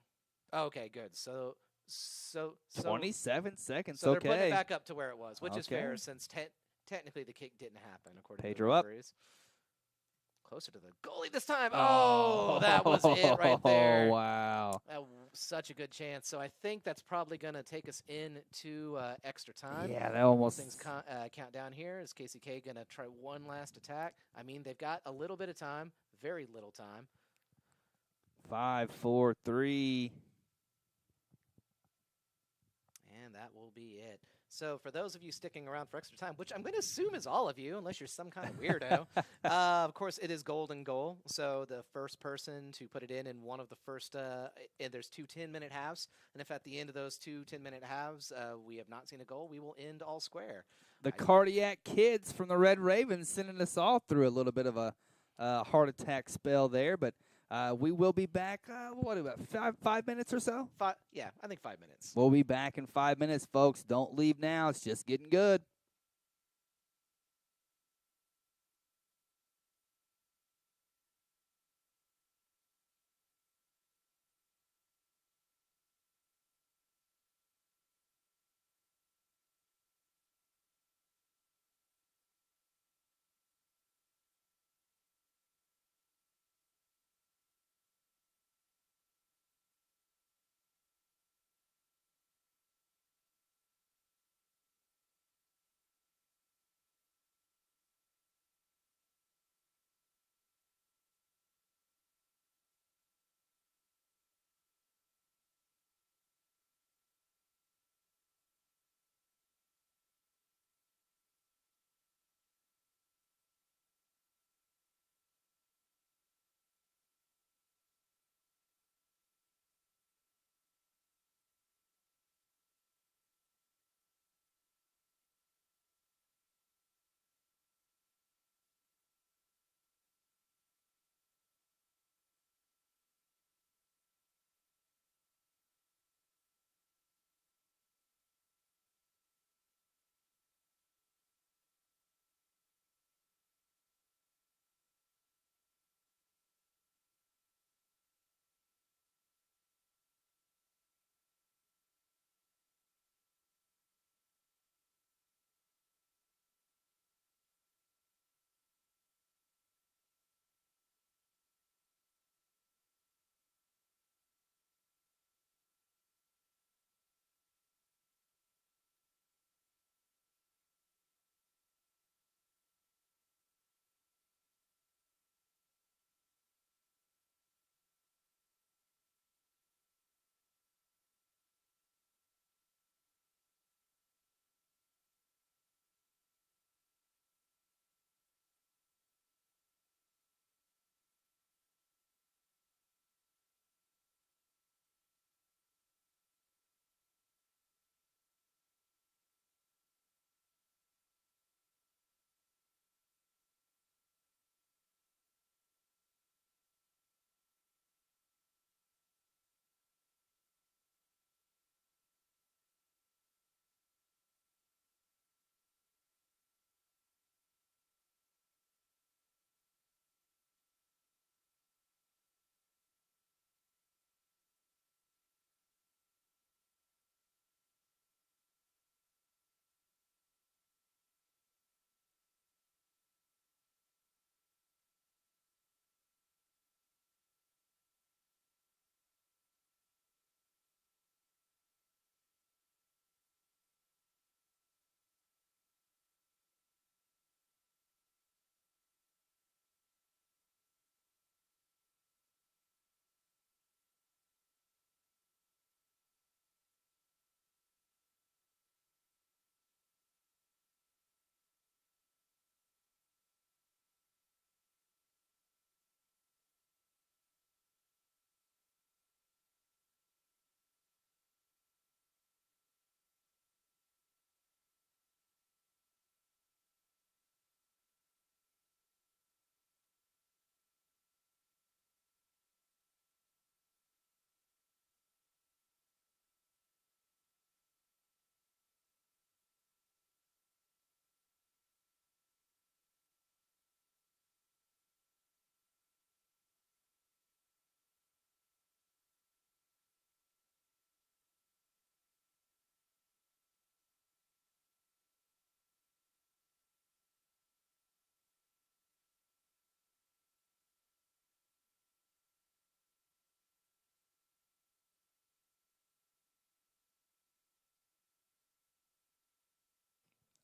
Okay, good. So 27 seconds. So okay. they're putting it back up to where it was, which is fair since technically the kick didn't happen according Pedro to the referees. Closer to the goalie this time. Oh, that was it right there. Oh, wow. That was such a good chance. So I think that's probably going to take us into extra time. Yeah, that almost. Things count down here. Is KCK going to try one last attack? I mean, they've got a little bit of time, very little time. 5, 4, 3. And that will be it. So for those of you sticking around for extra time, which I'm going to assume is all of you, unless you're some kind of weirdo, of course it is golden goal. So the first person to put it in one of the first, and there's 2 10-minute halves, and if at the end of those 2 10-minute halves we have not seen a goal, we will end all square. The Cardiac Kids from the Red Ravens sending us all through a little bit of a heart attack spell there, but we will be back, what about 5 minutes or so? Yeah, I think 5 minutes. We'll be back in 5 minutes, folks. Don't leave now. It's just getting good.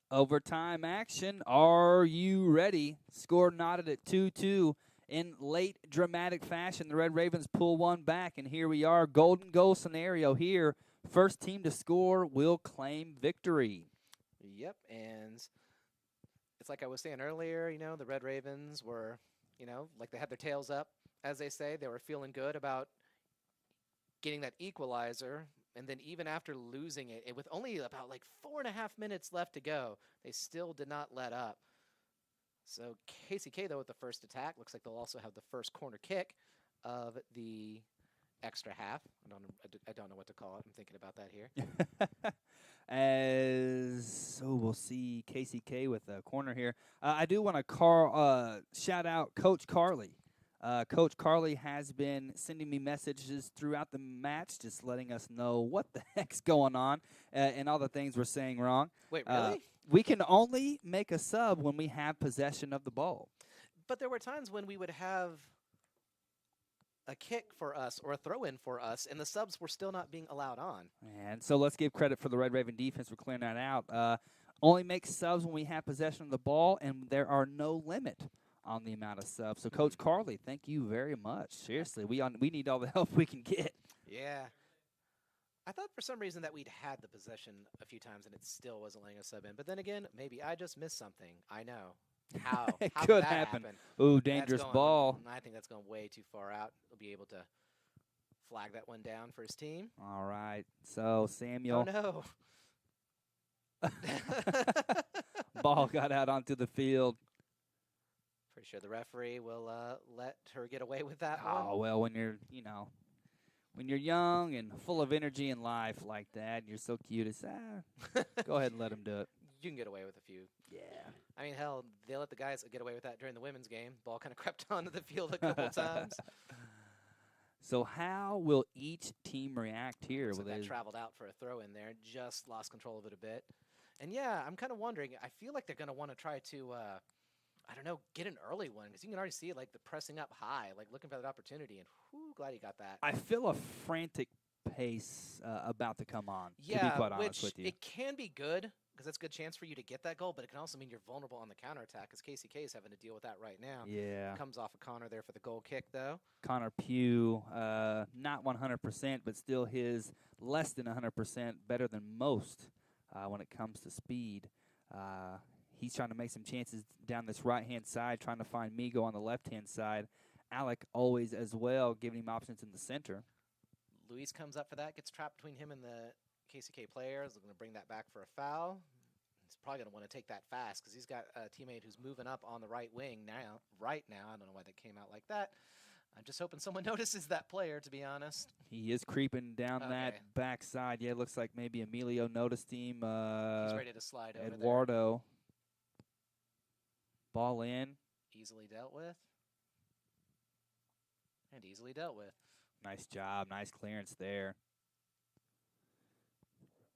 Overtime action. Are you ready? Score knotted at 2-2 in late dramatic fashion. The Red Ravens pull one back, and here we are. Golden goal scenario here. First team to score will claim victory. Yep, and it's like I was saying earlier, the Red Ravens were, like they had their tails up, as they say. They were feeling good about getting that equalizer. And then even after losing it, with only about like 4.5 minutes left to go, they still did not let up. So KCK, though, with the first attack, looks like they'll also have the first corner kick of the extra half. I don't know what to call it. I'm thinking about that here. We'll see KCK with a corner here. I do want to shout out Coach Carly. Coach Carly has been sending me messages throughout the match, just letting us know what the heck's going on and all the things we're saying wrong. Wait, really? We can only make a sub when we have possession of the ball. But there were times when we would have a kick for us or a throw-in for us, and the subs were still not being allowed on. And so let's give credit for the Red Raven defense for clearing that out. Only make subs when we have possession of the ball, and there are no limit on the amount of subs. So, Coach Carly, thank you very much. Seriously, we need all the help we can get. Yeah. I thought for some reason that we'd had the possession a few times and it still wasn't letting us sub in. But then again, maybe I just missed something. I know. How? It How could did that happen. happen? Ooh, dangerous ball. I think that's going way too far out. He'll be able to flag that one down for his team. All right. So, Samuel. Oh, no. Ball got out onto the field. Pretty sure the referee will let her get away with that one. Oh, well, when you're young and full of energy and life like that, and you're so cute, it's, go ahead and let him do it. You can get away with a few. Yeah. I mean, hell, they let the guys get away with that during the women's game. Ball kind of crept onto the field a couple times. So how will each team react here? So that traveled out for a throw in there, just lost control of it a bit. And, yeah, I'm kind of wondering, I feel like they're going to want to try to I don't know, get an early one, because you can already see like the pressing up high, like looking for that opportunity, and glad he got that. I feel a frantic pace about to come on, yeah, to be quite honest with you. It can be good, because that's a good chance for you to get that goal, but it can also mean you're vulnerable on the counterattack, because KCK is having to deal with that right now. Yeah. Comes off of Connor there for the goal kick, though. Connor Pugh, not 100%, but still his less than 100%, better than most when it comes to speed. He's trying to make some chances down this right-hand side, trying to find Migo on the left-hand side. Alec always as well, giving him options in the center. Luis comes up for that, gets trapped between him and the KCK players. They're going to bring that back for a foul. He's probably going to want to take that fast because he's got a teammate who's moving up on the right wing now. I don't know why that came out like that. I'm just hoping someone notices that player, to be honest. He is creeping down that backside. Yeah, it looks like maybe Emilio noticed him. He's ready to slide over Eduardo. there. Ball in. Easily dealt with. And easily dealt with. Nice job. Nice clearance there.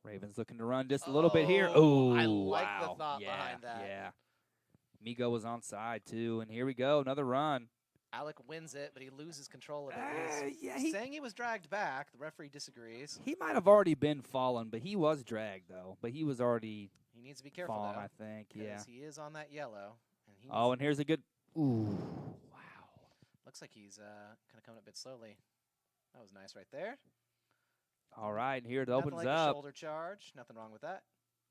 Ravens looking to run just a little bit here. Oh, I like the thought behind that. Yeah. Migo was onside, too. And here we go. Another run. Alec wins it, but he loses control of it. He's saying he was dragged back. The referee disagrees. He might have already been fallen, but he was dragged, though. But he was already He needs to be careful, fallen, though. I think. Yeah. Because he is on that yellow. And here's a good. Ooh. Wow. Looks like he's kind of coming up a bit slowly. That was nice right there. All right, and here it opens like up. A shoulder charge. Nothing wrong with that.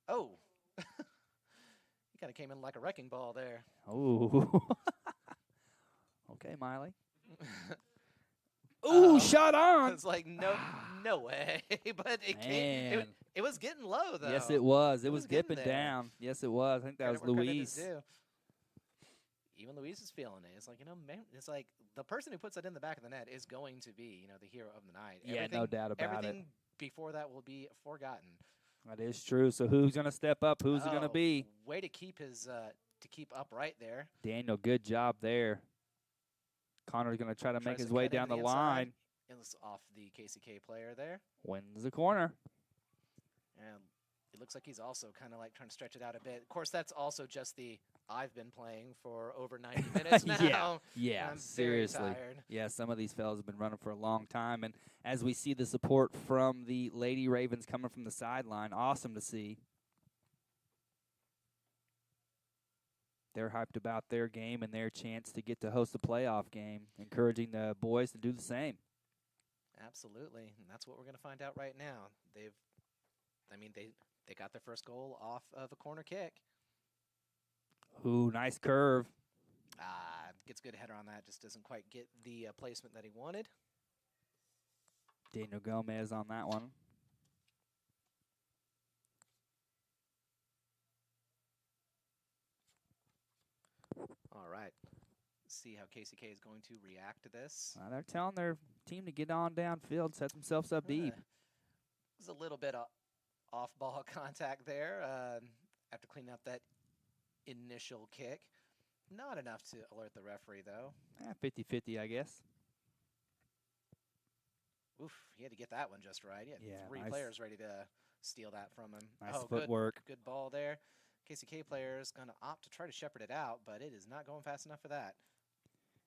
Oh. He kind of came in like a wrecking ball there. Ooh. Okay, Miley. Ooh, shot on. It's like, no way. But it came. It was getting low, though. Yes, it was. It was dipping down. Yes, it was. I think that was Luis. Even Luis is feeling it. It's like, man, it's like the person who puts it in the back of the net is going to be, the hero of the night. Yeah, no doubt about it. Everything before that will be forgotten. That is true. So who's going to step up? Who's it going to be? Way to keep keep upright there. Daniel, good job there. Connor's going to try to make his way down the line. It was off the KCK player there. Wins the corner. And it looks like he's also kind of like trying to stretch it out a bit. Of course, that's also just I've been playing for over 90 minutes now. Yeah, I'm seriously. very tired. Yeah, some of these fellas have been running for a long time. And as we see the support from the Lady Ravens coming from the sideline, awesome to see. They're hyped about their game and their chance to get to host a playoff game, encouraging the boys to do the same. Absolutely, and that's what we're going to find out right now. They They got their first goal off of a corner kick. Ooh, nice curve. Gets a good header on that. Just doesn't quite get the placement that he wanted. Daniel Gomez on that one. All right. See how KCK is going to react to this. They're telling their team to get on downfield, set themselves up deep. There's a little bit of off-ball contact there after cleaning up that initial kick. Not enough to alert the referee, though. 50-50, I guess. Oof, he had to get that one just right. He had three nice. Players ready to steal that from him. Nice footwork. Good ball there. KCK player is going to opt to try to shepherd it out, but it is not going fast enough for that.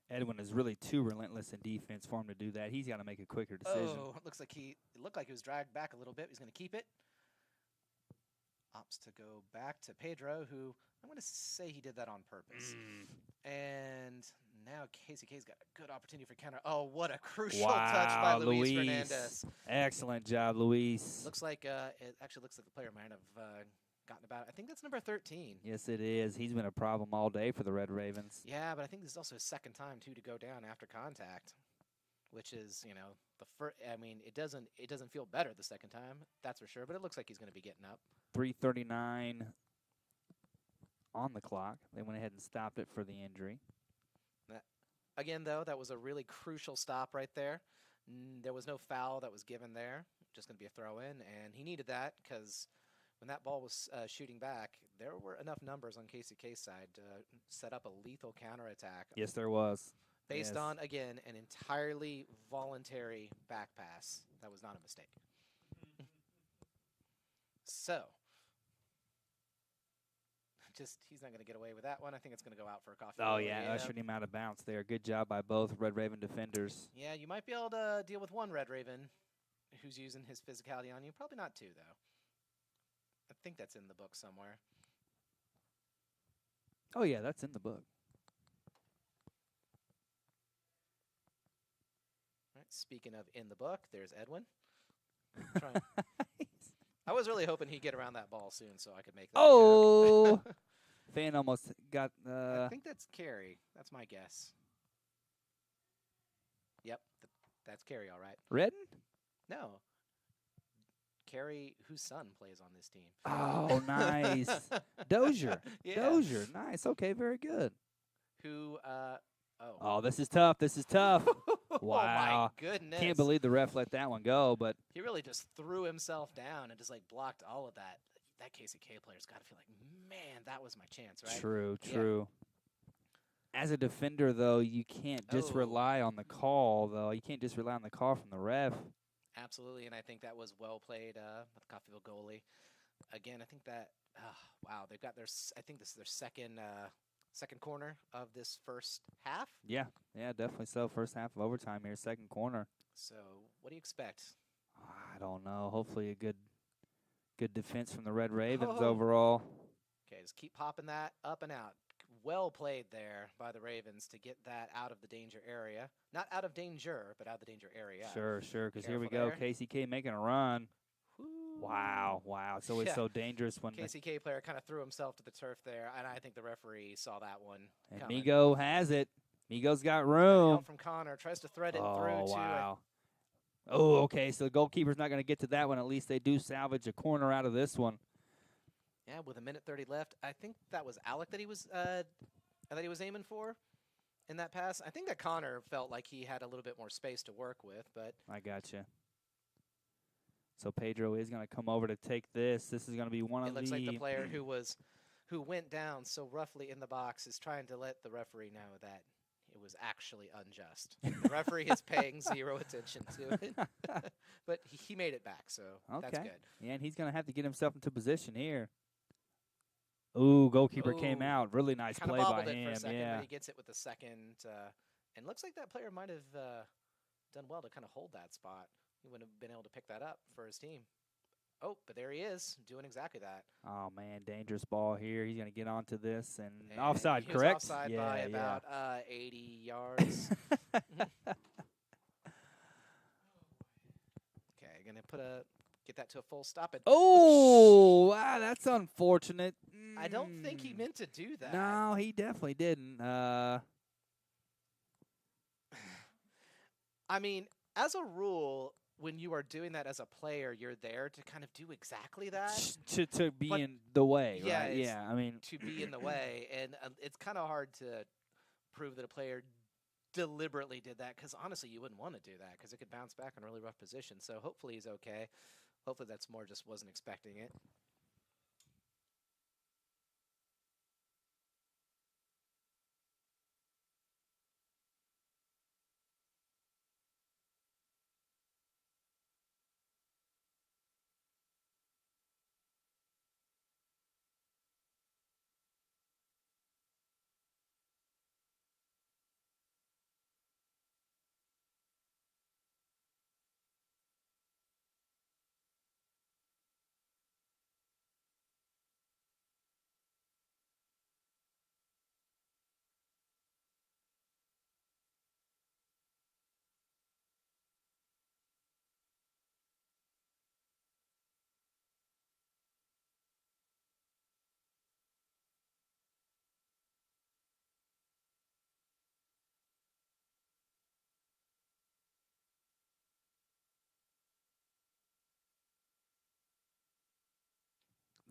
Edwin is really too relentless in defense for him to do that. He's got to make a quicker decision. Oh, it looked like he was dragged back a little bit. He's going to keep it. Opts to go back to Pedro, who I'm going to say he did that on purpose. And now KCK's got a good opportunity for counter. Oh, what a crucial touch by Luis Fernandez. Excellent job, Luis. Looks like it actually looks like the player might have gotten about. I think that's number 13. Yes, it is. He's been a problem all day for the Red Ravens. Yeah, but I think this is also his second time too to go down after contact, which is the first. I mean, it doesn't feel better the second time, that's for sure. But it looks like he's going to be getting up. 3:39 on the clock. They went ahead and stopped it for the injury. Again, though, that was a really crucial stop right there. There was no foul that was given there. Just going to be a throw-in, and he needed that because when that ball was shooting back, there were enough numbers on KCK's side to set up a lethal counterattack. Yes, there was. Based on, again, an entirely voluntary back pass. That was not a mistake. So, he's not going to get away with that one. I think it's going to go out for a coffee. Oh, yeah, ushered him out of bounds there. Good job by both Red Raven defenders. Yeah, you might be able to deal with one Red Raven who's using his physicality on you. Probably not two, though. I think that's in the book somewhere. Oh, yeah, that's in the book. All right, speaking of in the book, there's Edwin. I was really hoping he'd get around that ball soon so I could make that. Oh! Fan almost got... I think that's Carey. That's my guess. Yep, that's Carey, all right. Redden? No. Carey, whose son plays on this team. Oh, nice. Dozier. Yeah. Dozier. Nice. Okay, very good. Who, Oh, this is tough. This is tough. Oh, Wow. my goodness. Can't believe the ref let that one go, but... He really just threw himself down and just, blocked all of that. That KCK player's got to feel like, man, that was my chance, right? True, true. Yeah. As a defender, though, you can't just rely on the call, though. You can't just rely on the call from the ref. Absolutely, and I think that was well played with the Coffeyville goalie. Again, I think that, wow, they've got I think this is their second corner of this first half. Yeah, definitely so. First half of overtime here, second corner. So, what do you expect? I don't know. Hopefully a good defense from the Red Ravens overall. Okay, just keep popping that up and out. Well played there by the Ravens to get that out of the danger area. Not out of danger, but out of the danger area. Sure, because here we go. There. KCK making a run. Woo. Wow. It's always so dangerous when KCK player kind of threw himself to the turf there, and I think the referee saw that one and coming. Migo has it. Migo's got room. From Connor, tries to thread it through. Wow. Oh, okay, so the goalkeeper's not going to get to that one. At least they do salvage a corner out of this one. Yeah, with 1:30 left, I think that was Alec that he was aiming for in that pass. I think that Connor felt like he had a little bit more space to work with, but I gotcha. So Pedro is going to come over to take this. This is going to be one of the. It looks like the player who went down so roughly in the box is trying to let the referee know that it was actually unjust. The referee is paying zero attention to it, but he made it back, so that's good. Yeah, and he's going to have to get himself into position here. Ooh, goalkeeper came out. Really nice play by him. For a second, but he gets it with the second. And looks like that player might have done well to kind of hold that spot. He wouldn't have been able to pick that up for his team. Oh, but there he is, doing exactly that. Oh, man, dangerous ball here. He's going to get onto this. And offside, he correct? Was offside by about 80 yards. Okay, going to put a get that to a full stop. And Oh, wow, that's unfortunate. I don't think he meant to do that. No, he definitely didn't. I mean, as a rule, when you are doing that as a player, you're there to kind of do exactly that. To be But in the way, yeah, right? Yeah, I mean, to be in the way, and it's kind of hard to prove that a player deliberately did that because honestly, you wouldn't want to do that because it could bounce back in a really rough position. So hopefully he's okay. Hopefully that's more just wasn't expecting it.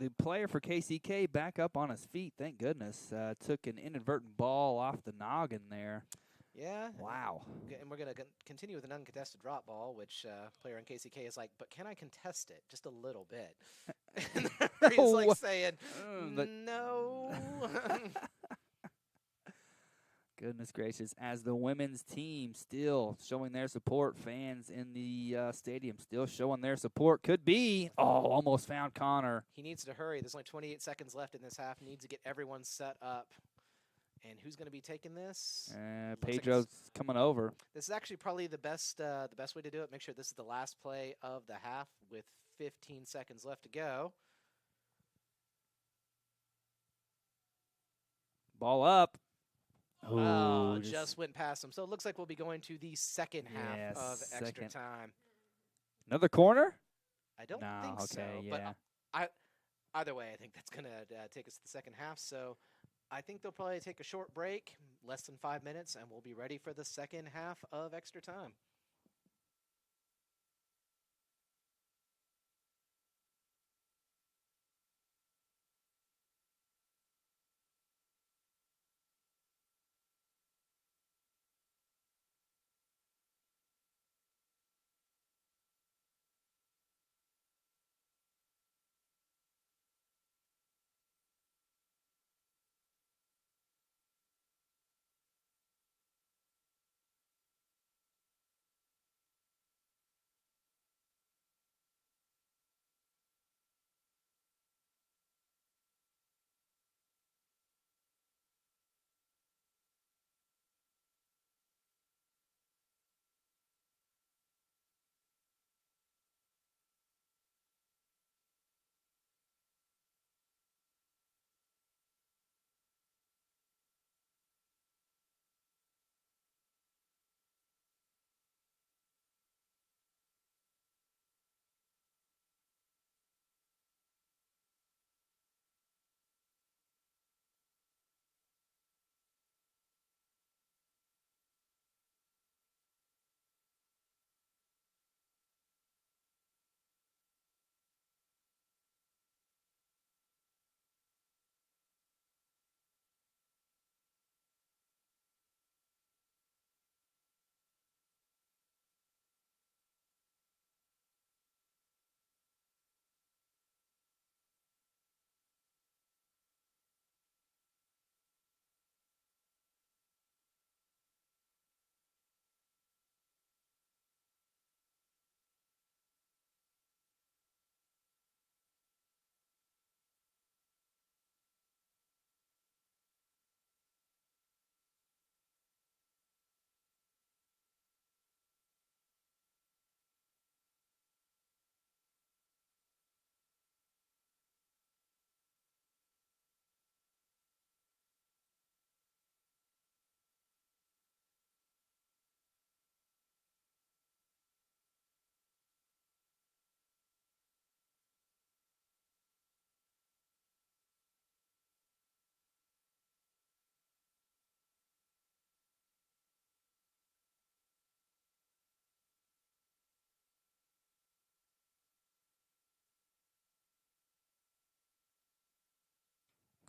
the player for KCK back up on his feet. Thank goodness. Took an inadvertent ball off the noggin there. Yeah. Wow. And we're going to continue with an uncontested drop ball, which player in KCK is like, but can I contest it just a little bit? And he's like saying, no. Goodness gracious. As the women's team still showing their support, fans in the stadium still showing their support. Could be. Oh, almost found Connor. He needs to hurry. There's only 28 seconds left in this half. Needs to get everyone set up. And who's going to be taking this? Pedro's coming over. This is actually probably the best way to do it. Make sure this is the last play of the half with 15 seconds left to go. Ball up. Oh, just went past him. So it looks like we'll be going to the second half of extra time. Another corner? I don't think so. Yeah. But either way, I think that's going to take us to the second half. So I think they'll probably take a short break, less than 5 minutes, and we'll be ready for the second half of extra time.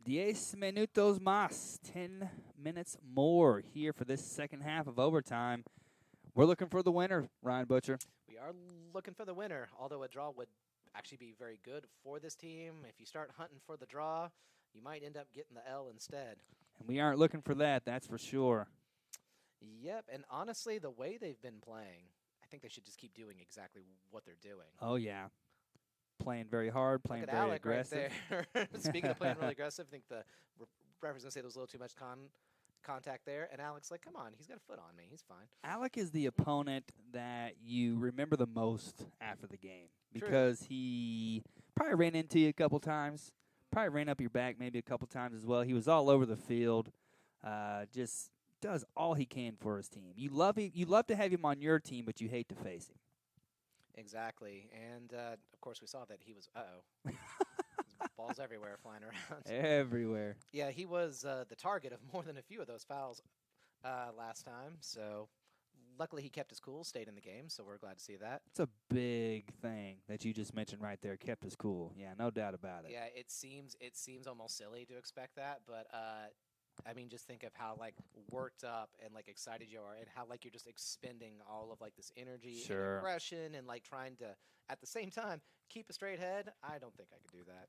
10 minutos más. 10 minutes more here for this second half of overtime. We're looking for the winner, Ryan Butcher. We are looking for the winner, although a draw would actually be very good for this team. If you start hunting for the draw, you might end up getting the L instead. And we aren't looking for that, that's for sure. Yep, and honestly, the way they've been playing, I think they should just keep doing exactly what they're doing. Oh, yeah. Playing very hard, playing Look at very Alec aggressive. right there. Speaking of playing really aggressive, I think the referee's going to say there was a little too much contact there. And Alec's like, come on, he's got a foot on me. He's fine. Alec is the opponent that you remember the most after the game True. because he probably ran into you a couple times, probably ran up your back maybe a couple times as well. He was all over the field, just does all he can for his team. You love to have him on your team, but you hate to face him. Exactly. And, of course, we saw that he was, balls everywhere flying around. Everywhere. Yeah, he was the target of more than a few of those fouls last time. So luckily he kept his cool, stayed in the game, so we're glad to see that. It's a big thing that you just mentioned right there, kept his cool. Yeah, no doubt about it. Yeah, it seems almost silly to expect that, but I mean, just think of how like worked up and like excited you are, and how like you're just expending all of like this energy and aggression, and like trying to at the same time keep a straight head. I don't think I could do that.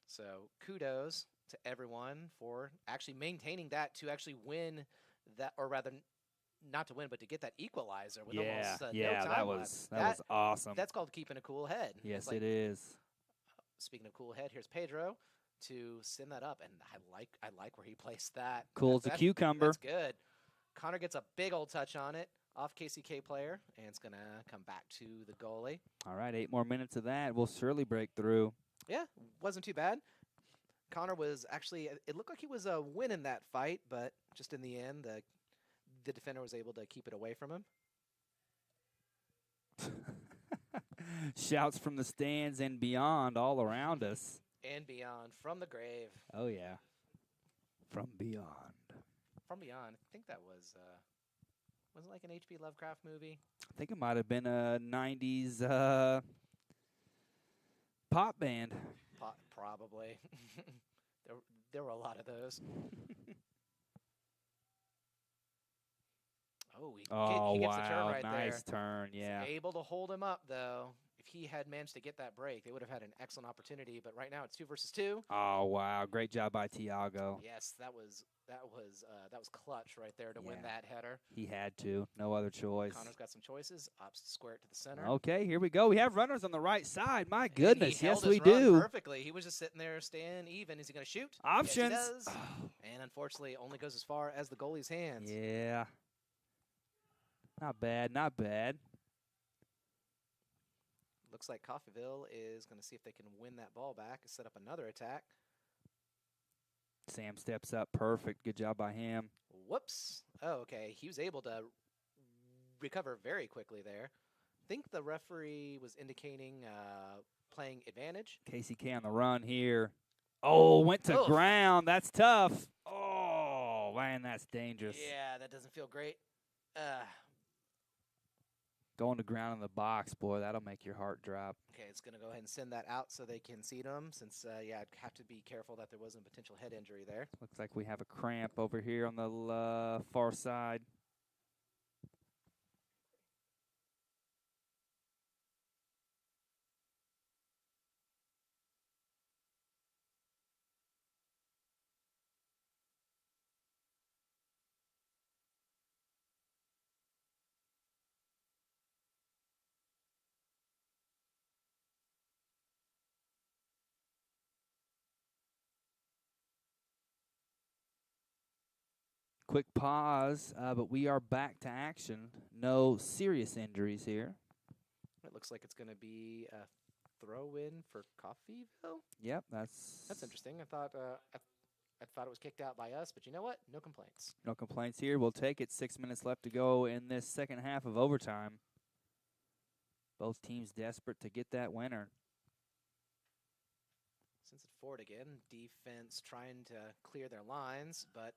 So kudos to everyone for actually maintaining that to actually win that, or rather, not to win, but to get that equalizer with almost no time left. That was awesome. That's called keeping a cool head. Yes, it is. Speaking of cool head, here's Pedro to send that up, and I like where he placed that. Cool as a cucumber. That's good. Connor gets a big old touch on it off KCK player, and it's gonna come back to the goalie. All right, 8 more minutes of that. We'll surely break through. Yeah, wasn't too bad. Connor was actually, it looked like he was winning that fight, but just in the end, the defender was able to keep it away from him. Shouts from the stands and beyond all around us. And beyond, from the grave. Oh, yeah. From beyond. From beyond. I think that was it like an H.P. Lovecraft movie? I think it might have been a 90s pop band. Probably. there were a lot of those. He gets the turn right there. Nice turn, yeah. He's able to hold him up, though. If he had managed to get that break, they would have had an excellent opportunity. But right now, it's 2 versus 2. Oh, wow. Great job by Tiago. Yes, that was clutch right there to win that header. He had to. No other choice. Connor's got some choices. Opts to square it to the center. Okay, here we go. We have runners on the right side. My goodness, yes, we do. Perfectly. He was just sitting there staying even. Is he going to shoot? Options. Yes, he does. And unfortunately, only goes as far as the goalie's hands. Yeah. Not bad, not bad. Looks like Coffeyville is going to see if they can win that ball back and set up another attack. Sam steps up. Perfect. Good job by him. Whoops. Oh, okay. He was able to recover very quickly there. I think the referee was indicating playing advantage. KCK on the run here. Oh, went to ground. That's tough. Oh, man, that's dangerous. Yeah, that doesn't feel great. Going to ground in the box, boy, that'll make your heart drop. Okay, it's going to go ahead and send that out so they can seat him since, I'd have to be careful that there wasn't a potential head injury there. Looks like we have a cramp over here on the far side. Quick pause, but we are back to action. No serious injuries here. It looks like it's going to be a throw-in for Coffeyville. Yep, that's interesting. I thought it was kicked out by us, but you know what? No complaints. No complaints here. We'll take it. 6 minutes left to go in this second half of overtime. Both teams desperate to get that winner. Since it's forward again, defense trying to clear their lines, but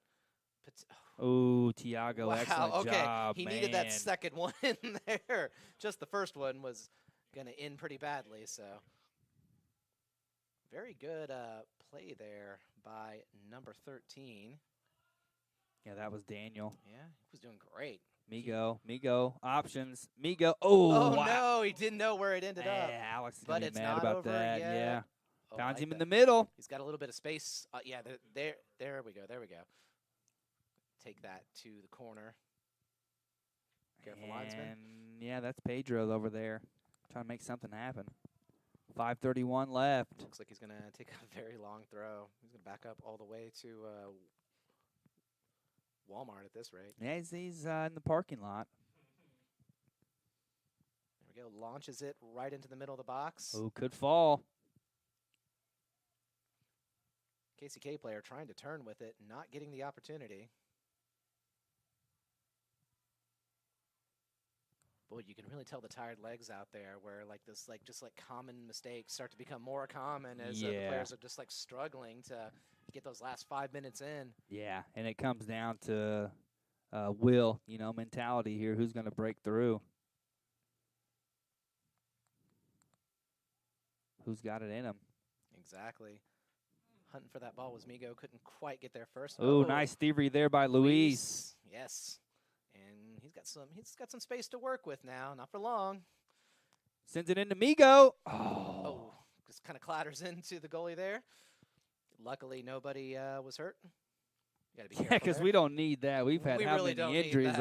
oh, Tiago, excellent job. He needed that second one in there. Just the first one was going to end pretty badly, so. Very good play there by number 13. Yeah, that was Daniel. Yeah, he was doing great. Migo, options. Migo. Oh, Oh, wow. no, he didn't know where it ended up. Yeah, Alex is But going to it's be mad not about over that. yet. Yeah. Oh, I Found like him in that. the middle. He's got a little bit of space. Yeah, there we go. There we go. Take that to the corner. Careful, linesman. Yeah, that's Pedro over there trying to make something happen. 5:31 left. Looks like he's going to take a very long throw. He's going to back up all the way to Walmart at this rate. Yeah, he's in the parking lot. There we go. Launches it right into the middle of the box. Oh, could fall. KCK player trying to turn with it, not getting the opportunity. Boy, you can really tell the tired legs out there where just common mistakes start to become more common as the players are just like struggling to get those last 5 minutes in. Yeah, and it comes down to will, mentality here. Who's going to break through? Who's got it in him? Exactly. Hunting for that ball was Migo. Couldn't quite get there first. Ooh, nice thievery there by Luis. Yes. And he's got some space to work with now. Not for long. Sends it into Migo. Oh, just kind of clatters into the goalie there. Luckily, nobody was hurt. You gotta be careful because we don't need that. We've had how really many injuries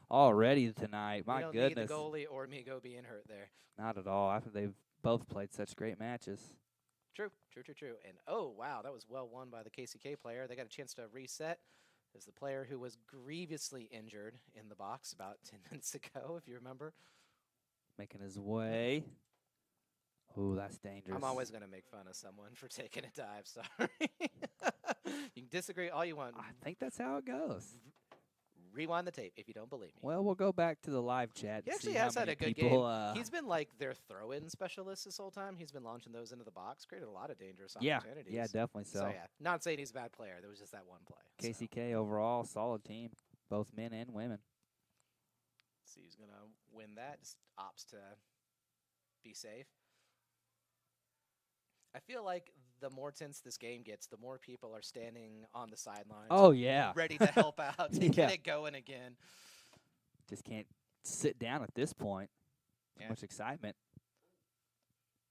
already tonight? My goodness. goodness. Need the goalie or Migo being hurt there. Not at all. After they've both played such great matches. True. And, oh, wow, that was well won by the KCK player. They got a chance to reset. There's the player who was grievously injured in the box about 10 minutes ago, if you remember. Making his way. Ooh, that's dangerous. I'm always going to make fun of someone for taking a dive, sorry. You can disagree all you want. I think that's how it goes. Rewind the tape if you don't believe me. Well, we'll go back to the live chat. He and actually see has how had many a good people, game. He's been like their throw-in specialist this whole time. He's been launching those into the box, created a lot of dangerous opportunities. Yeah, definitely so. So, yeah, not saying he's a bad player. There was just that one play. KCK overall, solid team, both men and women. Let's see who's going to win that. Just opts to be safe. I feel like the more tense this game gets, the more people are standing on the sidelines. Oh, yeah. Ready to help out, to get it going again. Just can't sit down at this point. Too much excitement.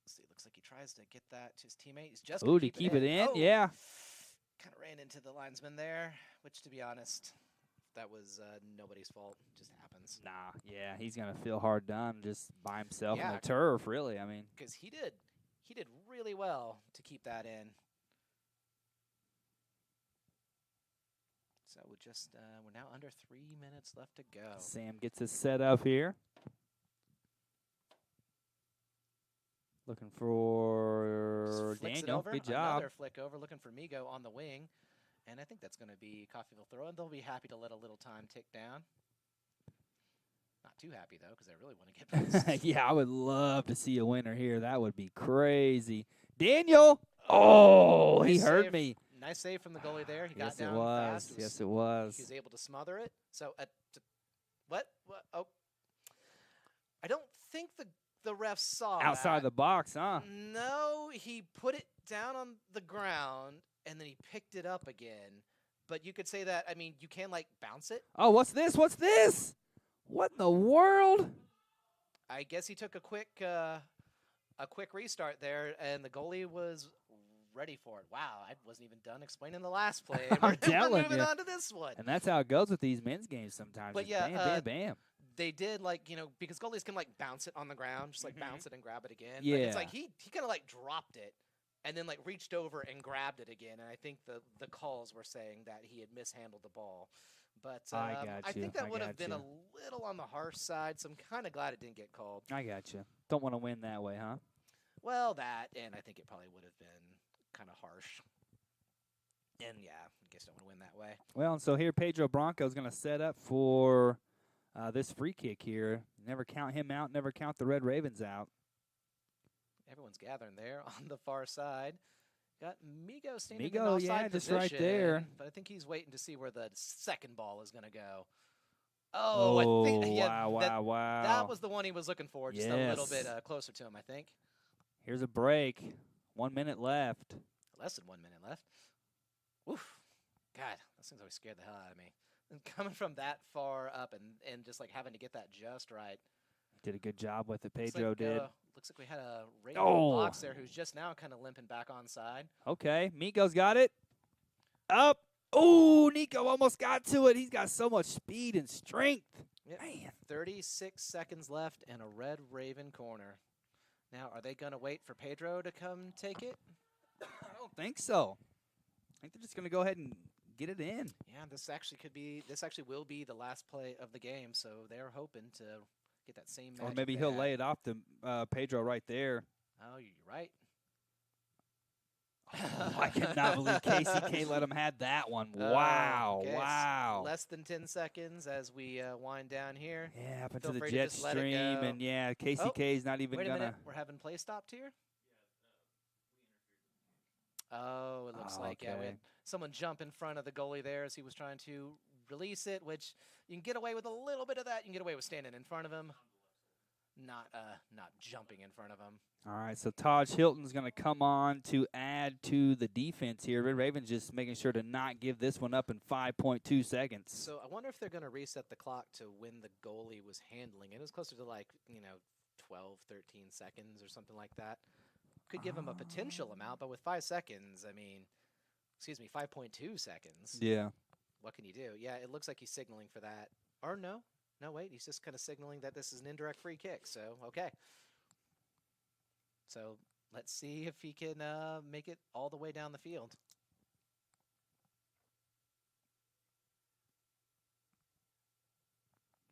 Let's see, looks like he tries to get that to his teammate. He's just to keep it in? Oh, yeah. Kind of ran into the linesman there, which, to be honest, that was nobody's fault. Just happens. Nah, yeah, he's going to feel hard done just by himself on Yeah. the turf, really. I mean, Because he did really well to keep that in. So we're now under 3 minutes left to go. Sam gets his set up here. Looking for Daniel. Good job. Another flick over, looking for Migo on the wing. And I think that's going to be Coffeyville throw, and they'll be happy to let a little time tick down. Not too happy, though, because I really want to get past. Yeah, I would love to see a winner here. That would be crazy. Daniel! Oh, nice he heard save. me. Nice save from the goalie there. He got Yes, it down was. fast. Yes, it was. He was able to smother it. So, what? Oh. I don't think the ref saw Outside that. the box, huh? No, he put it down on the ground, and then he picked it up again. But you could say that, I mean, you can, like, bounce it. Oh, what's this? What's this? What in the world? I guess he took a quick restart there, and the goalie was ready for it. Wow, I wasn't even done explaining the last play. I'm telling moving you. on to this one. And that's how it goes with these men's games sometimes. But Just yeah, bam, bam, bam. They did, like, because goalies can, like, bounce it on the ground, just, like, bounce it and grab it again. Yeah. Like, it's like he kind of, like, dropped it and then, like, reached over and grabbed it again. And I think the calls were saying that he had mishandled the ball. But I think that would have been a little on the harsh side, so I'm kind of glad it didn't get called. I got you. Don't want to win that way, huh? Well, that, and I think it probably would have been kind of harsh. And, yeah, I guess don't want to win that way. Well, and so here Pedro Bronco is going to set up for this free kick here. Never count him out. Never count the Red Ravens out. Everyone's gathering there on the far side. Got Migo standing in Migo, offside yeah, just position, right there. But I think he's waiting to see where the second ball is going to go. Oh, I think, yeah, wow. That was the one he was looking for, just a little Yes. bit closer to him, I think. Here's a break. 1 minute left. Less than 1 minute left. Oof. God, those things always scared the hell out of me. And coming from that far up and just like having to get that just right. Did a good job with it. Looks Pedro like, did. Looks like we had a Raven Oh. box there who's just now kind of limping back on side. Okay, Miko's got it. Up. Oh, Nico almost got to it. He's got so much speed and strength. Yep. Man. 36 seconds left and a red Raven corner. Now, are they going to wait for Pedro to come take it? I don't think so. I think they're just going to go ahead and get it in. Yeah, this actually will be the last play of the game, so they're hoping to get that same magic Or maybe he'll back. lay it off to Pedro right there. Oh, you're right. Oh, I cannot believe KCK let him have that one. Wow, Okay, wow. Less than 10 seconds as we wind down here. Yeah, up into Feel the free to jet just let it stream, go. and yeah, KCK is not even Wait a gonna. minute, we're having play stopped here? Oh, it looks like, yeah, we okay. had someone jump in front of the goalie there as he was trying to release it, which you can get away with a little bit of that. You can get away with standing in front of him, not jumping in front of him. All right, so Taj Hilton's going to come on to add to the defense here. Red Ravens just making sure to not give this one up in 5.2 seconds. So I wonder if they're going to reset the clock to when the goalie was handling it. It was closer to 12, 13 seconds or something like that. Could give him a potential amount, but with 5 seconds, 5.2 seconds. Yeah. What can you do? Yeah, it looks like he's signaling for that. Or no, wait, he's just kind of signaling that this is an indirect free kick. So, okay. So let's see if he can make it all the way down the field.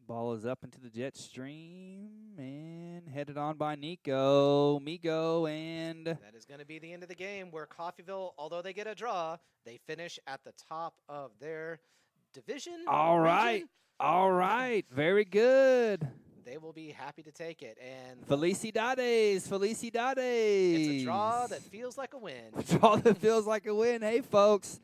Ball is up into the jet stream and headed on by Nico. Migo and That is going to be the end of the game where Coffeyville, although they get a draw, they finish at the top of their division. all right. region. All right. Very good. They will be happy to take it. And Felicidades. Felicidades. it's a draw that feels like a win. Draw that feels like a win. Hey, folks.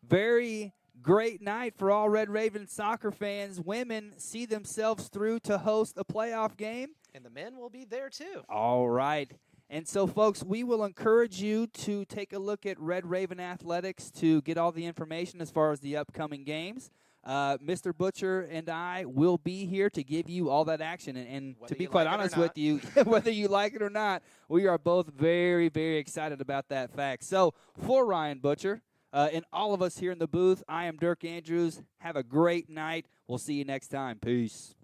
Very great night for all Red Raven soccer fans. Women see themselves through to host a playoff game. And the men will be there too. All right. And so, folks, we will encourage you to take a look at Red Raven Athletics to get all the information as far as the upcoming games. Mr. Butcher and I will be here to give you all that action. And to be quite honest with you, whether you like it or not, we are both very, very excited about that fact. So, for Ryan Butcher and all of us here in the booth, I am Dirk Andrews. Have a great night. We'll see you next time. Peace.